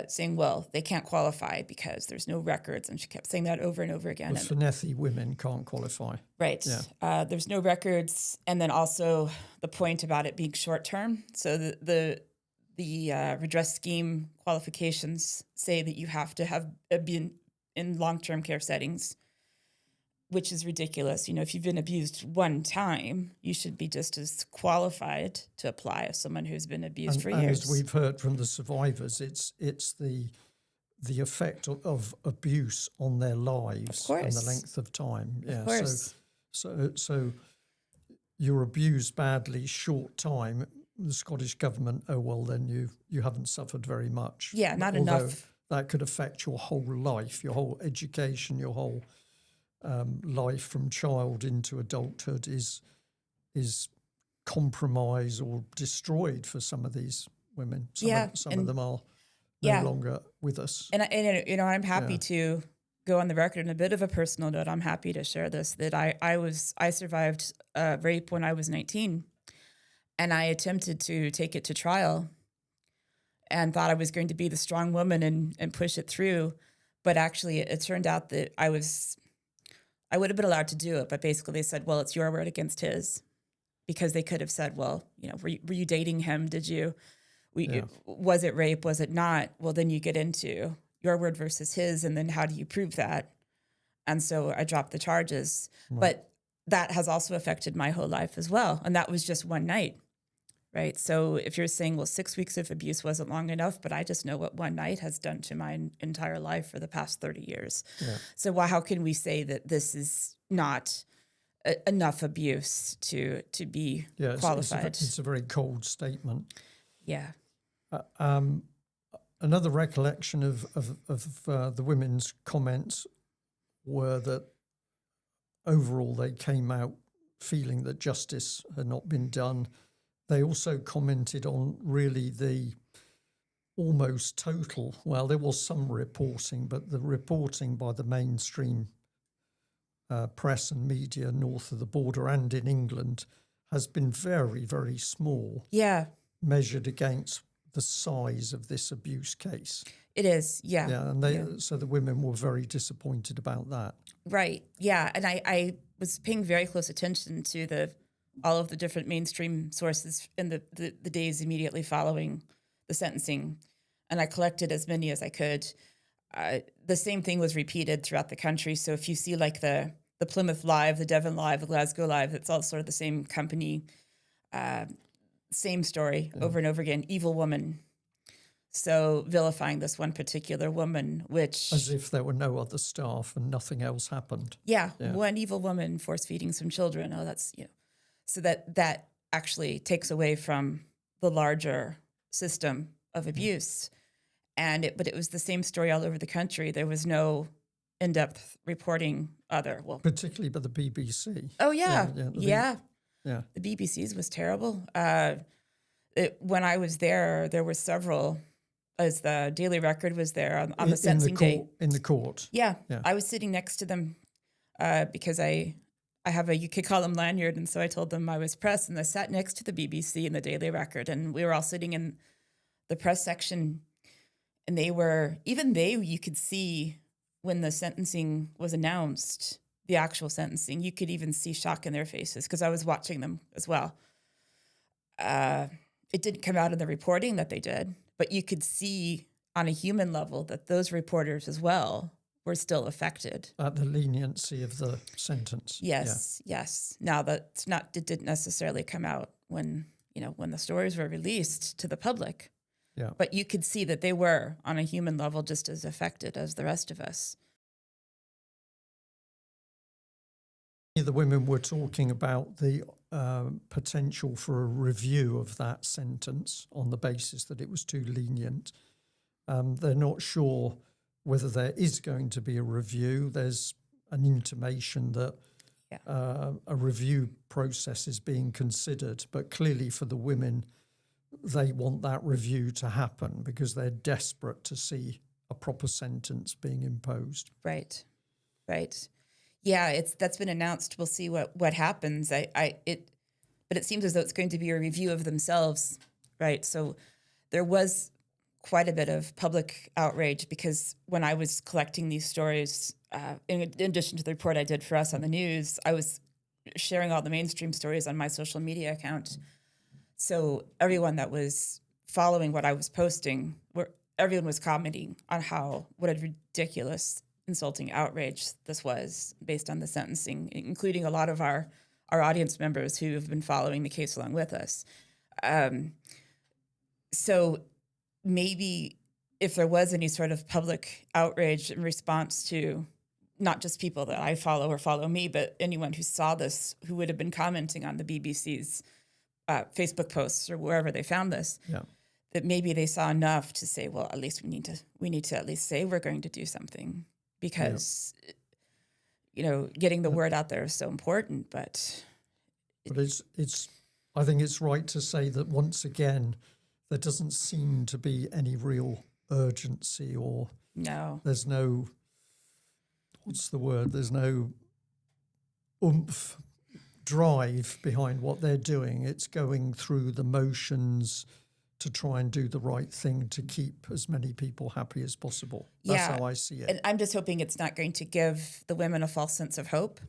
saying, well, they can't qualify because there's no records. And she kept saying that over and over again. The Fornethy women can't qualify. Right. Yeah. There's no records. And then also the point about it being short term. So the redress scheme qualifications say that you have to have been in long-term care settings, which is ridiculous. You know, if you've been abused one time, you should be just as qualified to apply as someone who's been abused for years. As we've heard from the survivors, it's the effect of abuse on their lives and the length of time. Yeah. Of course. So you're abused badly, short time. The Scottish government, oh well, then you haven't suffered very much. Yeah, not Although enough. That could affect your whole life, your whole education, your whole life from child into adulthood is compromised or destroyed for some of these women. Some of them are no longer with us. And you know, I'm happy to go on the record in a bit of a personal note. I'm happy to share this, that I survived rape when I was 19. And I attempted to take it to trial and thought I was going to be the strong woman and push it through. But actually, it turned out that I would have been allowed to do it. But basically, they said, well, it's your word against his. Because they could have said, well, you know, were you dating him? Did you? Was it rape? Was it not? Well, then you get into your word versus his. And then how do you prove that? And so I dropped the charges. Right. But that has also affected my whole life as well. And that was just one night. Right. So if you're saying, well, 6 weeks of abuse wasn't long enough, but I just know what one night has done to my entire life for the past 30 years. Yeah. So how can we say that this is not enough abuse to be qualified? It's a very cold statement. Yeah. Another recollection of the women's comments were that overall they came out feeling that justice had not been done. They also commented on really the almost total, well, there was some reporting, but the reporting by the mainstream press and media north of the border and in England has been very, very small. Yeah. Measured against the size of this abuse case. It is, yeah. Yeah, and so the women were very disappointed about that. Right, yeah. And I was paying very close attention to all of the different mainstream sources in the days immediately following the sentencing. And I collected as many as I could. The same thing was repeated throughout the country. So if you see like the Plymouth Live, the Devon Live, the Glasgow Live, it's all sort of the same company. same story over and over again, evil woman. So vilifying this one particular woman, which... As if there were no other staff and nothing else happened. Yeah, one evil woman force feeding some children. Oh, that's, so that actually takes away from the larger system of abuse. But it was the same story all over the country. There was no in-depth reporting particularly by the BBC. Oh yeah. Yeah. The BBC's was terrible. When I was there were several, as the Daily Record was there on the sentencing day. In the court. Yeah. I was sitting next to them because I have you could call them lanyard, and so I told them I was press, and I sat next to the BBC and the Daily Record, and we were all sitting in the press section, and you could see when the sentencing was announced, the actual sentencing, you could even see shock in their faces because I was watching them as well. It didn't come out in the reporting that they did, but you could see on a human level that those reporters as well were still affected. At the leniency of the sentence. Yes. Now it didn't necessarily come out when the stories were released to the public. Yeah. But you could see that they were on a human level just as affected as the rest of us. The women were talking about the potential for a review of that sentence on the basis that it was too lenient. They're not sure whether there is going to be a review. There's an intimation that a review process is being considered, but clearly for the women, they want that review to happen because they're desperate to see a proper sentence being imposed. Right. Yeah, that's been announced. We'll see what happens. But it seems as though it's going to be a review of themselves, right? So there was quite a bit of public outrage because when I was collecting these stories, in addition to the report I did for us on the news, I was sharing all the mainstream stories on my social media account. So everyone that was following what I was posting, everyone was commenting on what a ridiculous, insulting outrage this was based on the sentencing, including a lot of our audience members who have been following the case along with us. So maybe if there was any sort of public outrage in response to not just people that I follow or follow me, but anyone who saw this, who would have been commenting on the BBC's Facebook posts or wherever they found this, that maybe they saw enough to say, well, at least we need to at least say we're going to do something because, getting the word out there is so important. But I think it's right to say that once again, there doesn't seem to be any real urgency there's no, what's the word? There's no oomph, drive behind what they're doing. It's going through the motions to try and do the right thing to keep as many people happy as possible. That's how I see it. And I'm just hoping it's not going to give the women a false sense of hope.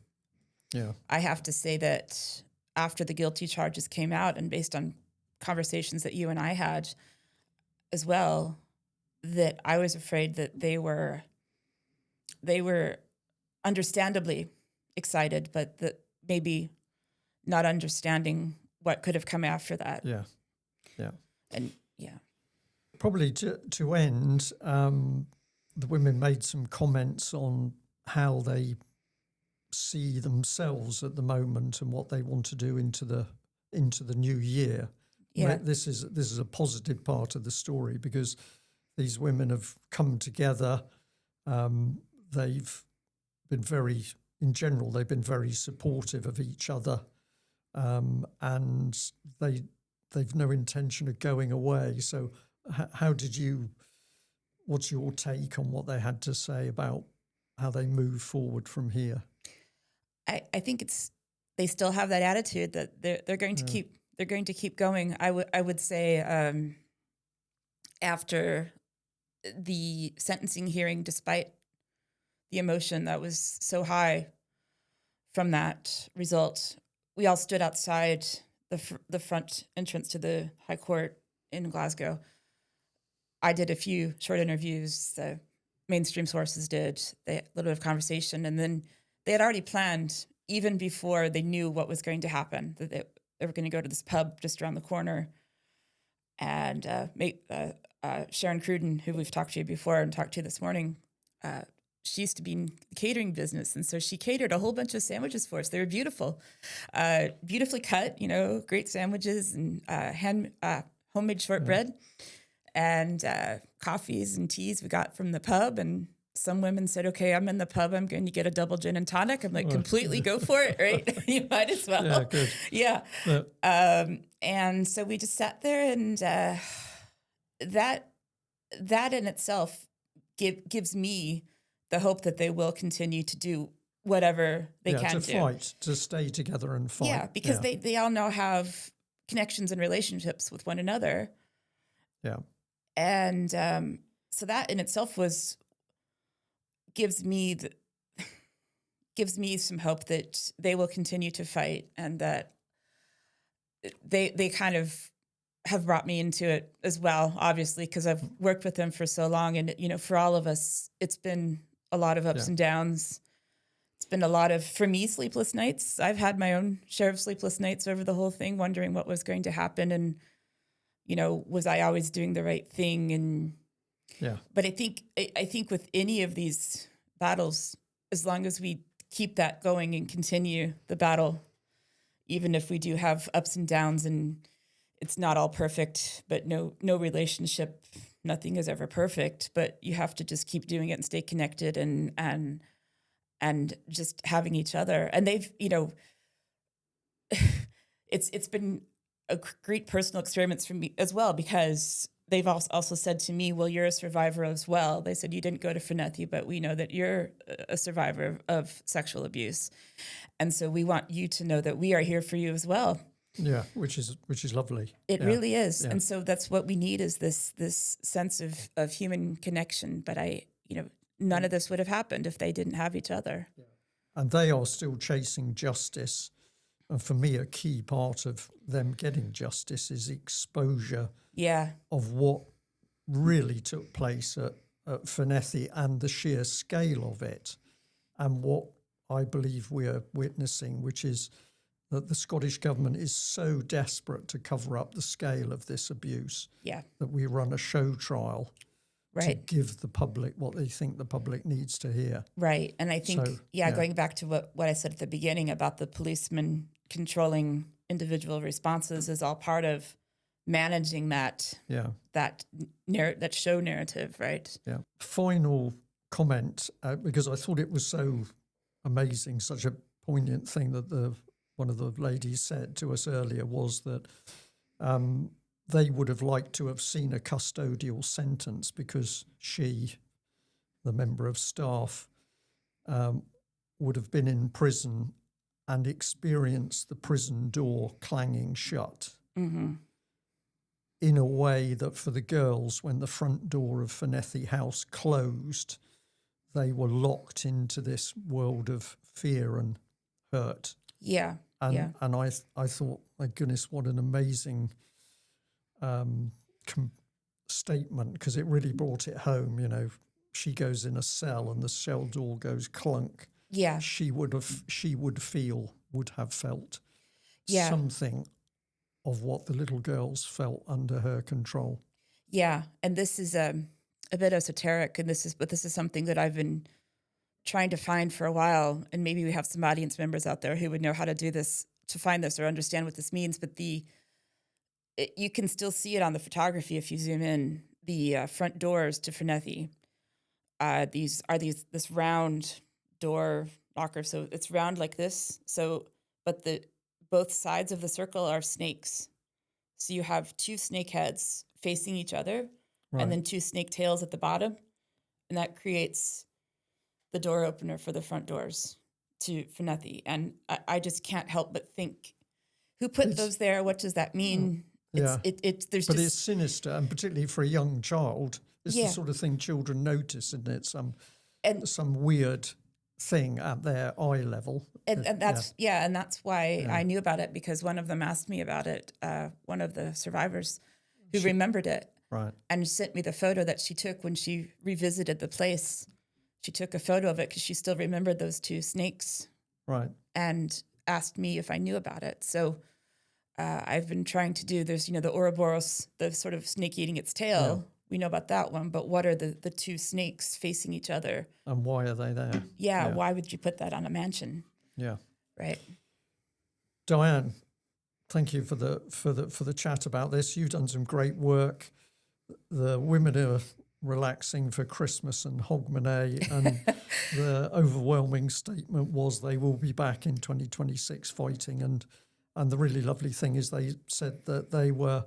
Yeah. I have to say that after the guilty charges came out and based on conversations that you and I had as well, that I was afraid that they were understandably excited, but that maybe not understanding what could have come after that. Yeah. And probably to end, the women made some comments on how they see themselves at the moment and what they want to do into the new year. Yeah. This is a positive part of the story because these women have come together. They've been in general, they've been very supportive of each other, and they've no intention of going away. So what's your take on what they had to say about how they move forward from here? I think they still have that attitude that they're going to keep going. I would say after the sentencing hearing, despite the emotion that was so high from that result, we all stood outside the front entrance to the High Court in Glasgow. I did a few short interviews. The mainstream sources did. They had a little bit of conversation, and then they had already planned, even before they knew what was going to happen, that they were going to go to this pub just around the corner. And Sharon Cruden, who we've talked to before and talked to this morning, she used to be in the catering business. And so she catered a whole bunch of sandwiches for us. They were beautiful, beautifully cut, great sandwiches and homemade shortbread and coffees and teas we got from the pub. And some women said, okay, I'm in the pub. I'm going to get a double gin and tonic. I'm like, completely go for it, right? You might as well. Yeah, good. Yeah. And so we just sat there, and that in itself gives me the hope that they will continue to do whatever they can to do. fight, to stay together and fight. Yeah, because they all now have connections and relationships with one another. Yeah. And so that in itself gives me some hope that they will continue to fight, and that they kind of have brought me into it as well, obviously, because I've worked with them for so long. And, for all of us, it's been a lot of ups and downs. It's been a lot of, for me, sleepless nights. I've had my own share of sleepless nights over the whole thing, wondering what was going to happen. And, was I always doing the right thing? And but I think with any of these battles, as long as we keep that going and continue the battle, even if we do have ups and downs and it's not all perfect, but no relationship, nothing is ever perfect, but you have to just keep doing it and stay connected and just having each other. And they've, it's been a great personal experience for me as well, because they've also said to me, well, you're a survivor as well. They said, you didn't go to Fornethy, but we know that you're a survivor of sexual abuse. And so we want you to know that we are here for you as well. Yeah, which is lovely. It really is. Yeah. And so that's what we need, is this sense of human connection. But none of this would have happened if they didn't have each other. Yeah. And they are still chasing justice. And for me, a key part of them getting justice is exposure of what really took place at Fornethy and the sheer scale of it, and what I believe we're witnessing, which is that the Scottish government is so desperate to cover up the scale of this abuse that we run a show trial to give the public what they think the public needs to hear. Right. And I think, going back to what I said at the beginning about the policemen controlling individual responses is all part of managing that show narrative, right? Yeah. Final comment, because I thought it was so amazing, such a poignant thing that one of the ladies said to us earlier, was that they would have liked to have seen a custodial sentence, because she, the member of staff, would have been in prison and experienced the prison door clanging shut in a way that for the girls, when the front door of Fornethy House closed, they were locked into this world of fear and hurt. Yeah. And I thought, my goodness, what an amazing statement, because it really brought it home. She goes in a cell and the cell door goes clunk. Yeah. She would have felt something of what the little girls felt under her control. Yeah. And this is a bit esoteric, and this is something that I've been trying to find for a while, and maybe we have some audience members out there who would know how to do this, to find this or understand what this means. But you can still see it on the photography if you zoom in. The front doors to Fornethy, this round door knocker, so it's round like this. So, but both sides of the circle are snakes. So you have two snake heads facing each other, and then two snake tails at the bottom, and that creates the door opener for the front doors to Fornethy. And I just can't help but think, who put those there? What does that mean? It's sinister, and particularly for a young child, it's the sort of thing children notice, isn't it? Some weird thing at their eye level. And that's why I knew about it, because one of them asked me about it, one of the survivors who remembered it. Right. And sent me the photo that she took when she revisited the place. She took a photo of it because she still remembered those two snakes. Right. And asked me if I knew about it. So I've been trying to do, there's, the Ouroboros, the sort of snake eating its tail. Yeah. We know about that one, but what are the two snakes facing each other? And why are they there? Yeah, why would you put that on a mansion? Yeah. Right. Diane, thank you for the chat about this. You've done some great work. The women are relaxing for Christmas and Hogmanay, and the overwhelming statement was they will be back in 2026 fighting. And the really lovely thing is they said that they were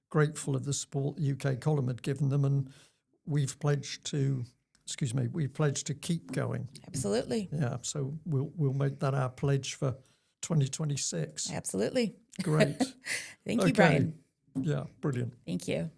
grateful of the support the UK column had given them, and we've pledged to keep going. Absolutely. Yeah, so we'll make that our pledge for 2026. Absolutely. Great. Thank you, Brian. Yeah, brilliant. Thank you.